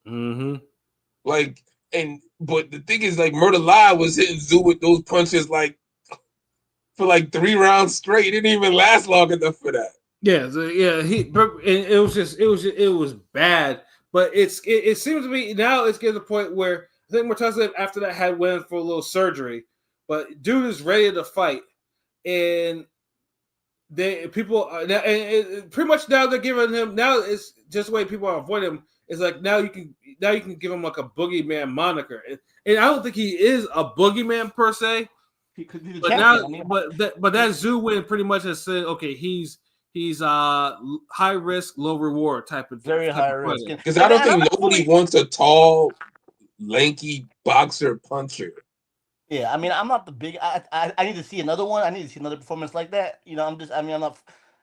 [SPEAKER 1] Mm-hmm.
[SPEAKER 4] Like, but the thing is, like, Murder Live was hitting Zoo with those punches like for like 3 rounds straight. It didn't even last long enough for that.
[SPEAKER 1] Yeah, it was bad. But it seems to be now it's getting to the point where I think Murtaza after that had went for a little surgery, but dude is ready to fight, and people pretty much now they're giving him, now it's just the way people are avoiding him. It's like now you can give him like a boogeyman moniker, and I don't think he is a boogeyman per se. But now, but that Zoo win pretty much has said, okay, he's high risk, low reward type of
[SPEAKER 3] very high risk.
[SPEAKER 4] Because I don't think nobody wants a tall, lanky boxer puncher.
[SPEAKER 3] Yeah, I mean, I'm not the big. I need to see another one. I need to see another performance like that. You know, I'm not.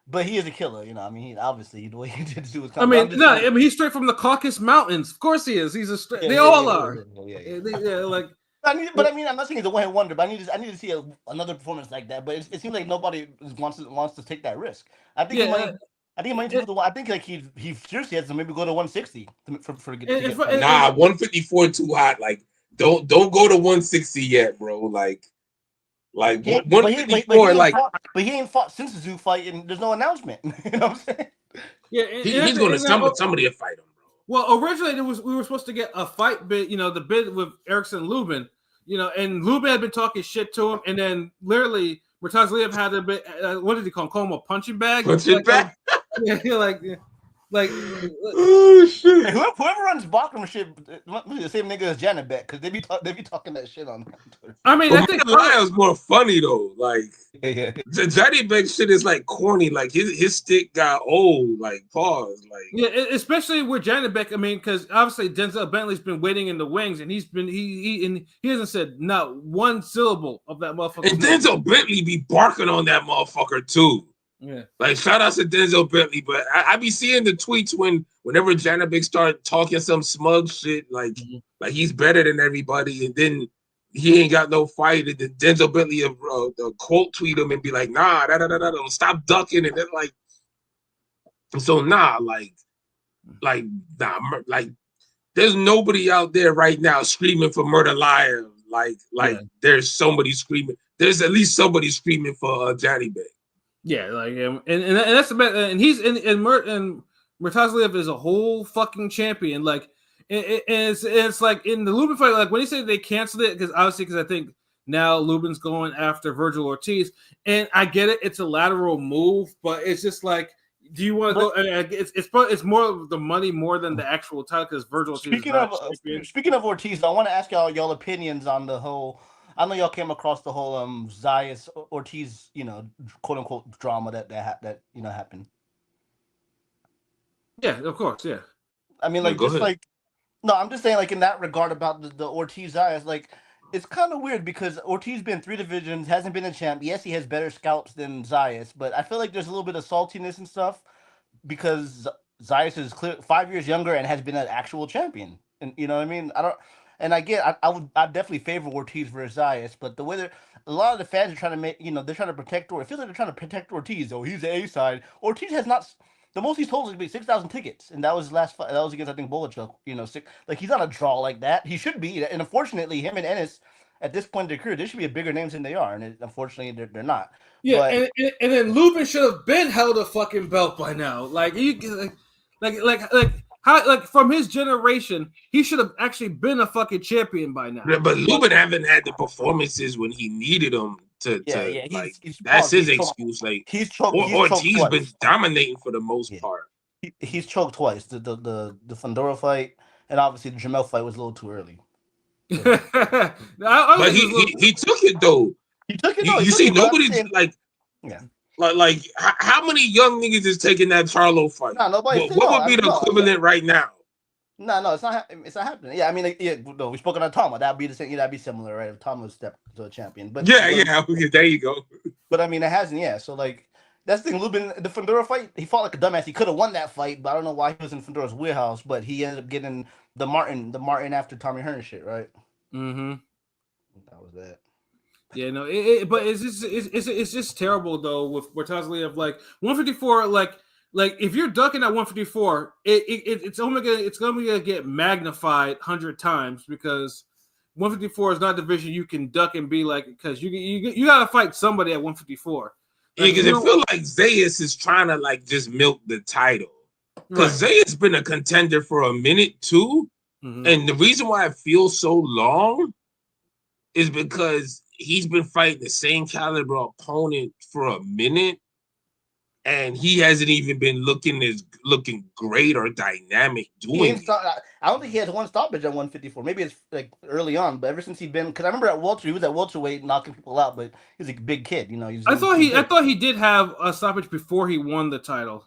[SPEAKER 3] But he is a killer. You know, I mean, he obviously the way he did to do was.
[SPEAKER 1] I mean, he's straight from the Caucasus Mountains. Of course he is. He's a straight. They all are. Yeah, like.
[SPEAKER 3] I'm not saying he's a one-hit wonder, but I need to see another performance like that. But it seems like nobody wants to take that risk. I think he might do the one. I think like he seriously has to maybe go to 160 for get.
[SPEAKER 4] Nah, 154 too hot. Like don't go to 160 yet, bro. Like 154.
[SPEAKER 3] But he ain't fought since the Zoo fight, and there's no announcement. You know what I'm saying?
[SPEAKER 1] Yeah,
[SPEAKER 4] he's going to somebody to fight him.
[SPEAKER 1] Well, originally we were supposed to get a fight bid, the bid with Erickson Lubin, and Lubin had been talking shit to him, and then literally Murtazaliev had a bit. What did he call him a punching bag?
[SPEAKER 4] Punching bag.
[SPEAKER 3] Oh shit! Hey, whoever runs Bachram shit must be the same nigga as Janibek, because they be talking that shit on Twitter.
[SPEAKER 1] I mean, I think
[SPEAKER 4] Lyle's more funny though. Like Janibek shit is like corny. Like his stick got old. Like pause. Like
[SPEAKER 1] especially with Janibek. I mean, because obviously Denzel Bentley's been waiting in the wings, and he hasn't said not one syllable of that motherfucker.
[SPEAKER 4] And Denzel Bentley be barking on that motherfucker too.
[SPEAKER 1] Yeah,
[SPEAKER 4] like shout out to Denzel Bentley, but I be seeing the tweets whenever Janibek start talking some smug shit, like he's better than everybody, and then he ain't got no fight, and then Denzel Bentley quote tweet him and be like, nah, stop ducking, and then like, so there's nobody out there right now screaming for Murder Lion, there's somebody screaming, there's at least somebody screaming for Janibek.
[SPEAKER 1] Yeah, like and that's the best. And he's and Murtazaliev is a whole fucking champion. Like it's like in the Lubin fight, like when he said they canceled it because I think now Lubin's going after Virgil Ortiz, and I get it, it's a lateral move, but it's just like, do you want to go? It's more of the money more than the actual title because Virgil Ortiz.
[SPEAKER 3] Speaking of Ortiz, I want to ask y'all opinions on the whole. I know y'all came across the whole Zayas Ortiz, quote unquote drama that happened.
[SPEAKER 1] Yeah, of course, yeah.
[SPEAKER 3] I mean, I'm just saying, like in that regard about the Ortiz Zayas, like it's kind of weird because Ortiz been 3 divisions, hasn't been a champ. Yes, he has better scalps than Zayas, but I feel like there's a little bit of saltiness and stuff because Zayas is 5 years younger and has been an actual champion, and you know what I mean. I definitely favor Ortiz versus Zayas, but the way a lot of the fans are trying to make, they're trying to protect Ortiz. It feels like they're trying to protect Ortiz. Oh, he's the A side. Ortiz has not. The most he's told is be 6,000 tickets, and that was his last fight. That was against, I think, Bolachuk. He's not a draw like that. He should be, and unfortunately, him and Ennis at this point in their career, they should be bigger names than they are, and unfortunately, they're not.
[SPEAKER 1] Yeah, but, and then Lubin should have been held a fucking belt by now. Like from his generation, he should have actually been a fucking champion by now.
[SPEAKER 4] Yeah, but Lubin haven't had the performances when he needed them to that's his excuse. Like Ortiz been dominating for the most part.
[SPEAKER 3] He's choked twice. The Fundora fight and obviously the Jamel fight was a little too early.
[SPEAKER 4] But he took it though.
[SPEAKER 3] He took it.
[SPEAKER 4] You see, nobody's like.
[SPEAKER 3] Yeah.
[SPEAKER 4] How many young niggas is taking that Charlo fight?
[SPEAKER 3] No, nobody's
[SPEAKER 4] What would be the equivalent right now?
[SPEAKER 3] No, it's not. It's not happening. Yeah, I mean, no, we spoke on Tama. That'd be the same. That'd be similar, right? If Tama stepped to a champion, but
[SPEAKER 4] yeah, there you go.
[SPEAKER 3] But I mean, it hasn't. Yeah, so like that's the thing. Lubin, the Fundora fight, he fought like a dumbass. He could have won that fight, but I don't know why he was in Fundora's wheelhouse. But he ended up getting the Martin after Tommy Hearn shit, right?
[SPEAKER 1] Mm-hmm.
[SPEAKER 3] That was that.
[SPEAKER 1] Yeah, no, but it's just terrible though with Bortazli of like 154, like if you're ducking at 154, it's gonna get magnified 100 times because 154 is not a division you can duck and be like because you gotta fight somebody at 154.
[SPEAKER 4] Yeah, because it feels like Zayas is trying to like just milk the title because Zayas been a contender for a minute too, and the reason why it feels so long is because he's been fighting the same caliber opponent for a minute, and he hasn't even been looking great or dynamic doing it.
[SPEAKER 3] I don't think he has one stoppage at 154. Maybe it's like early on, but ever since he's been, because I remember at Welter, he was at welterweight knocking people out, but he was a big kid, you know.
[SPEAKER 1] I thought he did have a stoppage before he won the title.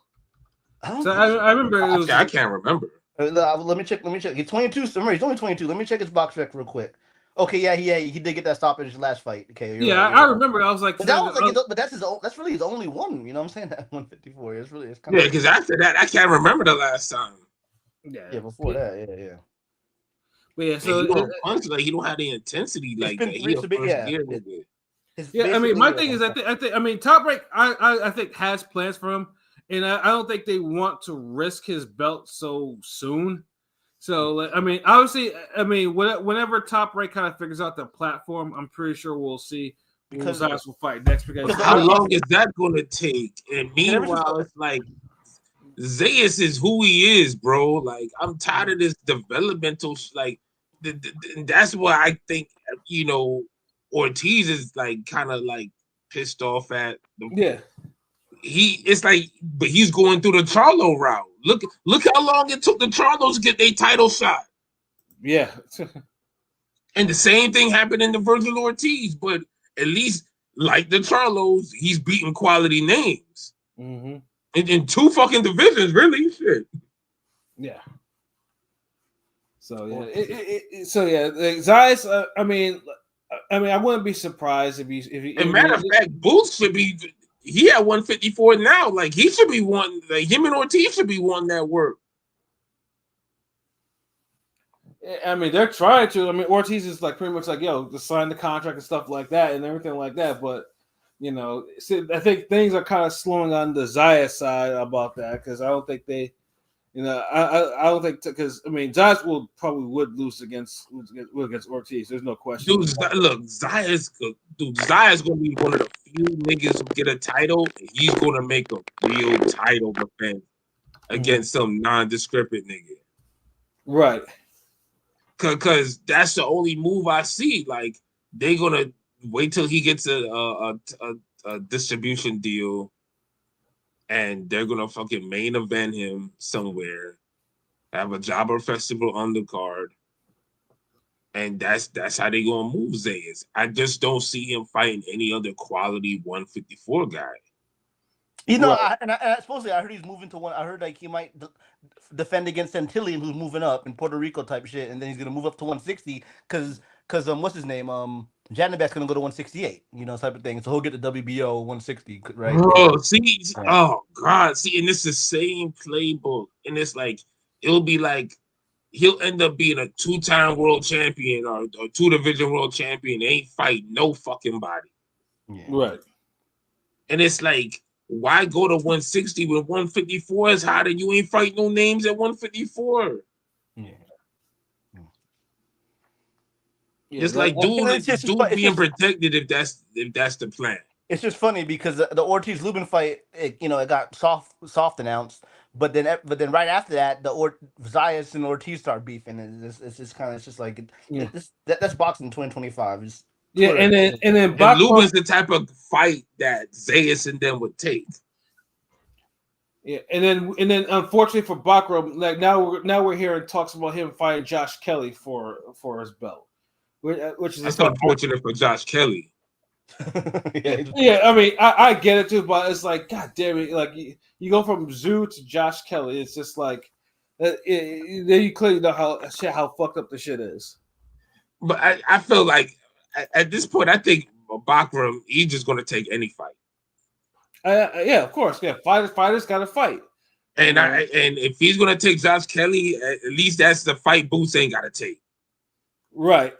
[SPEAKER 1] I remember.
[SPEAKER 4] I can't remember.
[SPEAKER 3] Let me check. He's 22. Remember, he's only 22. Let me check his box rec real quick. Okay, yeah, he did get that stoppage last fight. Okay,
[SPEAKER 1] yeah, I remember. I was like,
[SPEAKER 3] but that's really his only one. You know what I'm saying? That 154. It's kind
[SPEAKER 4] of because after that, I can't remember the last time.
[SPEAKER 3] Yeah, before that, yeah.
[SPEAKER 1] But yeah, so
[SPEAKER 4] he don't punch like he don't have the intensity like that.
[SPEAKER 1] I mean, my thing is, I mean, Top Rank, I think has plans for him, and I don't think they want to risk his belt so soon. So, I mean, obviously, whenever Top Rank kind of figures out the platform, I'm pretty sure we'll see because Zayas will fight next. Because
[SPEAKER 4] how long is that going to take? And meanwhile, it's like Zayas is who he is, bro. Like, I'm tired of this developmental. Like, that's why I think Ortiz is like kind of like pissed off at. It's like, but he's going through the Charlo route. Look how long it took the Charlos to get their title shot.
[SPEAKER 1] Yeah.
[SPEAKER 4] And the same thing happened in the Virgil Ortiz, but at least like the Charlos, he's beating quality names.
[SPEAKER 1] Mm-hmm.
[SPEAKER 4] In two fucking divisions, really. Shit.
[SPEAKER 1] Yeah. So yeah. Zayas. I mean, I wouldn't be surprised if he.
[SPEAKER 4] And matter of fact, Boots should be. He at 154 now. Like he should be one. Like him and Ortiz should be one that work.
[SPEAKER 1] I mean, they're trying to. I mean, Ortiz is like pretty much like, yo, just sign the contract and stuff like that and everything like that. But I think things are kind of slowing on the Zayas side about that because I don't think they. I don't think because I mean Zayas would lose against Ortiz. There's no question.
[SPEAKER 4] Dude, look, Zayas gonna be one of the few niggas who get a title, and he's gonna make a real title defense against some nondescript nigga.
[SPEAKER 1] Right.
[SPEAKER 4] Cause that's the only move I see. Like they gonna wait till he gets a distribution deal. And they're gonna fucking main event him somewhere, have a Jobber Festival undercard, and that's how they gonna move Zayas. I just don't see him fighting any other quality 154 guy.
[SPEAKER 3] Supposedly I heard he's moving to one. I heard like he might defend against Santillan, who's moving up in Puerto Rico type shit, and then he's gonna move up to 160 because what's his name Janibek's gonna go to 168, type of thing. So he'll get the WBO 160, right?
[SPEAKER 4] Bro, oh god, and it's the same playbook, and it's like it'll be like he'll end up being a 2-time world champion or 2-division world champion. Ain't fight no fucking body,
[SPEAKER 1] right?
[SPEAKER 4] And it's like, why go to 160 when 154 is hot and you ain't fight no names at 154? It's like dude being protected if that's the plan.
[SPEAKER 3] It's just funny because the Ortiz Lubin fight, it got soft announced, but then right after that, Zayas and Ortiz start beefing, and it's just like that's boxing 2025.
[SPEAKER 1] And then
[SPEAKER 4] Lubin's the type of fight that Zayas and them would take.
[SPEAKER 1] Yeah, and then unfortunately for Bakro, like now we're hearing talks about him fighting Josh Kelly for his belt. Which is
[SPEAKER 4] unfortunate for Josh Kelly.
[SPEAKER 1] Yeah, I mean, I get it too, but it's like, God damn it! Like you go from Zoo to Josh Kelly, it's just like, then you clearly know how fucked up the shit is.
[SPEAKER 4] But I feel like at this point, I think Bakram, he's just going to take any fight.
[SPEAKER 1] Yeah, of course. Yeah, fighters got to fight.
[SPEAKER 4] And and if he's going to take Josh Kelly, at least that's the fight Boots ain't got to take.
[SPEAKER 1] Right.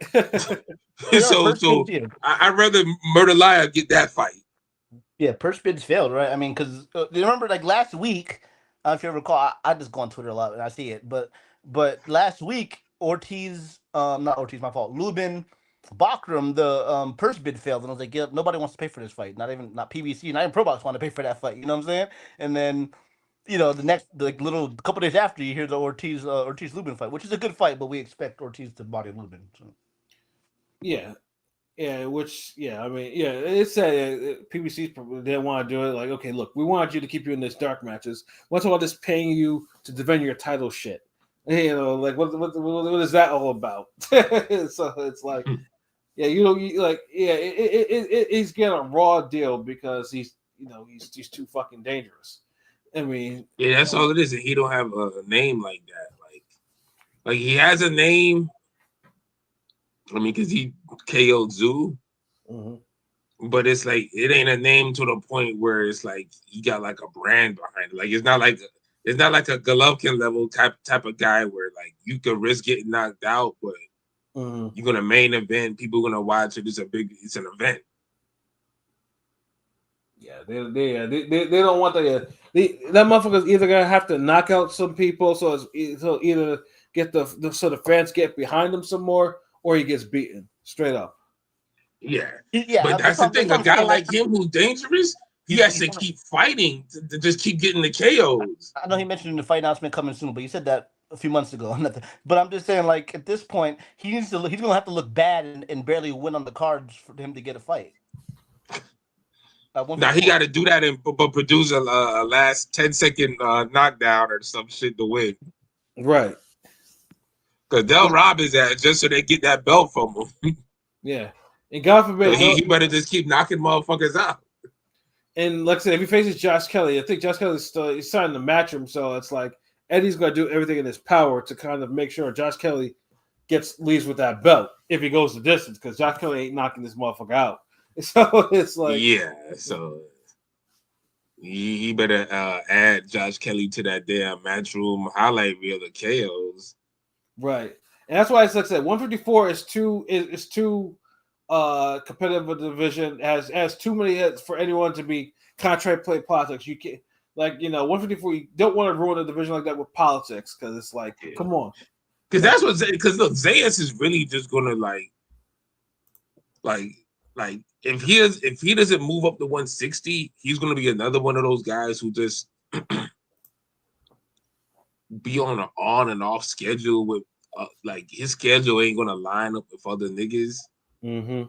[SPEAKER 4] So I'd rather Murder get that fight.
[SPEAKER 3] Yeah, purse bids failed, right? I mean, because you remember, like last week, I don't know if you ever recall, I just go on Twitter a lot and I see it, but last week, Ortiz, not Ortiz, my fault, Lubin, Bakram, the purse bid failed, and I was like, yeah, nobody wants to pay for this fight, not PBC, not even Pro Box want to pay for that fight, you know what I'm saying? And then, the next couple days after, you hear the Ortiz Lubin fight, which is a good fight, but we expect Ortiz to body Lubin. So.
[SPEAKER 1] Yeah. Yeah, I mean, it's PBC didn't want to do it. Like, okay, look, we wanted you to keep you in this dark matches. What's all this paying you to defend your title shit? Like what is that all about? So it's like, yeah, he's getting a raw deal because he's too fucking dangerous. I mean,
[SPEAKER 4] yeah, that's all it is. He don't have a name like that. Like he has a name. I mean, because he KO'd Zoo, but it's like it ain't a name to the point where it's like he got like a brand behind it. Like it's not like a Golovkin level type of guy where like you could risk getting knocked out, but you're gonna main event. People are gonna watch it. It's an event.
[SPEAKER 1] Yeah, they don't want that. That motherfucker's either gonna have to knock out some people, so either get so the fans get behind him some more, or he gets beaten straight up.
[SPEAKER 4] Yeah. But that's the thing. A guy like him who's dangerous, he has to keep fighting to just keep getting the KOs.
[SPEAKER 3] I know he mentioned the fight announcement coming soon, but he said that a few months ago. But I'm just saying, like at this point, he's gonna have to look bad and barely win on the cards for him to get a fight.
[SPEAKER 4] Now he got to do that and produce a last 10-second knockdown or some shit to win.
[SPEAKER 1] Right.
[SPEAKER 4] Because they'll rob his ass just so they get that belt from him.
[SPEAKER 1] Yeah. And God forbid,
[SPEAKER 4] so he better just keep knocking motherfuckers out.
[SPEAKER 1] And like I said, if he faces Josh Kelly, I think Josh Kelly's he's starting to match him. So it's like Eddie's going to do everything in his power to kind of make sure Josh Kelly leaves with that belt if he goes the distance, because Josh Kelly ain't knocking this motherfucker out. So it's like,
[SPEAKER 4] yeah. So he better add Josh Kelly to that damn Matchroom highlight reel of KOs.
[SPEAKER 1] Right, and that's why it's like I said, 154 is too competitive a division, has too many hits for anyone to be contrary play politics. You can't, 154. You don't want to ruin a division like that with politics, because it's like, come on.
[SPEAKER 4] Because that's what look, Zayas is really just gonna like if he doesn't move up to 160, he's gonna be another one of those guys who just be on an on and off schedule with like his schedule ain't gonna line up with other niggas.
[SPEAKER 1] Mm-hmm.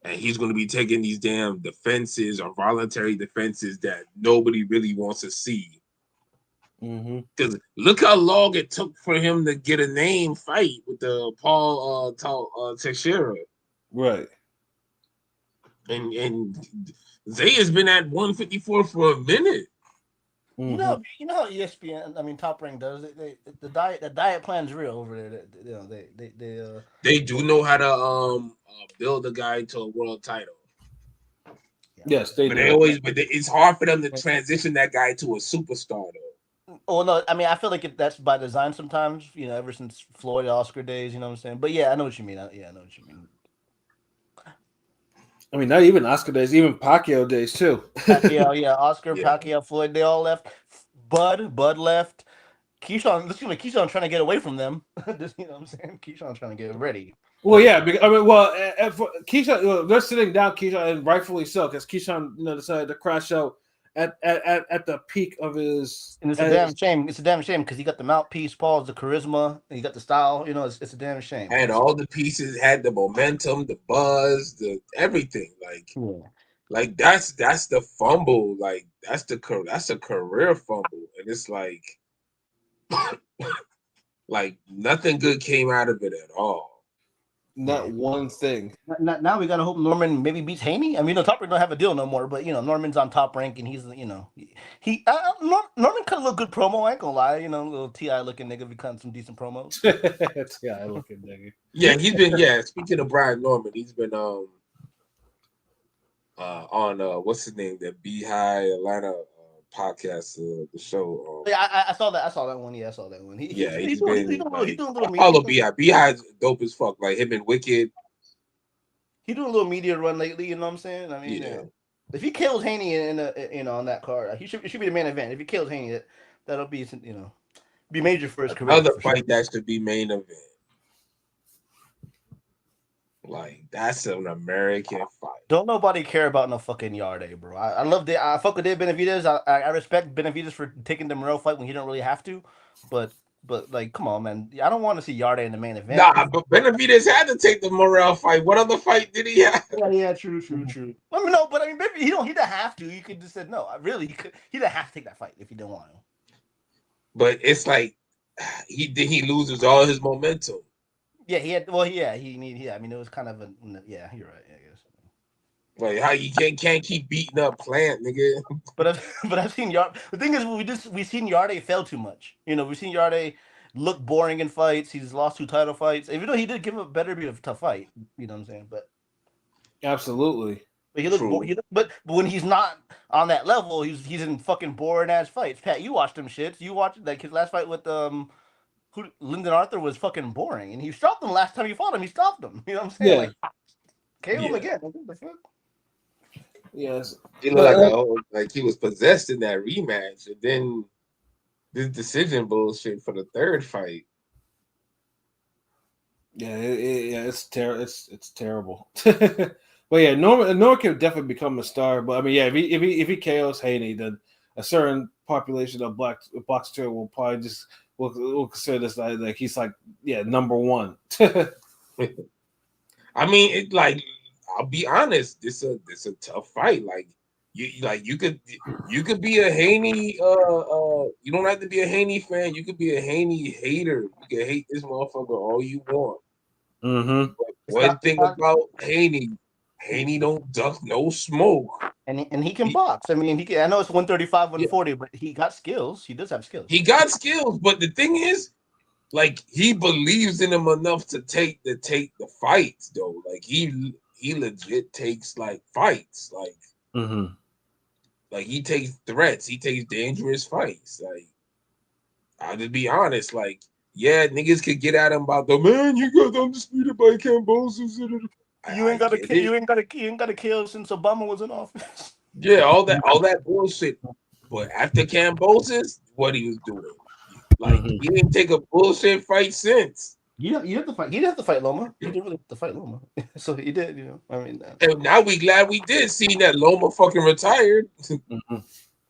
[SPEAKER 4] And he's gonna be taking these damn defenses or voluntary defenses that nobody really wants to see. Because look how long it took for him to get a name fight with the Paul Teixeira.
[SPEAKER 1] Right.
[SPEAKER 4] And Zay has been at 154 for a minute.
[SPEAKER 3] You know how ESPN, I mean Top Rank does it. The diet plan's real over there.
[SPEAKER 4] They do know how to build a guy to a world title.
[SPEAKER 1] Yes, they do.
[SPEAKER 4] It's hard for them to transition that guy to a superstar though.
[SPEAKER 3] Oh no, I mean I feel like that's by design sometimes. Ever since Floyd Oscar days, you know what I'm saying. But yeah, I know what you mean. I know what you mean. I
[SPEAKER 1] mean, not even Oscar days, even Pacquiao days too.
[SPEAKER 3] Pacquiao, Oscar, Pacquiao, Floyd, they all left. Bud left. Keyshawn trying to get away from them. You know what I'm saying? Keyshawn trying to get ready.
[SPEAKER 1] Well, yeah, because, Keyshawn, they're sitting down Keyshawn, and rightfully so, because Keyshawn, decided to crash out at the peak of his.
[SPEAKER 3] And it's a damn shame. It's a damn shame because he got the mouthpiece, Paul's the charisma, and he got the style. It's a damn shame.
[SPEAKER 4] And all the pieces had the momentum, the buzz, the everything. Like that's the fumble. Like that's a career fumble, and it's like like nothing good came out of it at all.
[SPEAKER 1] Not one thing.
[SPEAKER 3] Now we gotta hope Norman maybe beats Haney. I mean, Top Rank don't have a deal no more, but Norman's on Top Rank and he's Norman cut a little good promo. I ain't gonna lie, little Ti looking nigga be cutting some decent promos.
[SPEAKER 1] Yeah, I look at nigga.
[SPEAKER 4] Yeah, he's been. Yeah, speaking of Brian Norman, he's been on what's his name, that Beehive Atlanta podcast, the show.
[SPEAKER 3] Yeah, I saw that. I saw that one. Yeah, I saw that one. He's doing a little
[SPEAKER 4] follow Beehive. Beehive's dope as fuck. Like him and Wicked.
[SPEAKER 3] He doing a little media run lately. You know what I'm saying? I mean,
[SPEAKER 4] Yeah.
[SPEAKER 3] If he kills Haney on that card, it should be the main event. If he kills Haney, that'll be be major for his career.
[SPEAKER 4] Another fight that should be main event. Like that's an American fight.
[SPEAKER 3] Don't nobody care about no fucking Yarde, bro. I love it. I fuck with Dave Benavidez. I respect Benavidez for taking the Morrell fight when he didn't really have to, but like, come on, man. I don't want to see Yarde in the main event.
[SPEAKER 4] Nah, but Benavidez had to take the Morrell fight. What other fight did he have?
[SPEAKER 3] Yeah, true. I mean, no, but I mean, maybe he didn't have to. You could just said no. He didn't have to take that fight if he didn't want to.
[SPEAKER 4] But it's like he loses all his momentum.
[SPEAKER 3] Yeah, he had. Well, yeah, I mean, it was kind of yeah. You're right. I guess.
[SPEAKER 4] Like how you can't keep beating up Plant, nigga.
[SPEAKER 3] But I've seen Yarde. The thing is, we've seen Yarde fail too much. We've seen Yarde look boring in fights. He's lost 2 title fights, even though he did give him a better be a tough fight. You know what I'm saying? But
[SPEAKER 1] absolutely.
[SPEAKER 3] But but when he's not on that level, he's in fucking boring ass fights. Pat, you watched them shits. You watched like his last fight with Lyndon Arthur was fucking boring, and he stopped him last time he fought him. He stopped him. You know what I'm saying?
[SPEAKER 1] Yeah.
[SPEAKER 3] Like, KO him again. What the fuck?
[SPEAKER 1] Yes.
[SPEAKER 4] He looked like he was possessed in that rematch, and then this decision bullshit for the third fight.
[SPEAKER 1] Yeah, it's terrible. It's terrible. But yeah, Norman can definitely become a star. But I mean, yeah, if he KOs Haney, then a certain population of boxers will probably just will consider this like he's like number one.
[SPEAKER 4] I mean, I'll be honest, it's a tough fight. Like you could be a Haney. You don't have to be a Haney fan. You could be a Haney hater. You can hate this motherfucker all you want.
[SPEAKER 1] Mm-hmm.
[SPEAKER 4] But one thing about Haney don't duck no smoke.
[SPEAKER 3] And he can box. I mean, I know it's 135, 140, but he got skills. He does have skills.
[SPEAKER 4] He got skills, but the thing is, like, he believes in him enough to take the fights, though. Like he legit takes like fights, like, like he takes threats. He takes dangerous fights. Like, I'll just be honest, like, yeah, niggas could get at him about the man. You got undisputed by Kambosos.
[SPEAKER 3] You ain't got to kill since Obama was in office.
[SPEAKER 4] Yeah, all that bullshit. But after Kambosos, what he was doing, like he didn't take a bullshit fight since.
[SPEAKER 3] You have to fight. He didn't have to fight Loma. He didn't really have to fight Loma, so he did. I mean,
[SPEAKER 4] and now we glad we did see that Loma fucking retired.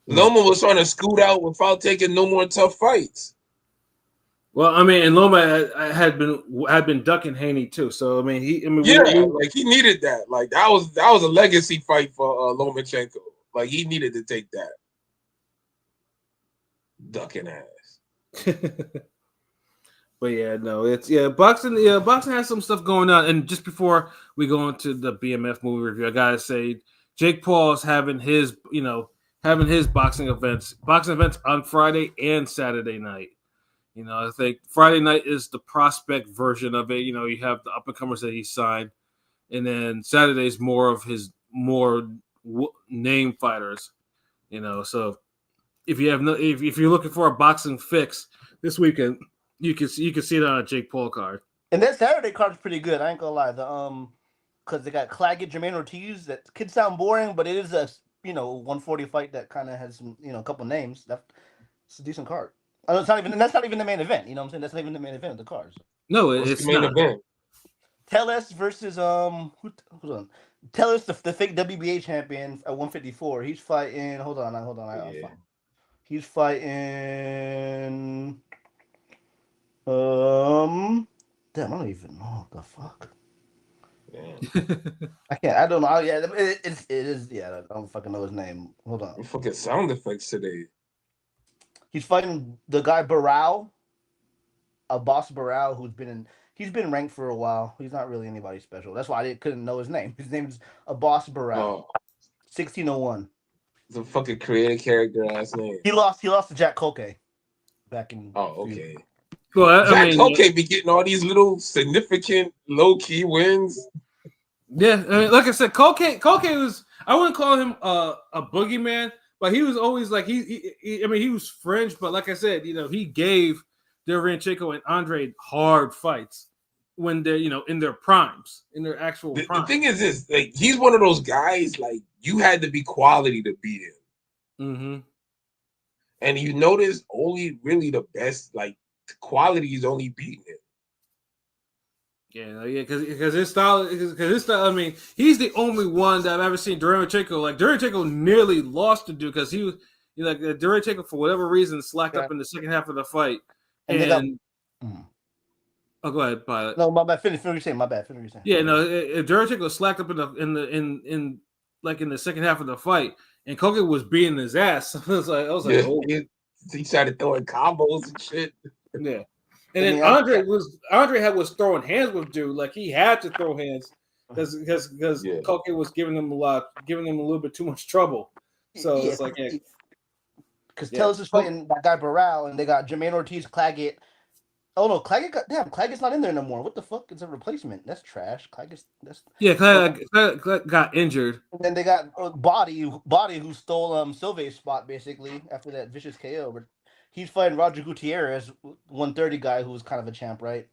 [SPEAKER 4] Loma was trying to scoot out without taking no more tough fights.
[SPEAKER 1] Well, I mean, and Loma had been ducking Haney too. So I mean, he
[SPEAKER 4] needed that. Like that was a legacy fight for Lomachenko. Like he needed to take that ducking ass.
[SPEAKER 1] But yeah, no, it's boxing. Yeah, boxing has some stuff going on. And just before we go into the BMF movie review, I gotta say, Jake Paul's having his boxing events on Friday and Saturday night. I think Friday night is the prospect version of it. You have the up and comers that he signed, and then Saturday's more of his name fighters. So if you're looking for a boxing fix this weekend, you can see it on a Jake Paul card.
[SPEAKER 3] And that Saturday card's pretty good. I ain't gonna lie. Because they got Claggett, Jermaine Ortiz. That could sound boring, but it is a 140 fight that kind of has some a couple names. It's a decent card. It's not even, and that's not even the main event. You know what I'm saying? That's not even the main event of the cards.
[SPEAKER 1] No, it's
[SPEAKER 4] the main event.
[SPEAKER 3] Tellez versus hold on. Tellez, the fake WBA champion at 154. He's fighting. Hold on. He's fighting. Damn, I don't even know what the fuck. Yeah. I can't. I don't know. Yeah, it is. Yeah, I don't fucking know his name. Hold on.
[SPEAKER 4] Fucking sound effects today. He's
[SPEAKER 3] fighting the guy Barao, Boss Barao, who's been He's been ranked for a while. He's not really anybody special. That's why I couldn't know his name. His name is Abbas Barrel,
[SPEAKER 4] Oh,
[SPEAKER 3] 1601.
[SPEAKER 4] it's a fucking creative character ass name.
[SPEAKER 3] He lost to Jack Koke back in.
[SPEAKER 4] Oh, okay.
[SPEAKER 1] Well, I
[SPEAKER 4] Jack
[SPEAKER 1] mean,
[SPEAKER 4] Koke be getting all these little significant low key wins.
[SPEAKER 1] yeah, I mean, like I said, Koke was. I wouldn't call him a boogeyman, but he was always like I mean, he was fringe, but like I said, he gave Derevyanchenko and Andre hard fights when they're in their primes, in their actual
[SPEAKER 4] The
[SPEAKER 1] primes.
[SPEAKER 4] thing is this, like, he's one of those guys, like, you had to be quality to beat him.
[SPEAKER 1] Mm-hmm.
[SPEAKER 4] And you notice only really the best, like, quality is only beating him.
[SPEAKER 1] Yeah, because his style. I mean, he's the only one that I've ever seen Derevyanchenko. Like Derevyanchenko nearly lost to Duke because he was, like Derevyanchenko for whatever reason slacked up in the second half of the fight. And oh, go ahead, Pilot.
[SPEAKER 3] No, my bad. Finish what you're saying. My bad. Finish what you're saying.
[SPEAKER 1] Yeah, no, Derevyanchenko slacked up in the second half of the fight, and Koke was beating his ass. I was like, oh.
[SPEAKER 4] He started throwing combos and shit.
[SPEAKER 1] Yeah. And then Andre was throwing hands with Dude, like he had to throw hands because Koke was giving him a little bit too much trouble. So it's like,
[SPEAKER 3] because Tellus is fighting that guy Barral, and they got Jermaine Ortiz, Claggett. Oh no, Claggett's not in there no more. What the fuck is a replacement? That's trash. Claggett
[SPEAKER 1] got injured.
[SPEAKER 3] And then they got Body who stole Silve's spot basically after that vicious KO. But he's fighting Roger Gutierrez, 130 guy who was kind of a champ, right?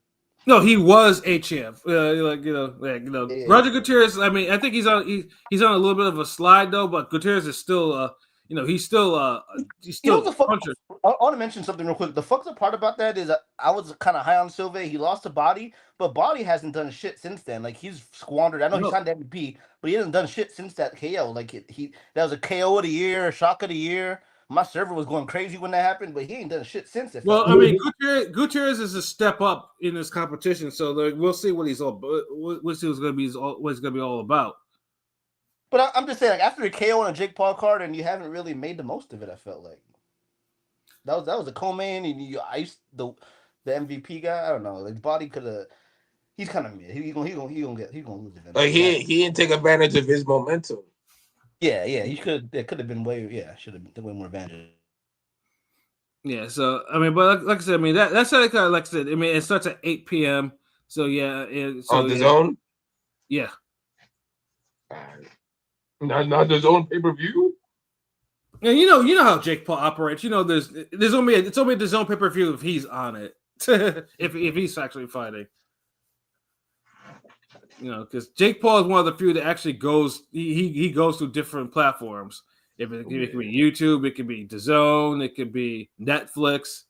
[SPEAKER 1] No, he was a champ. Roger Gutierrez. I mean, I think he's on a little bit of a slide though, but Gutierrez is still he's still a puncher.
[SPEAKER 3] I want to mention something real quick. The fucked up part about that is I was kind of high on Silve. He lost to Body, but Body hasn't done shit since then. Like he's squandered. I know he signed the MVP, but he hasn't done shit since that KO. Like that was a KO of the year, a shock of the year. My server was going crazy when that happened, but he ain't done shit since it.
[SPEAKER 1] Well, I mean, Gutierrez is a step up in this competition, so we'll see what he's all. We'll see what it's gonna be all about.
[SPEAKER 3] But I'm just saying, like after the KO on a Jake Paul card, and you haven't really made the most of it. I felt like that was a co-main, and you iced the MVP guy. I don't know. Like Body could have. He's kind of mid. He's gonna lose it.
[SPEAKER 4] Like he didn't take advantage of his momentum.
[SPEAKER 3] Yeah. He could. It could have been way. Yeah, should have been way more advantage.
[SPEAKER 1] Yeah. So I mean, but like I said, I mean that's like I said. I mean, it starts at 8 p.m. So yeah.
[SPEAKER 4] On the zone.
[SPEAKER 1] Yeah.
[SPEAKER 4] Not the zone pay-per-view.
[SPEAKER 1] And you know how Jake Paul operates. There's only the zone pay-per-view if he's on it. if he's actually fighting. Because Jake Paul is one of the few that actually goes. He goes to different platforms. It could be YouTube, it could be DAZN, it could be Netflix.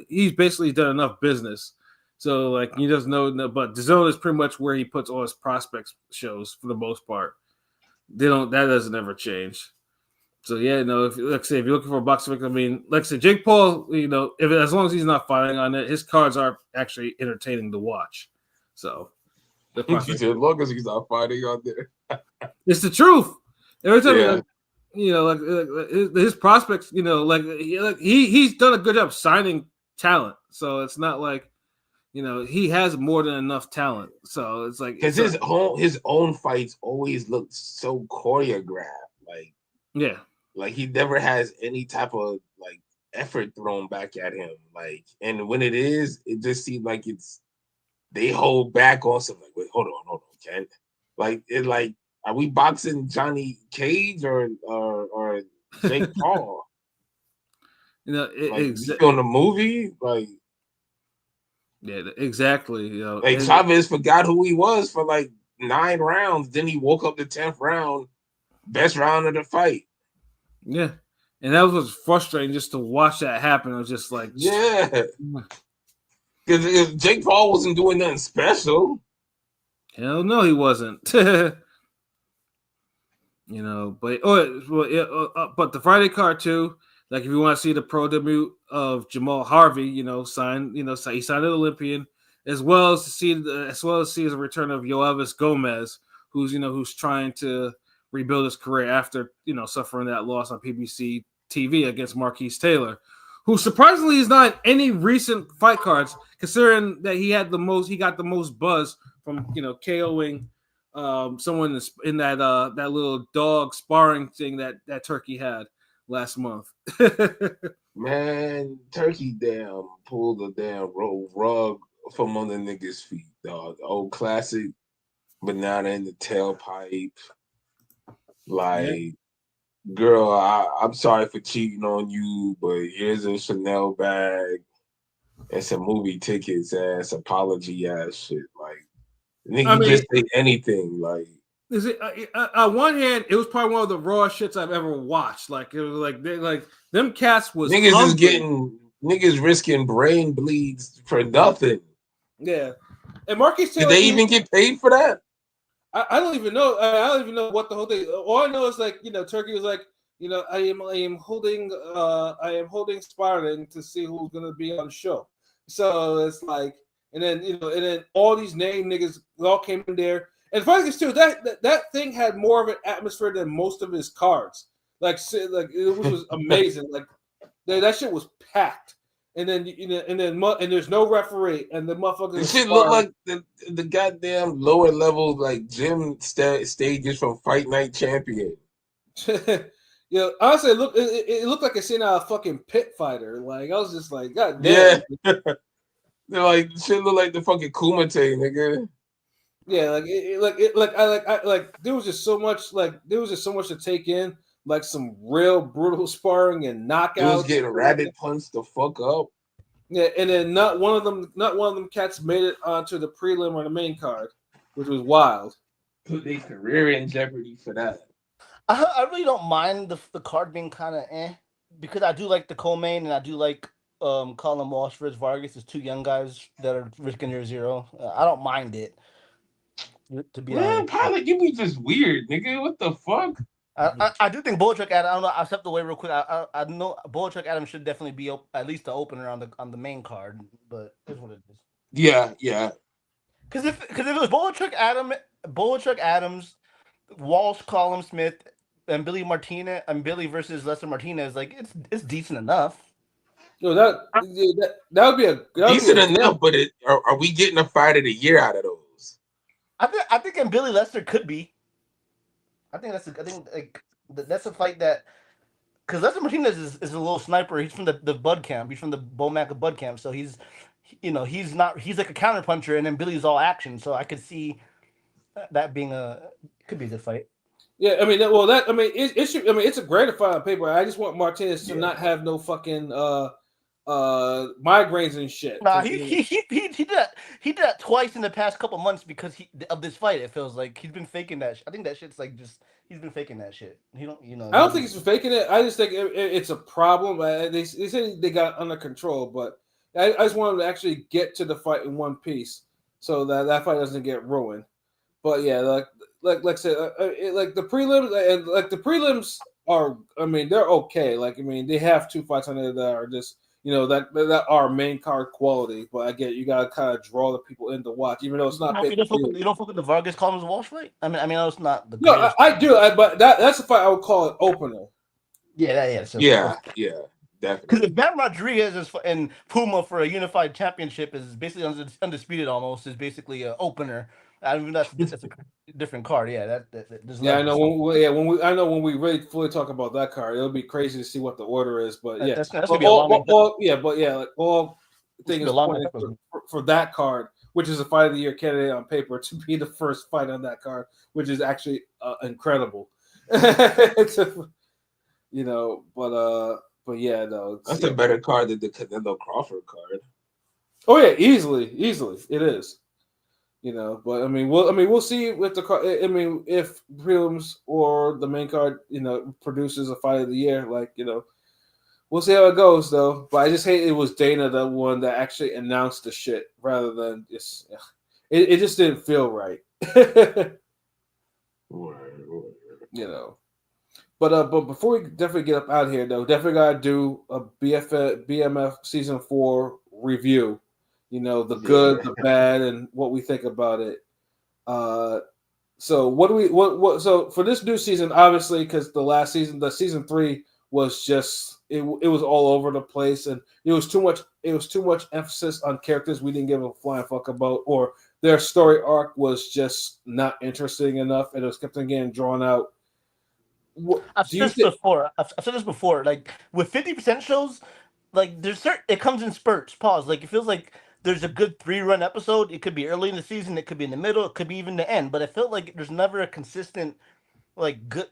[SPEAKER 1] He's basically done enough business. So like he doesn't know, but DAZN is pretty much where he puts all his prospects shows for the most part. That doesn't ever change. So yeah, if you're looking for a boxing victim, I mean, like I said, Jake Paul, as long as he's not fighting on it, his cards are actually entertaining to watch. So
[SPEAKER 4] as long as he's not fighting on there,
[SPEAKER 1] it's the truth. Every time, his prospects, he's done a good job signing talent. So it's not like, he has more than enough talent. So it's like
[SPEAKER 4] because his own fights always look so choreographed, like like he never has any type of like effort thrown back at him, like, and when it is, it just seems like they hold back on something. Like, wait, hold on, Ken. Like, are we boxing Johnny Cage or Jake Paul? On the movie, like.
[SPEAKER 1] Yeah, exactly.
[SPEAKER 4] Like Chavez forgot who he was for like 9 rounds. Then he woke up the 10th round, best round of the fight.
[SPEAKER 1] Yeah, and that was frustrating just to watch that happen. It was just like,
[SPEAKER 4] because if Jake Paul wasn't doing nothing special,
[SPEAKER 1] hell no, he wasn't. But the Friday card too. Like if you want to see the pro debut of Jamal Harvey, he signed an Olympian, as well as see the return of Yoelvis Gomez, who's trying to rebuild his career after suffering that loss on PBC TV against Marquise Taylor, who surprisingly is not in any recent fight cards, considering that he got the most buzz from KOing someone in that little dog sparring thing that Turkey had last month.
[SPEAKER 4] Man, Turkey pulled the damn rug from under niggas' feet, dog. The old classic banana in the tailpipe. Like, girl, I'm sorry for cheating on you, but here's a Chanel bag and some movie tickets ass apology ass shit. Like, nigga, just say anything. Like,
[SPEAKER 1] is it on one hand, it was probably one of the rawest shits I've ever watched. Like, it was like them cats was
[SPEAKER 4] niggas risking brain bleeds for nothing.
[SPEAKER 1] Yeah, and Marcus Taylor.
[SPEAKER 4] Did they even get paid for that?
[SPEAKER 1] I don't even know. I don't even know what the whole thing. All I know is Turkey was like, I am holding sparring to see who's gonna be on the show. So it's like, and then all these name niggas all came in there. And funny thing too, that thing had more of an atmosphere than most of his cards. Like it was amazing. Like that shit was packed. And then and there's no referee, and the motherfuckers.
[SPEAKER 4] This shit look like the goddamn lower level like gym stages from Fight Night Champion.
[SPEAKER 1] Honestly, it looked like a scene out of a fucking pit fighter. Like I was just like, God damn.
[SPEAKER 4] Yeah. They're like shit look like the fucking Kumite, nigga.
[SPEAKER 1] Yeah, there was just so much to take in, like some real brutal sparring and knockouts.
[SPEAKER 4] It was getting rabbit punched the fuck up.
[SPEAKER 1] Yeah, and then not one of them cats made it onto the prelim or the main card, which was wild.
[SPEAKER 4] Put their career in jeopardy for that.
[SPEAKER 3] I really don't mind the card being kind of because I do like the co-main and I do like Colin Walsh versus Vargas. There's two young guys that are risking their zero. I don't mind it. To be honest,
[SPEAKER 4] Pilot, you be just weird, nigga. What the fuck?
[SPEAKER 3] I do think Bullet Truck Adam. I don't know. I'll step away real quick. I know Bullet Truck Adam should definitely be at least the opener on the main card, but here's what it is.
[SPEAKER 4] Yeah.
[SPEAKER 3] Because if it was Bullet Truck Adams, Walsh, Colin Smith, and Billy Martinez, and Billy versus Lester Martinez, like it's decent enough.
[SPEAKER 1] No, that would be
[SPEAKER 4] decent enough, but are we getting a fight of the year out of those?
[SPEAKER 3] I think and Billy Lester could be. I think that's a fight that because Lester Martinez is a little sniper. He's from the Bud camp. He's from the Bomaca Bud camp. So he's like a counter puncher, and then Billy's all action. So I could see that being could be a good fight.
[SPEAKER 1] Yeah, I mean, it's a great fight on paper. I just want Martinez to not have no fucking migraines and shit.
[SPEAKER 3] Nah, he did that twice in the past couple months because of this fight. It feels like he's been faking that. I think that shit's like just he's been faking that shit. I don't
[SPEAKER 1] think he's faking it. I just think it's a problem. They say they got it under control, but I just want him to actually get to the fight in one piece so that fight doesn't get ruined. But yeah, like I said, like the prelims and like the prelims are. I mean, they're okay. Like I mean, they have two fights on there that are just. That are main card quality, but I get you gotta kind of draw the people in to watch, even though it's not.
[SPEAKER 3] You don't fuck with the Vargas Collins Walsh fight. I mean, it's not the.
[SPEAKER 1] No, I do, but that's the fight I would call it opener.
[SPEAKER 3] Yeah,
[SPEAKER 4] definitely.
[SPEAKER 3] Because if Bam Rodriguez and Puma for a unified championship is basically undisputed, almost is basically an opener. I mean, that's a different card. Yeah,
[SPEAKER 1] I know. When we really fully talk about that card, it'll be crazy to see what the order is. But yeah,
[SPEAKER 3] that's gonna be a long
[SPEAKER 1] like all things for that card, which is a fight of the year candidate on paper, to be the first fight on that card, which is actually incredible. But yeah, no,
[SPEAKER 4] that's a better card than the Canelo Crawford card.
[SPEAKER 1] Oh yeah, easily it is. But I mean, we'll see with the card. I mean, if prelims or the main card, produces a fight of the year, we'll see how it goes though. But I just hate it was Dana, the one that actually announced the shit rather than just. It just didn't feel right. But before we definitely get up out of here though, definitely gotta do a BMF season 4 review. The good, the bad, and what we think about it. So so for this new season, obviously, because the last season, the season 3 was just it was all over the place, and it was too much emphasis on characters we didn't give a flying fuck about, or their story arc was just not interesting enough, and it was kept on getting drawn out.
[SPEAKER 3] I've said this before. I've said this before. Like with 50% shows, like it comes in spurts. Pause. Like it feels like there's a good 3-run episode. It could be early in the season. It could be in the middle. It could be even the end. But I felt like there's never a consistent, like good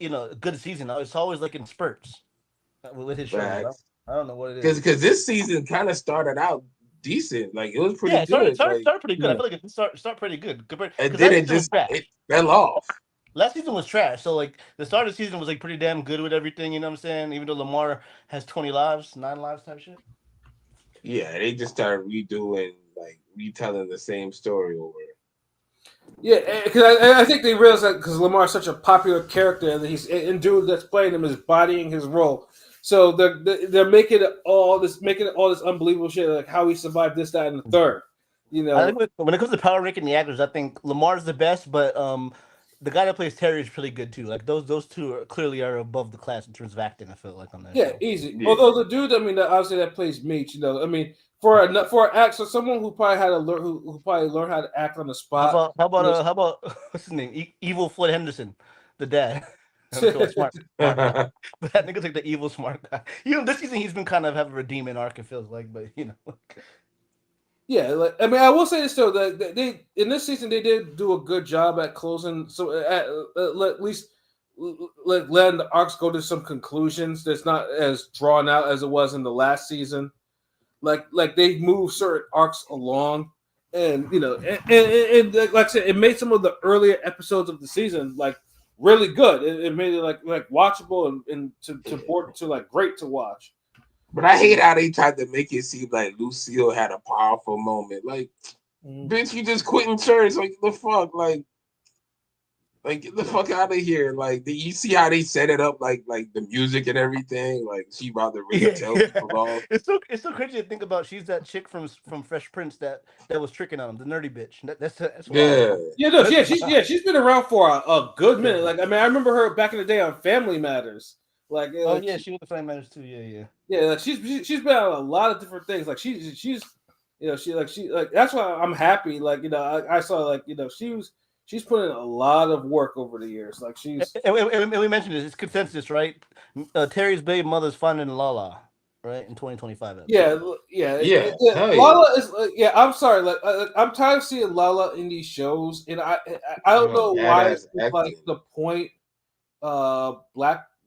[SPEAKER 3] season. It's always like in spurts with his shows. I don't know what it is.
[SPEAKER 4] Because this season kind of started out decent. Like it was pretty good.
[SPEAKER 3] It started pretty good. I feel like it started pretty good.
[SPEAKER 4] And then it fell off.
[SPEAKER 3] Last season was trash. So like the start of the season was like pretty damn good with everything, you know what I'm saying? Even though Lamar has 9 lives type shit.
[SPEAKER 4] Yeah, they just started retelling the same story over.
[SPEAKER 1] Yeah, because I think they realized that because Lamar is such a popular character, and dude that's playing him is bodying his role. So they're making it all this unbelievable shit, like how he survived this, that, and the third. You know,
[SPEAKER 3] I think when it comes to power ranking the actors, I think Lamar's the best, but the guy that plays Terry is pretty good too. Like those two clearly are above the class in terms of acting. I feel like on that.
[SPEAKER 1] Yeah,
[SPEAKER 3] show.
[SPEAKER 1] easy. Yeah. Although the dude, I mean, obviously that plays Meech. You know, I mean, for an actor, someone who probably who probably learned how to act on the spot.
[SPEAKER 3] How about what's his name? Evil Floyd Henderson, the dad. Smart guy. But that nigga's like the evil smart guy. This season he's been kind of having a redeeming arc. It feels like, but
[SPEAKER 1] Yeah, like I mean, I will say this though, that they in this season they did do a good job at closing. So at least letting the arcs go to some conclusions. That's not as drawn out as it was in the last season. Like they moved certain arcs along, and and like I said, it made some of the earlier episodes of the season like really good. It made it like watchable and to like great to watch.
[SPEAKER 4] But I hate how they tried to make it seem like Lucille had a powerful moment. Like, bitch, you just quitting church. Like, the fuck? Like, get the fuck out of here. Like, you see how they set it up? Like the music and everything. Like, she about to really tell people off.
[SPEAKER 3] It's so crazy to think about. She's that chick from Fresh Prince that was tricking on him, the nerdy bitch.
[SPEAKER 1] She's been around for a good minute. Like, I mean, I remember her back in the day on Family Matters. Like,
[SPEAKER 3] she was the Family Matters too.
[SPEAKER 1] Yeah, like she's been on a lot of different things. Like she's that's why I'm happy. Like, I saw like she's put in a lot of work over the years. Like she's
[SPEAKER 3] and we mentioned this. It's consensus, right? Terry's baby mother's finding Lala, right, in 2025.
[SPEAKER 1] Yeah. Lala is I'm sorry. Like I'm tired of seeing Lala in these shows, and I don't know why it's like the point.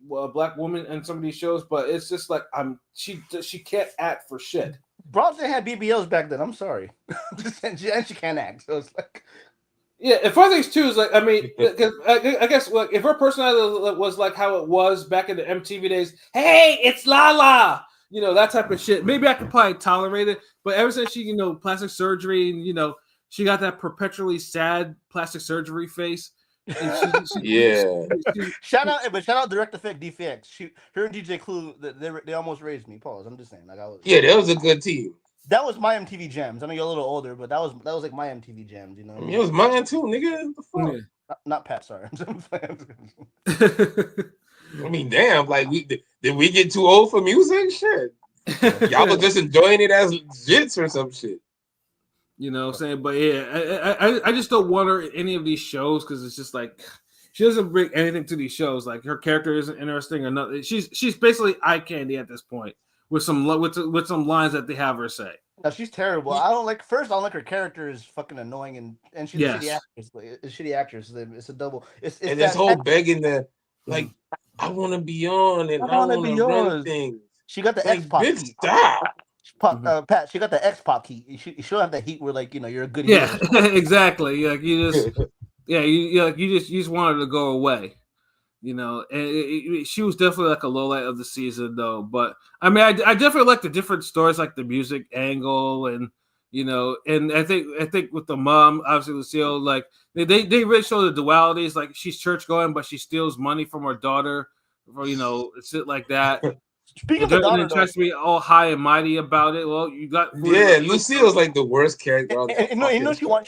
[SPEAKER 1] Black woman in some of these shows, but it's just like she can't act for shit.
[SPEAKER 3] Bronson had BBLs back then. I'm sorry, and she can't act. So it's like,
[SPEAKER 1] yeah. And funny things too is like, I mean, I guess like if her personality was like how it was back in the MTV days, hey, it's Lala, that type of shit. Maybe I could probably tolerate it, but ever since she, plastic surgery, and she got that perpetually sad plastic surgery face.
[SPEAKER 3] Shout out Direct Effect DFX. Her and DJ Clue, they almost raised me. Pause. I'm just saying, like
[SPEAKER 4] that was a good team.
[SPEAKER 3] That was my MTV jams. I know you're a little older, but that was like my MTV jams.
[SPEAKER 4] I mean, it was mine too, nigga. What the fuck?
[SPEAKER 3] Not Pat. Sorry.
[SPEAKER 4] I mean, damn. Like, did we get too old for music? Shit. Y'all was just enjoying it as jits or some shit.
[SPEAKER 1] You know what I'm saying? But yeah, I just don't want her in any of these shows because it's just like she doesn't bring anything to these shows. Like her character isn't interesting or nothing. She's basically eye candy at this point with some lines that they have her say.
[SPEAKER 3] No, she's terrible. I don't like her character is fucking annoying and she's a shitty actress. A shitty actress. It's a double. It's
[SPEAKER 4] and this whole begging that like I want to be on and I want to run things.
[SPEAKER 3] She got the X-Pac heat.
[SPEAKER 4] Stop.
[SPEAKER 3] Pat, she got the X-Pac heat. You should have that heat where like you're a good.
[SPEAKER 1] Yeah, exactly. Like you just wanted to go away. And she was definitely like a low light of the season, though. But I mean, I definitely like the different stories, like the music angle, and and I think with the mom, obviously Lucille, like they really show the dualities. Like she's church going, but she steals money from her daughter, or shit like that.
[SPEAKER 3] Speaking of the daughter,
[SPEAKER 1] tries to be all high and mighty about it. Well, you got
[SPEAKER 4] Lucille's like the worst character.
[SPEAKER 3] She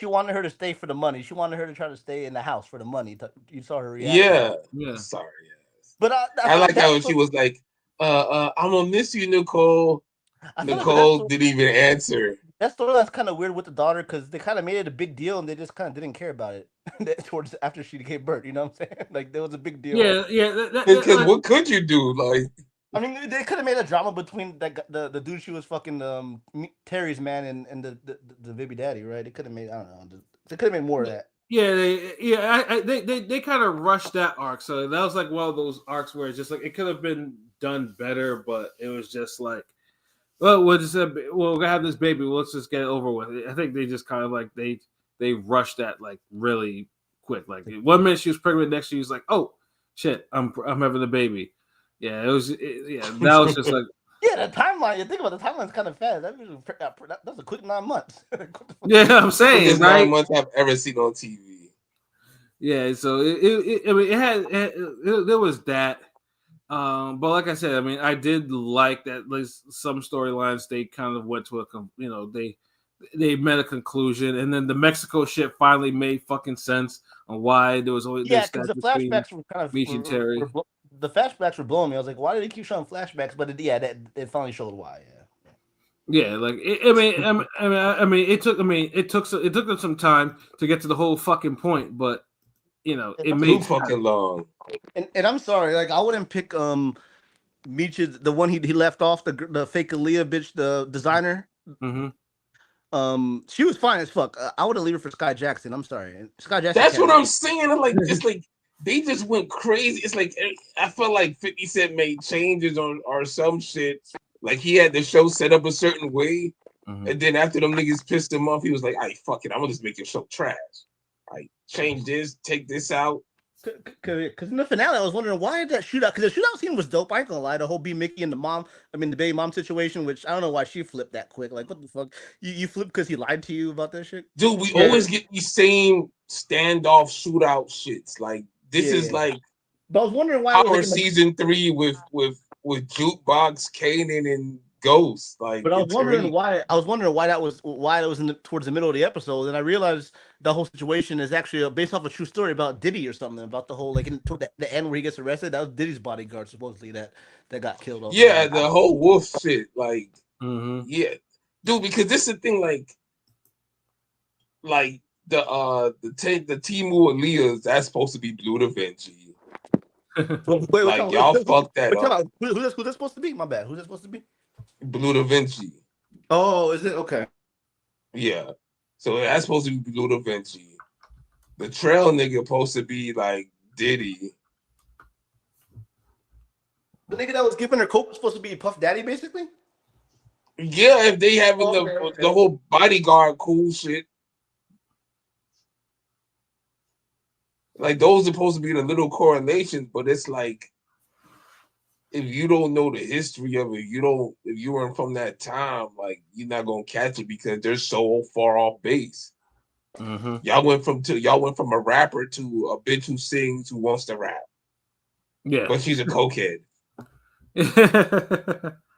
[SPEAKER 3] wanted her to stay for the money. She wanted her to try to stay in the house for the money. You saw her reaction.
[SPEAKER 4] Yeah. Sorry.
[SPEAKER 3] But
[SPEAKER 4] I like how she was like, I'm gonna miss you, Nicole.
[SPEAKER 3] I feel like
[SPEAKER 4] Nicole didn't even answer.
[SPEAKER 3] that storyline's kind of weird with the daughter because they kind of made it a big deal and they just kind of didn't care about it towards after she gave birth. You know what I'm saying? Like there was a big deal.
[SPEAKER 1] Yeah.
[SPEAKER 4] Because what could you do? Like,
[SPEAKER 3] I mean, they could have made a drama between the dude she was fucking Terry's man and the baby daddy, right? They could have made, I don't know. They could have made more of that.
[SPEAKER 1] Yeah, they kind of rushed that arc. So that was like one of those arcs where it's just like it could have been done better, but it was just like, well, we'll have this baby. Let's just get it over with. I think they just kind of like they rushed that like really quick. Like 1 minute she was pregnant, next she was like, oh shit, I'm having a baby. Yeah, that was just like.
[SPEAKER 3] Yeah, the timeline. You think about the timeline's kind of fast. That's a quick 9 months.
[SPEAKER 1] Yeah, I'm saying
[SPEAKER 4] it's
[SPEAKER 1] right?
[SPEAKER 4] 9 months I've ever seen on TV.
[SPEAKER 1] Yeah, so there was that. But like I said, I mean, I did like that. At least some storylines they kind of went to they met a conclusion, and then the Mexico shit finally made fucking sense on why there was always
[SPEAKER 3] because the flashbacks were kind of
[SPEAKER 1] Meech and Terry.
[SPEAKER 3] The flashbacks were blowing me. I was like, why did they keep showing flashbacks? But it finally showed why.
[SPEAKER 1] Yeah, like it took them some time to get to the whole fucking point, but it made
[SPEAKER 4] too fucking long.
[SPEAKER 3] And I'm sorry, like I wouldn't pick Meech's the one he left off the fake Aaliyah bitch, the designer.
[SPEAKER 1] Mm-hmm.
[SPEAKER 3] She was fine as fuck. I would have leave her for Sky Jackson. I'm sorry, Sky Jackson.
[SPEAKER 4] That's what I'm saying. It's like they just went crazy. It's like I felt like 50 Cent made changes or some shit. Like he had the show set up a certain way, and then after them niggas pissed him off, he was like, "Alright, fuck it, I'm gonna just make your show trash. Like change this, take this out."
[SPEAKER 3] Because in the finale, I was wondering why did that shootout? Because the shootout scene was dope. I ain't gonna lie. The whole B Mickey and the baby mom situation, which I don't know why she flipped that quick. Like, what the fuck? You flipped because he lied to you about that shit?
[SPEAKER 4] Dude, we always get these same standoff shootout shits. Like this is like.
[SPEAKER 3] But I was wondering why.
[SPEAKER 4] Power season 3 with Jukebox, Kanan, and Ghost. Like,
[SPEAKER 3] but I was wondering why. I was wondering why that was towards the middle of the episode, and I realized the whole situation is actually based off a true story about Diddy or something about the whole toward the end where he gets arrested. That was Diddy's bodyguard supposedly that got killed.
[SPEAKER 4] Yeah, the whole wolf shit. Like, yeah, dude. Because this is the thing. Like the Timu Aaliyahs, that's supposed to be Blue Da Vinci.
[SPEAKER 3] Wait,
[SPEAKER 4] like y'all fucked that up.
[SPEAKER 3] Who's that supposed to be? My bad. Who's that supposed to be?
[SPEAKER 4] Blue Da Vinci.
[SPEAKER 3] Oh, is it okay?
[SPEAKER 4] Yeah. So that's supposed to be Blue Da Vinci. The trail nigga supposed to be like Diddy.
[SPEAKER 3] The nigga that was giving her coke was supposed to be Puff Daddy, basically.
[SPEAKER 4] Yeah, if they having the whole bodyguard cool shit. Like those are supposed to be the little correlations, but it's like if you don't know the history of it, if you weren't from that time, like you're not gonna catch it because they're so far off base. Y'all went from a rapper to a bitch who sings who wants to rap.
[SPEAKER 1] Yeah,
[SPEAKER 4] but she's a cokehead.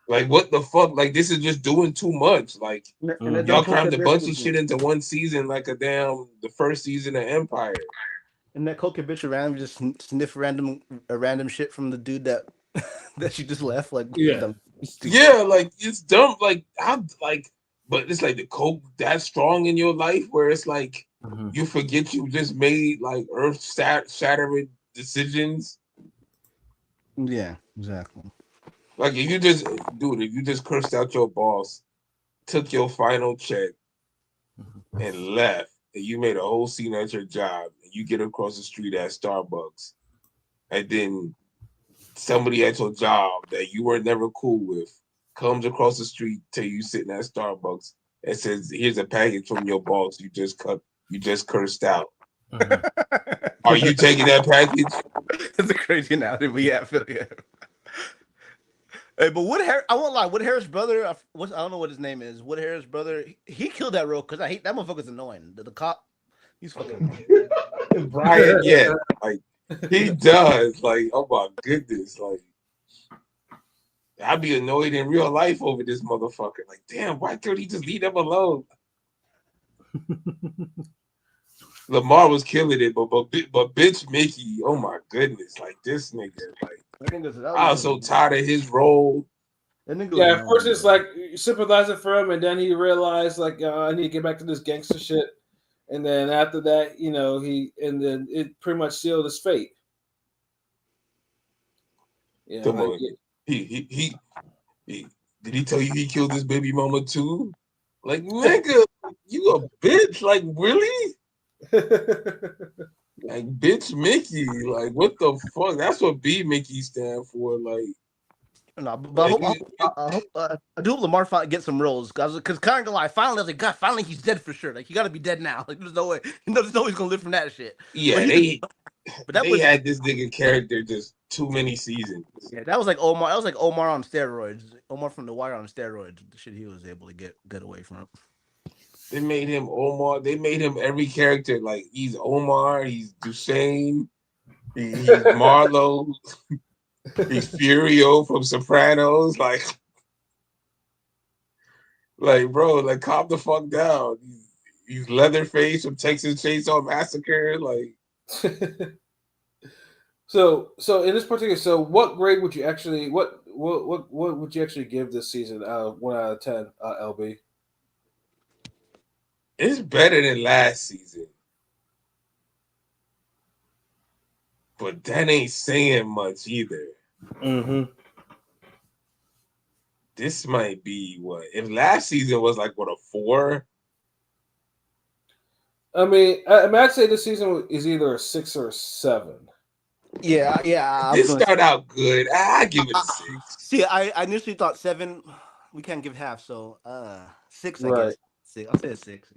[SPEAKER 4] Like what the fuck? Like this is just doing too much. Like y'all crammed a bunch of shit into one season, like the first season of Empire.
[SPEAKER 3] And that coke bitch around just sniff random shit from the dude that she just left. Like
[SPEAKER 4] like it's dumb. Like but it's like the coke that strong in your life where it's like you forget you just made like earth shattering decisions.
[SPEAKER 3] Yeah, exactly.
[SPEAKER 4] Like if you just cursed out your boss, took your final check, and left. And you made a whole scene at your job, and you get across the street at Starbucks, and then somebody at your job that you were never cool with comes across the street till you sitting at Starbucks and says, "Here's a package from your boss. You just cursed out." Are you taking that package?
[SPEAKER 3] It's a crazy analogy, but yeah, I feel yeah. Hey, but I won't lie. Wood Harris' brother, I don't know what his name is. Wood Harris' brother, he killed that role because I hate that motherfucker's annoying. The cop, he's fucking
[SPEAKER 4] Brian. Yeah, like he does. Like, oh my goodness, like I'd be annoyed in real life over this motherfucker. Like, damn, why couldn't he just leave them alone? Lamar was killing it, but bitch Mickey, oh my goodness, like this nigga, like I was so tired of his role.
[SPEAKER 1] Yeah, at first it's like sympathizing for him, and then he realized like I need to get back to this gangster shit. And then after that, then it pretty much sealed his fate. Yeah,
[SPEAKER 4] Come on. He did he tell you he killed his baby mama too? Like, nigga, you a bitch? Like, really? Like, bitch Mickey. Like, what the fuck? That's what B Mickey stand for. Like,
[SPEAKER 3] no, but I do hope Lamar gets some roles because kind of like finally I was like, God, finally he's dead for sure. Like, he got to be dead now. Like, there's no way, there's no way he's gonna live from that shit.
[SPEAKER 4] Yeah, they had this nigga character just too many seasons.
[SPEAKER 3] Yeah, that was like Omar. That was like Omar on steroids. Omar from The Wire on steroids. The shit he was able to get away from.
[SPEAKER 4] They made him Omar. They made him every character. Like, he's Omar. He's Duchesne. He's Marlo. He's Furio from Sopranos. Like, bro, like, calm the fuck down. He's Leatherface from Texas Chainsaw Massacre. Like,
[SPEAKER 1] so in this particular, what grade would you actually what would you actually give this season out of 1 out of 10, LB?
[SPEAKER 4] it's better than last season, but that ain't saying much either.
[SPEAKER 1] Mm-hmm.
[SPEAKER 4] This might be what if last season was like what, a 4?
[SPEAKER 1] I mean, I'd say this season is either a 6 or a 7.
[SPEAKER 3] Yeah.
[SPEAKER 4] This started out good. I give it a 6.
[SPEAKER 3] See, I initially thought 7. We can't give half, so 6. I
[SPEAKER 1] Right.
[SPEAKER 3] guess 6. I'll say a 6.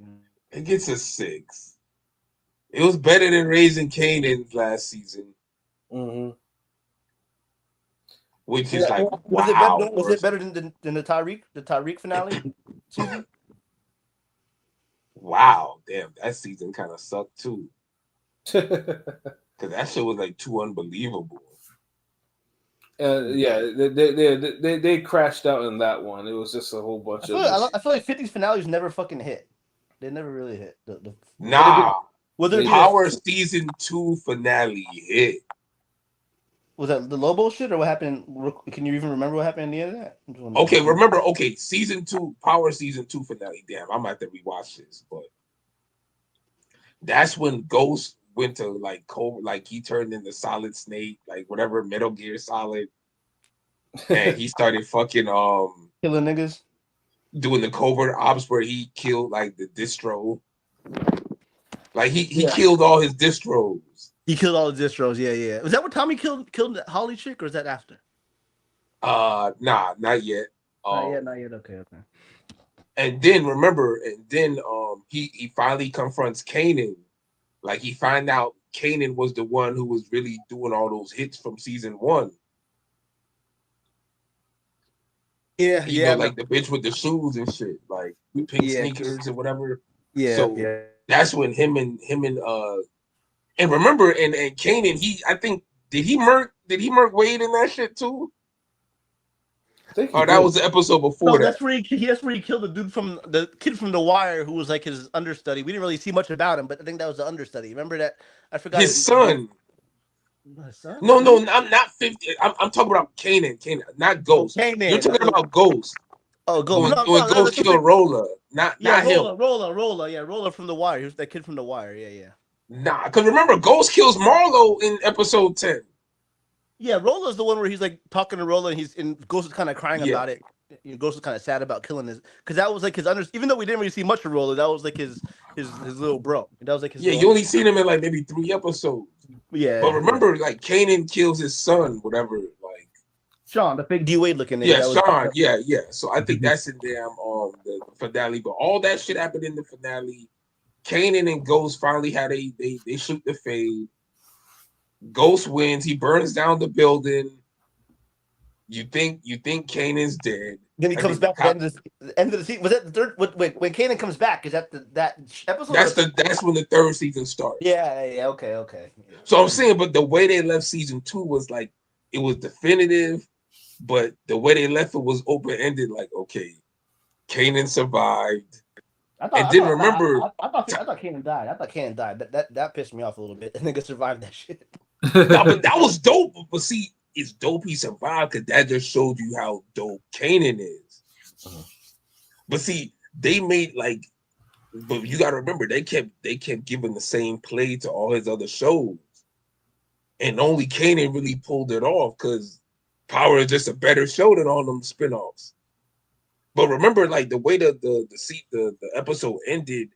[SPEAKER 4] It gets a 6. It was better than Raising Kanan last season,
[SPEAKER 1] Mm-hmm.
[SPEAKER 4] which is like
[SPEAKER 3] was it better than the Tyreek finale season?
[SPEAKER 4] Wow, damn, that season kind of sucked too. Because that shit was like too unbelievable.
[SPEAKER 1] Yeah, they crashed out in that one. It was just a whole bunch
[SPEAKER 3] I feel like 50's finales never fucking hit. They never really hit.
[SPEAKER 4] Power season 2 finale hit.
[SPEAKER 3] Was that the Lobo shit or what happened? Can you even remember what happened in the end of that?
[SPEAKER 4] Okay, remember, season 2, Power season 2 finale. Damn, I'm gonna have to rewatch this, but that's when Ghost went to like Cobra, like he turned into Solid Snake, like whatever, Metal Gear Solid, and he started fucking
[SPEAKER 3] killing niggas,
[SPEAKER 4] doing the covert ops where he killed like the distro, like he killed all his distros.
[SPEAKER 3] He killed all the distros. Yeah. Was that what Tommy killed the Holly chick, or is that after?
[SPEAKER 4] Nah, not yet.
[SPEAKER 3] Not yet. Okay.
[SPEAKER 4] And then he finally confronts Kanan. Like, he find out Kanan was the one who was really doing all those hits from season 1.
[SPEAKER 3] Yeah,
[SPEAKER 4] like the bitch with the shoes and shit, like pink sneakers or whatever.
[SPEAKER 3] Yeah.
[SPEAKER 4] So that's when him and remember and Kanan, I think did he murk Wade in that shit too? That was the episode before that.
[SPEAKER 3] That's where he killed the kid from The Wire who was like his understudy. We didn't really see much about him, but I think that was the understudy. Remember that? I forgot
[SPEAKER 4] his son.
[SPEAKER 3] His son?
[SPEAKER 4] No, I'm not 50. I'm talking about Kanan, not Ghost. You're talking about Ghost.
[SPEAKER 3] Oh, Ghost.
[SPEAKER 4] When Ghost killed Roller, not him.
[SPEAKER 3] Roller. Yeah, Roller from The Wire. He was that kid from The Wire. Yeah.
[SPEAKER 4] Nah, because remember, Ghost kills Marlo in episode 10.
[SPEAKER 3] Yeah, Roller's the one where he's like talking to Roller, and Ghost is kind of crying about it. Ghost is kind of sad about killing his, because that was like his even though we didn't really see much of Roller, that was like his little bro. That was like his.
[SPEAKER 4] Yeah, you only seen him in like maybe 3 episodes.
[SPEAKER 3] Yeah,
[SPEAKER 4] but remember, like Kanan kills his son, whatever, like
[SPEAKER 3] Sean, the big D Wade looking.
[SPEAKER 4] Yeah, Sean. Yeah. So I think that's in the finale. But all that shit happened in the finale. Kanan and Ghost finally had they shoot the fade. Ghost wins. He burns down the building. You think Kanan's dead?
[SPEAKER 3] Then he comes back at the end of the season. Was that the third? When Kanan comes back, is that that episode?
[SPEAKER 4] That's when the 3rd season starts.
[SPEAKER 3] Yeah. Okay.
[SPEAKER 4] So I'm saying, but the way they left season 2 was like it was definitive, but the way they left it was open ended. Like, okay, Kanan survived.
[SPEAKER 3] I thought Kanan died. I thought Kanan died. That pissed me off a little bit. The nigga survived that shit.
[SPEAKER 4] No, but that was dope. But see, it's dope he survived because that just showed you how dope Kanan is. But see, they made like, but you got to remember they kept giving the same play to all his other shows, and only Kanan really pulled it off because Power is just a better show than all them spinoffs. But remember, like the way the episode ended,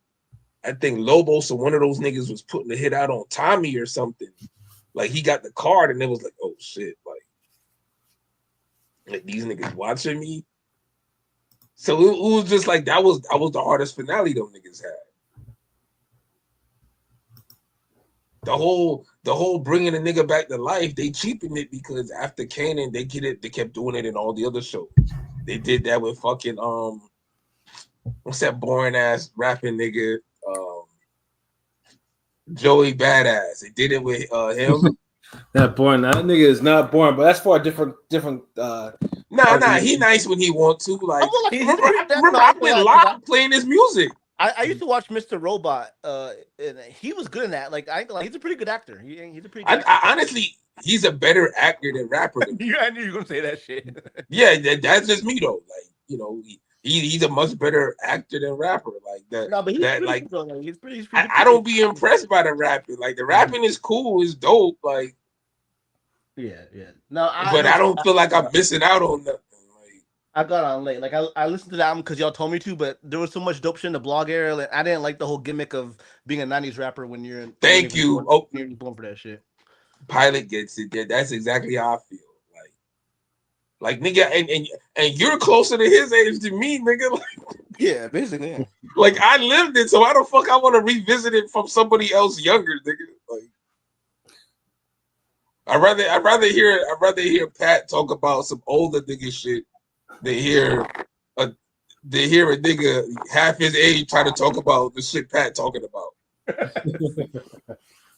[SPEAKER 4] I think Lobos or one of those niggas was putting the hit out on Tommy or something. Like he got the card and it was like, oh shit, like these niggas watching me. So it was just like that was the hardest finale them niggas had. The whole bringing a nigga back to life, they cheapened it because after Kanan, they kept doing it in all the other shows. They did that with fucking what's that boring ass rapping nigga? Joey Badass. They did it with him.
[SPEAKER 1] Not boring. That nigga is not boring, but that's for a different.
[SPEAKER 4] Nah. He nice when he want to. Like, remember I've been live playing his music.
[SPEAKER 3] I used to watch Mr. Robot. And he was good in that. Like, he's a pretty good actor. He's a pretty. Good actor.
[SPEAKER 4] I honestly, he's a better actor than rapper.
[SPEAKER 3] I knew you were gonna say that shit.
[SPEAKER 4] Yeah, that's just me though. Like, you know, he's a much better actor than rapper. Like that. No, but he's pretty. I don't be impressed by the rapping. Like the rapping is cool, it's dope. Like,
[SPEAKER 3] yeah. No,
[SPEAKER 4] but I don't feel like I'm missing out on nothing.
[SPEAKER 3] I got on late. Like I listened to the album because y'all told me to, but there was so much dope shit in the blog era. Like, I didn't like the whole gimmick of being a '90s rapper when you're.
[SPEAKER 4] Thank you.
[SPEAKER 3] You're born for that shit.
[SPEAKER 4] Pilot gets it. Yeah, that's exactly how I feel. Like nigga, and you're closer to his age than me, nigga. Like,
[SPEAKER 3] yeah, basically. Yeah.
[SPEAKER 4] Like I lived it, so why the fuck I want to revisit it from somebody else younger, nigga? Like, I'd rather hear Pat talk about some older nigga shit than hear a nigga half his age trying to talk about the shit Pat talking about.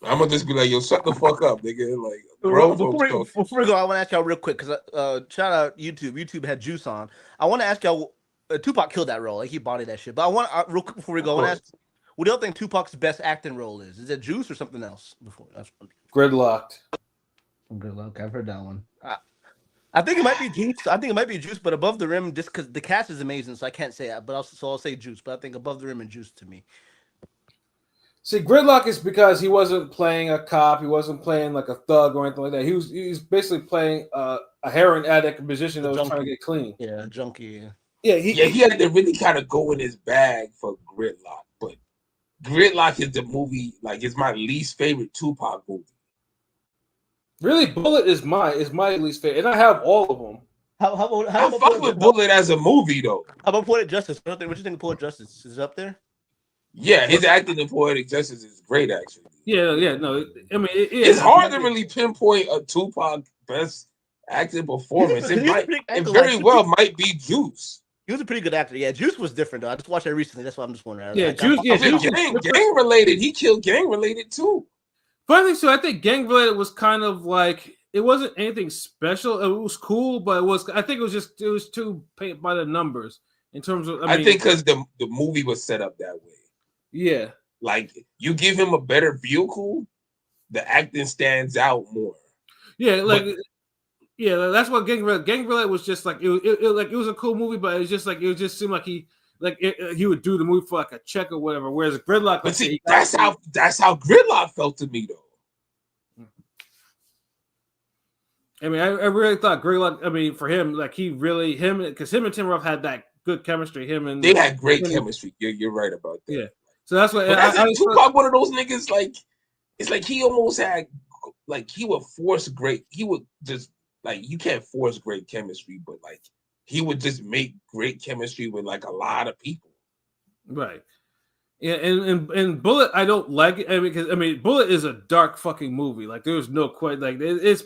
[SPEAKER 4] I'm gonna just be like, yo, shut the fuck up, nigga. Like,
[SPEAKER 3] before we go, I want to ask y'all real quick because shout out YouTube. YouTube had Juice on. I want to ask y'all. Tupac killed that role. Like he bodied that shit. But I want real quick before we go, I want to ask, what do y'all think Tupac's best acting role is? Is it Juice or something else? Before that's
[SPEAKER 1] Gridlocked.
[SPEAKER 3] Gridlock. I've heard that one. I think it might be Juice. But Above the Rim, just because the cast is amazing, so I can't say that. But I'll say Juice. But I think Above the Rim and Juice to me.
[SPEAKER 1] See, Gridlock is because he wasn't playing a cop. He wasn't playing like a thug or anything like that. He was basically playing a heroin addict musician that was trying to get clean.
[SPEAKER 3] Yeah, a junkie.
[SPEAKER 1] Yeah,
[SPEAKER 4] he had to really kind of go in his bag for Gridlock. But Gridlock is the movie, like, it's my least favorite Tupac movie.
[SPEAKER 1] Really, Bullet is my least favorite, and I have all of them.
[SPEAKER 4] I fuck with Bullet as a movie though.
[SPEAKER 3] How about Poetic Justice? What do you think of Poetic Justice? Is it up there?
[SPEAKER 4] Yeah, his acting in Poetic Justice is great, actually.
[SPEAKER 1] Yeah, no. I mean,
[SPEAKER 4] it's hard to really pinpoint a Tupac best acting performance. It very well might be Juice.
[SPEAKER 3] He was a pretty good actor. Yeah, Juice was different though. I just watched that recently. That's why I'm just wondering.
[SPEAKER 1] Yeah, Juice.
[SPEAKER 4] Gang related. He killed gang related too.
[SPEAKER 1] Funny, so I think gang related was kind of like it wasn't anything special. It was cool, but I think it was too paint by the numbers in terms of.
[SPEAKER 4] I think because the movie was set up that way.
[SPEAKER 1] Yeah,
[SPEAKER 4] like you give him a better vehicle, the acting stands out more.
[SPEAKER 1] Yeah, that's what Gang Related was just like. It was a cool movie, but it just seemed like he would do the movie for like a check or whatever. Whereas Gridlock,
[SPEAKER 4] but see, that's how Gridlock felt to me though.
[SPEAKER 1] I mean, I really thought Gridlock. I mean, for him, like because him and Tim Roth had that good chemistry.
[SPEAKER 4] They had great chemistry. You're right about that.
[SPEAKER 1] Yeah. So that's what
[SPEAKER 4] Tupac, one of those niggas, like it's like he almost had like he would force he would just like you can't force great chemistry, but like he would just make great chemistry with like a lot of people.
[SPEAKER 1] Right. Yeah, and Bullet, I don't like it. I mean, Bullet is a dark fucking movie. Like there's no quite like it's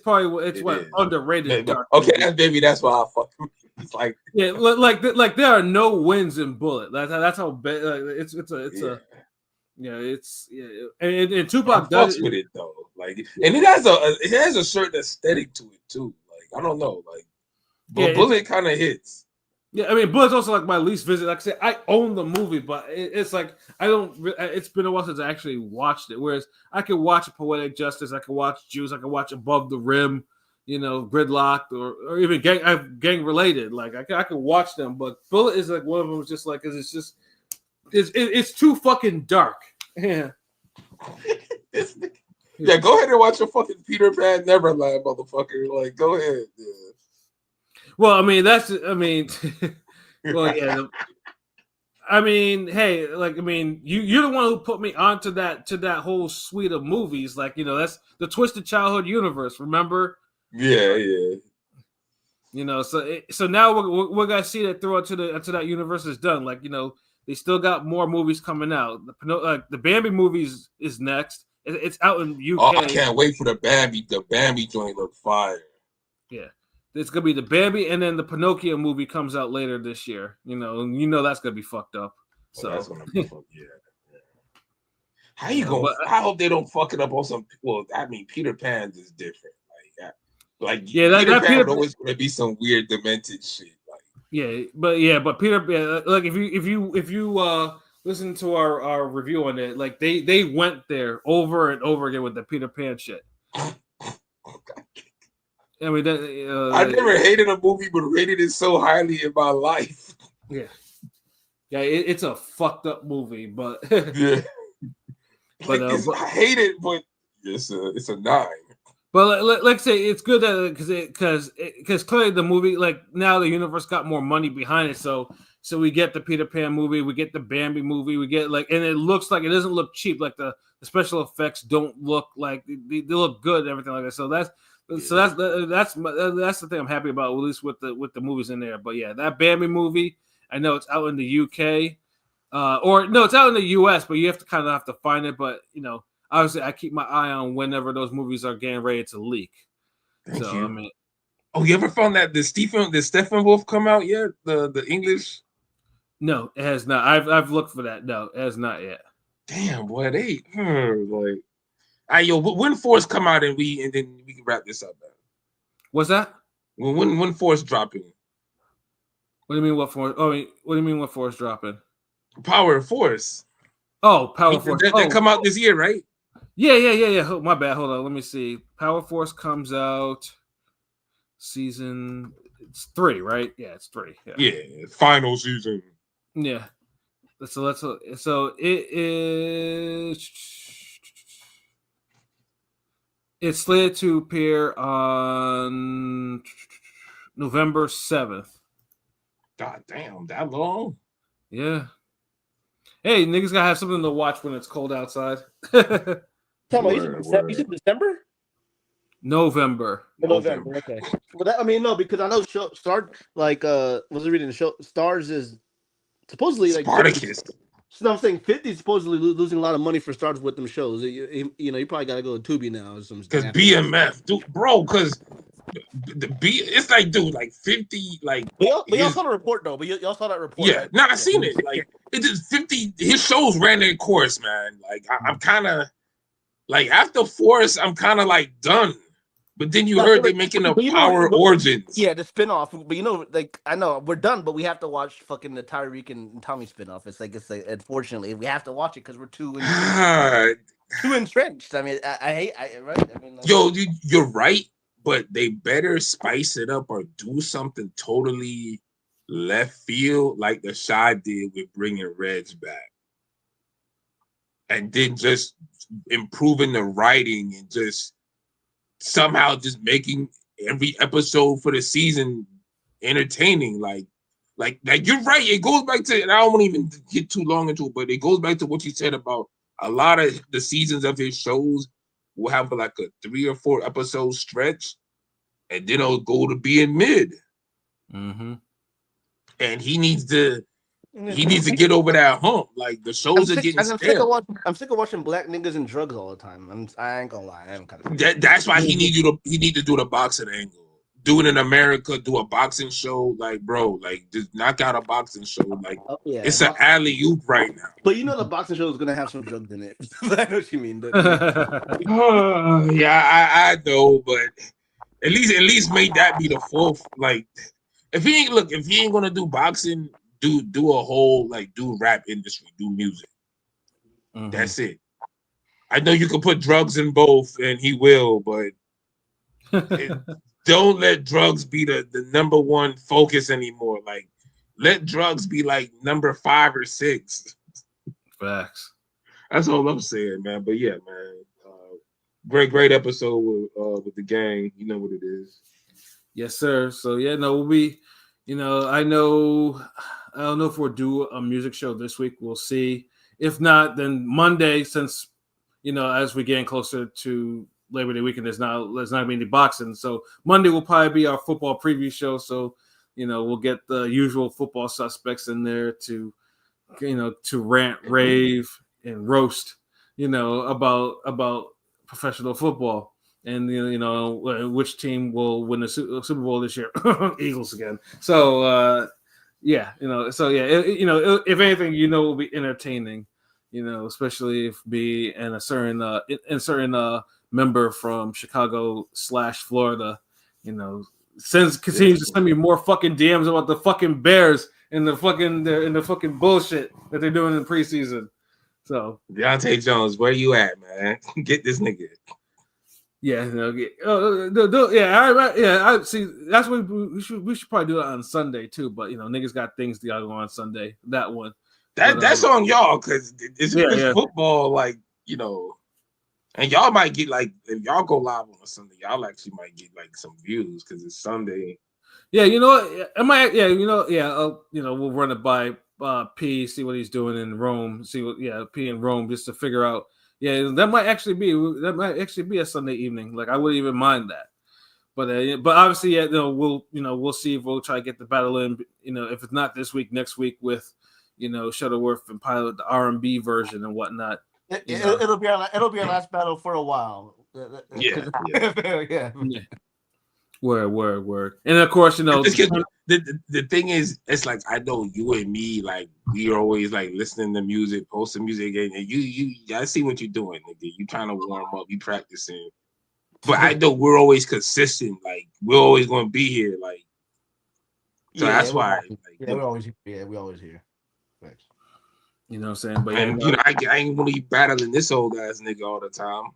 [SPEAKER 1] underrated. Dark
[SPEAKER 4] okay, movie. That's why I fucking. It's like
[SPEAKER 1] like there are no wins in Bullet. That's how bad. And Tupac
[SPEAKER 4] does with it though. Like, and it has a certain aesthetic to it too. Like I don't know, like, but Bullet kind of hits.
[SPEAKER 1] Yeah, I mean, Blood's also like my least visit. Like I said, I own the movie, but it's like I don't. It's been a while since I actually watched it. Whereas I could watch Poetic Justice, I could watch Juice, I could watch Above the Rim, Gridlock, or even gang related. Like I could watch them, but Bullet is like one of them. Just like because it's too fucking dark. Yeah.
[SPEAKER 4] Yeah, go ahead and watch your fucking Peter Pan Neverland, motherfucker. Like, go ahead. Yeah.
[SPEAKER 1] Well, I mean, well, yeah. I mean, hey, like, I mean, you're the one who put me onto that whole suite of movies. Like, that's the Twisted Childhood universe. Remember?
[SPEAKER 4] Yeah.
[SPEAKER 1] So now we're gonna see that through until that universe is done. Like, they still got more movies coming out. The Bambi movies is next. It's out in UK.
[SPEAKER 4] Oh, I can't wait for the Bambi. The Bambi joint look fire.
[SPEAKER 1] Yeah. It's gonna be the Bambi, and then the Pinocchio movie comes out later this year. That's gonna be fucked up. So
[SPEAKER 4] that's gonna be fucked. Yeah. How you going? I hope they don't fuck it up on some. Well, I mean, Peter Pan is different. Peter Pan always gonna be some weird demented shit.
[SPEAKER 1] But Peter, like if you listen to our review on it, like they went there over and over again with the Peter Pan shit. I mean,
[SPEAKER 4] I never hated a movie, but rated it so highly in my life.
[SPEAKER 1] Yeah, it's a fucked up movie, but
[SPEAKER 4] yeah, I hate it, but it's a 9.
[SPEAKER 1] But like say, it's good that because clearly the movie, like now the universe got more money behind it, so we get the Peter Pan movie, we get the Bambi movie, we get and it looks like it doesn't look cheap, like the special effects don't look like they look good and everything like that. So that's the thing I'm happy about, at least with the movies in there. But yeah, that Bambi movie, I know it's out in the UK, or no, it's out in the US, but you have to find it. But obviously, I keep my eye on whenever those movies are getting ready to leak.
[SPEAKER 4] Thank you. I mean, you ever found that the Steppenwolf come out yet? The English?
[SPEAKER 1] No, it has not. I've looked for that. No, it has not yet.
[SPEAKER 4] Damn, boy, they when Force come out and then we can wrap this up, man.
[SPEAKER 1] What's that?
[SPEAKER 4] When Force dropping?
[SPEAKER 1] What do you mean what Force? Oh, what do you mean what Force dropping?
[SPEAKER 4] Power of Force.
[SPEAKER 1] Oh, Power Force.
[SPEAKER 4] They come out this year, right?
[SPEAKER 1] Yeah. Oh, my bad. Hold on. Let me see. Power Force comes out season. It's 3, right? Yeah, it's 3.
[SPEAKER 4] Yeah, final season.
[SPEAKER 1] Yeah. So it is. It's slated to appear on November 7th.
[SPEAKER 4] God damn, that long?
[SPEAKER 1] Yeah. Hey, niggas gotta have something to watch when it's cold outside.
[SPEAKER 3] You said December?
[SPEAKER 1] November.
[SPEAKER 3] Okay. Well, no, because I know Star was reading the show. Stars is supposedly like
[SPEAKER 4] Spartacus.
[SPEAKER 3] So I'm saying 50 is supposedly losing a lot of money for Stars with them shows. You probably got to go to Tubi now or something.
[SPEAKER 4] Because BMF, dude, bro, because it's like, dude, like 50, like.
[SPEAKER 3] But y'all saw the report though. But y'all saw that report.
[SPEAKER 4] Yeah, right? No, I seen it. Like it just 50. His shows ran their course, man. Like I'm kind of like after Force, I'm kind of like done. But then you heard they're making a Power Origins.
[SPEAKER 3] Yeah, the spinoff. But I know we're done, but we have to watch fucking the Tyreek and Tommy spinoff. It's like unfortunately we have to watch it because we're too entrenched. I mean, I hate right. I mean,
[SPEAKER 4] yo, you're right, but they better spice it up or do something totally left field, like the Shy did with bringing Reg back, and then just improving the writing and just. Somehow just making every episode for the season entertaining. Like you're right. It goes back to, and I don't want to even get too long into it, but it goes back to what you said about a lot of the seasons of his shows will have like a 3 or 4 episode stretch, and then it'll go to being mid.
[SPEAKER 1] Mm-hmm.
[SPEAKER 4] And he needs to get over that hump. Like the shows are getting stale.
[SPEAKER 3] I'm sick of watching black niggas and drugs all the time. I ain't gonna lie. I'm kind of
[SPEAKER 4] that's why he need to do the boxing angle. Do it in America. Do a boxing show. Like, bro, like just knock out a boxing show. Like, it's an alley-oop right now.
[SPEAKER 3] But the boxing show is gonna have some drugs in it. I know what you mean.
[SPEAKER 4] Yeah, I know, but at least make that be the fourth. Like, if he ain't gonna do boxing, do a whole do rap industry, do music.
[SPEAKER 1] Mhm.
[SPEAKER 4] That's it. I know you can put drugs in both, and he will, but don't let drugs be the number one focus anymore. Like, let drugs be like number 5 or 6.
[SPEAKER 1] Facts.
[SPEAKER 4] That's all I'm saying, man. But yeah, man. Great episode with the gang. You know what it is.
[SPEAKER 1] Yes, sir. So yeah, no, we'll be, I don't know if we'll do a music show this week. We'll see. If not, then Monday, since as we getting closer to Labor Day weekend, there's not gonna be any boxing. So Monday will probably be our football preview show. So we'll get the usual football suspects in there to to rant, rave, and roast about professional football. And which team will win the Super Bowl this year? Eagles again. So if anything, it will be entertaining. Especially if be in a certain member from Chicago / Florida, continues to send me more fucking DMs about the fucking Bears and the fucking bullshit that they're doing in the preseason. So
[SPEAKER 4] Deontay Jones, where you at, man? Get this nigga.
[SPEAKER 1] Yeah, I see. That's what we should probably do it on Sunday too. But niggas got things to go on Sunday. That one.
[SPEAKER 4] That's on y'all because it's football, and y'all might get if y'all go live on a Sunday, y'all actually might get some views because it's Sunday.
[SPEAKER 1] Yeah, you know what? I might. Yeah, we'll run it by P, see what he's doing in Rome, P in Rome, just to figure out. Yeah, that might actually be a Sunday evening. Like I wouldn't even mind that. But obviously, we'll see if we'll try to get the battle in. If it's not this week, next week with Shuttleworth and Pilot, the R&B version and whatnot.
[SPEAKER 3] It'll be our last battle for a while.
[SPEAKER 1] Yeah. Word. And of course,
[SPEAKER 4] the thing is, it's I know you and me, we are always listening to music, posting music, and I see what you're doing, nigga. You trying to warm up, you practicing. But I know we're always consistent. We're always going to be here. So that's why.
[SPEAKER 3] We're always here. We always here. Thanks.
[SPEAKER 1] You know what I'm saying? But
[SPEAKER 4] I ain't gonna be battling this old ass nigga all the time.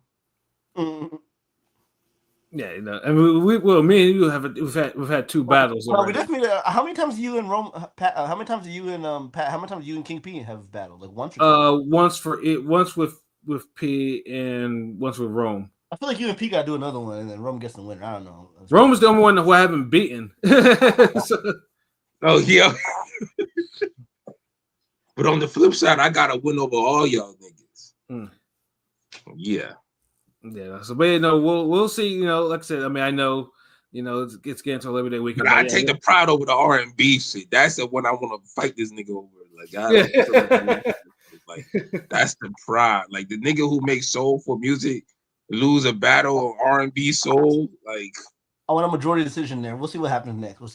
[SPEAKER 3] Mm-hmm.
[SPEAKER 1] Yeah, and me and you we've had 2 battles.
[SPEAKER 3] Well, we definitely. How many times do you and Rome? Pat, how many times do you and Pat? How many times do you and King P have battled? Once.
[SPEAKER 1] Once with P and once with Rome.
[SPEAKER 3] I feel like you and P got to do another one, and then Rome gets the winner. I don't know.
[SPEAKER 1] Rome is the only one who I haven't beaten.
[SPEAKER 4] Oh yeah. But on the flip side, I gotta win over all y'all niggas. Yeah.
[SPEAKER 1] Yeah. So, but we'll see. Like I said, I mean, I know, it's getting to Labor Day weekend.
[SPEAKER 4] But I take the pride over the R&B shit. That's the one I want to fight this nigga over. That's the pride. The nigga who makes soulful music lose a battle on R&B soul.
[SPEAKER 3] I want a majority decision there. We'll see what happens next.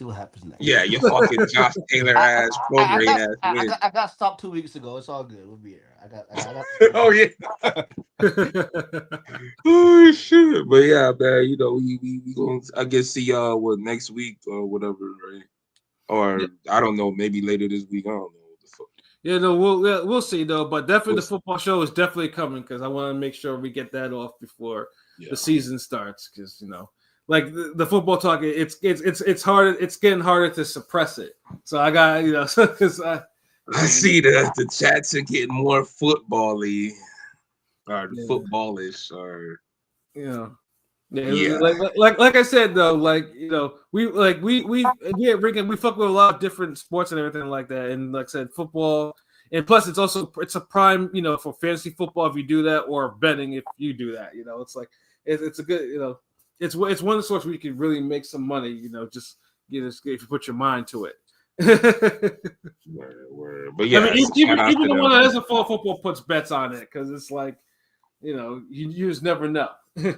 [SPEAKER 4] Yeah, your fucking Josh Taylor ass, pro-grade ass.
[SPEAKER 3] I got stopped 2 weeks ago. It's all good. We'll be here. I got
[SPEAKER 4] Oh yeah. Oh shit. But yeah, man. We gonna I guess see y'all next week or whatever, right? Or I don't know. Maybe later this week. I don't know what the fuck.
[SPEAKER 1] Yeah, no, we'll see though. But definitely the football show is definitely coming because I want to make sure we get that off before the season starts. Because the football talk, it's harder. It's getting harder to suppress it. So I got because I
[SPEAKER 4] see the chats are getting more football-y or footballish or
[SPEAKER 1] like I said though, we fuck with a lot of different sports and everything like that, and like I said, football, and plus it's a prime for fantasy football if you do that, or betting if you do that. It's a good it's one of the sorts where you can really make some money. Just if you put your mind to it.
[SPEAKER 4] Word. But yeah,
[SPEAKER 1] I mean, even the one that doesn't follow football puts bets on it because it's you just never know.
[SPEAKER 4] Yeah.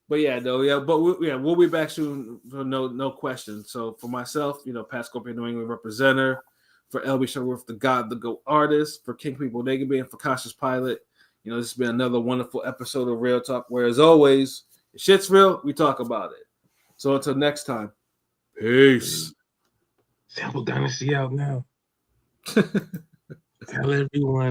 [SPEAKER 1] But we'll be back soon for no question. So for myself, Pat Scorpion, New England representative, for LB Shuttleworth, the God, the GOAT artist, for King People Nagby, and for Cautious Pilot. This has been another wonderful episode of Real Talk, where as always, if shit's real, we talk about it. So until next time, peace.
[SPEAKER 4] Sample Dynasty out now. Tell everyone.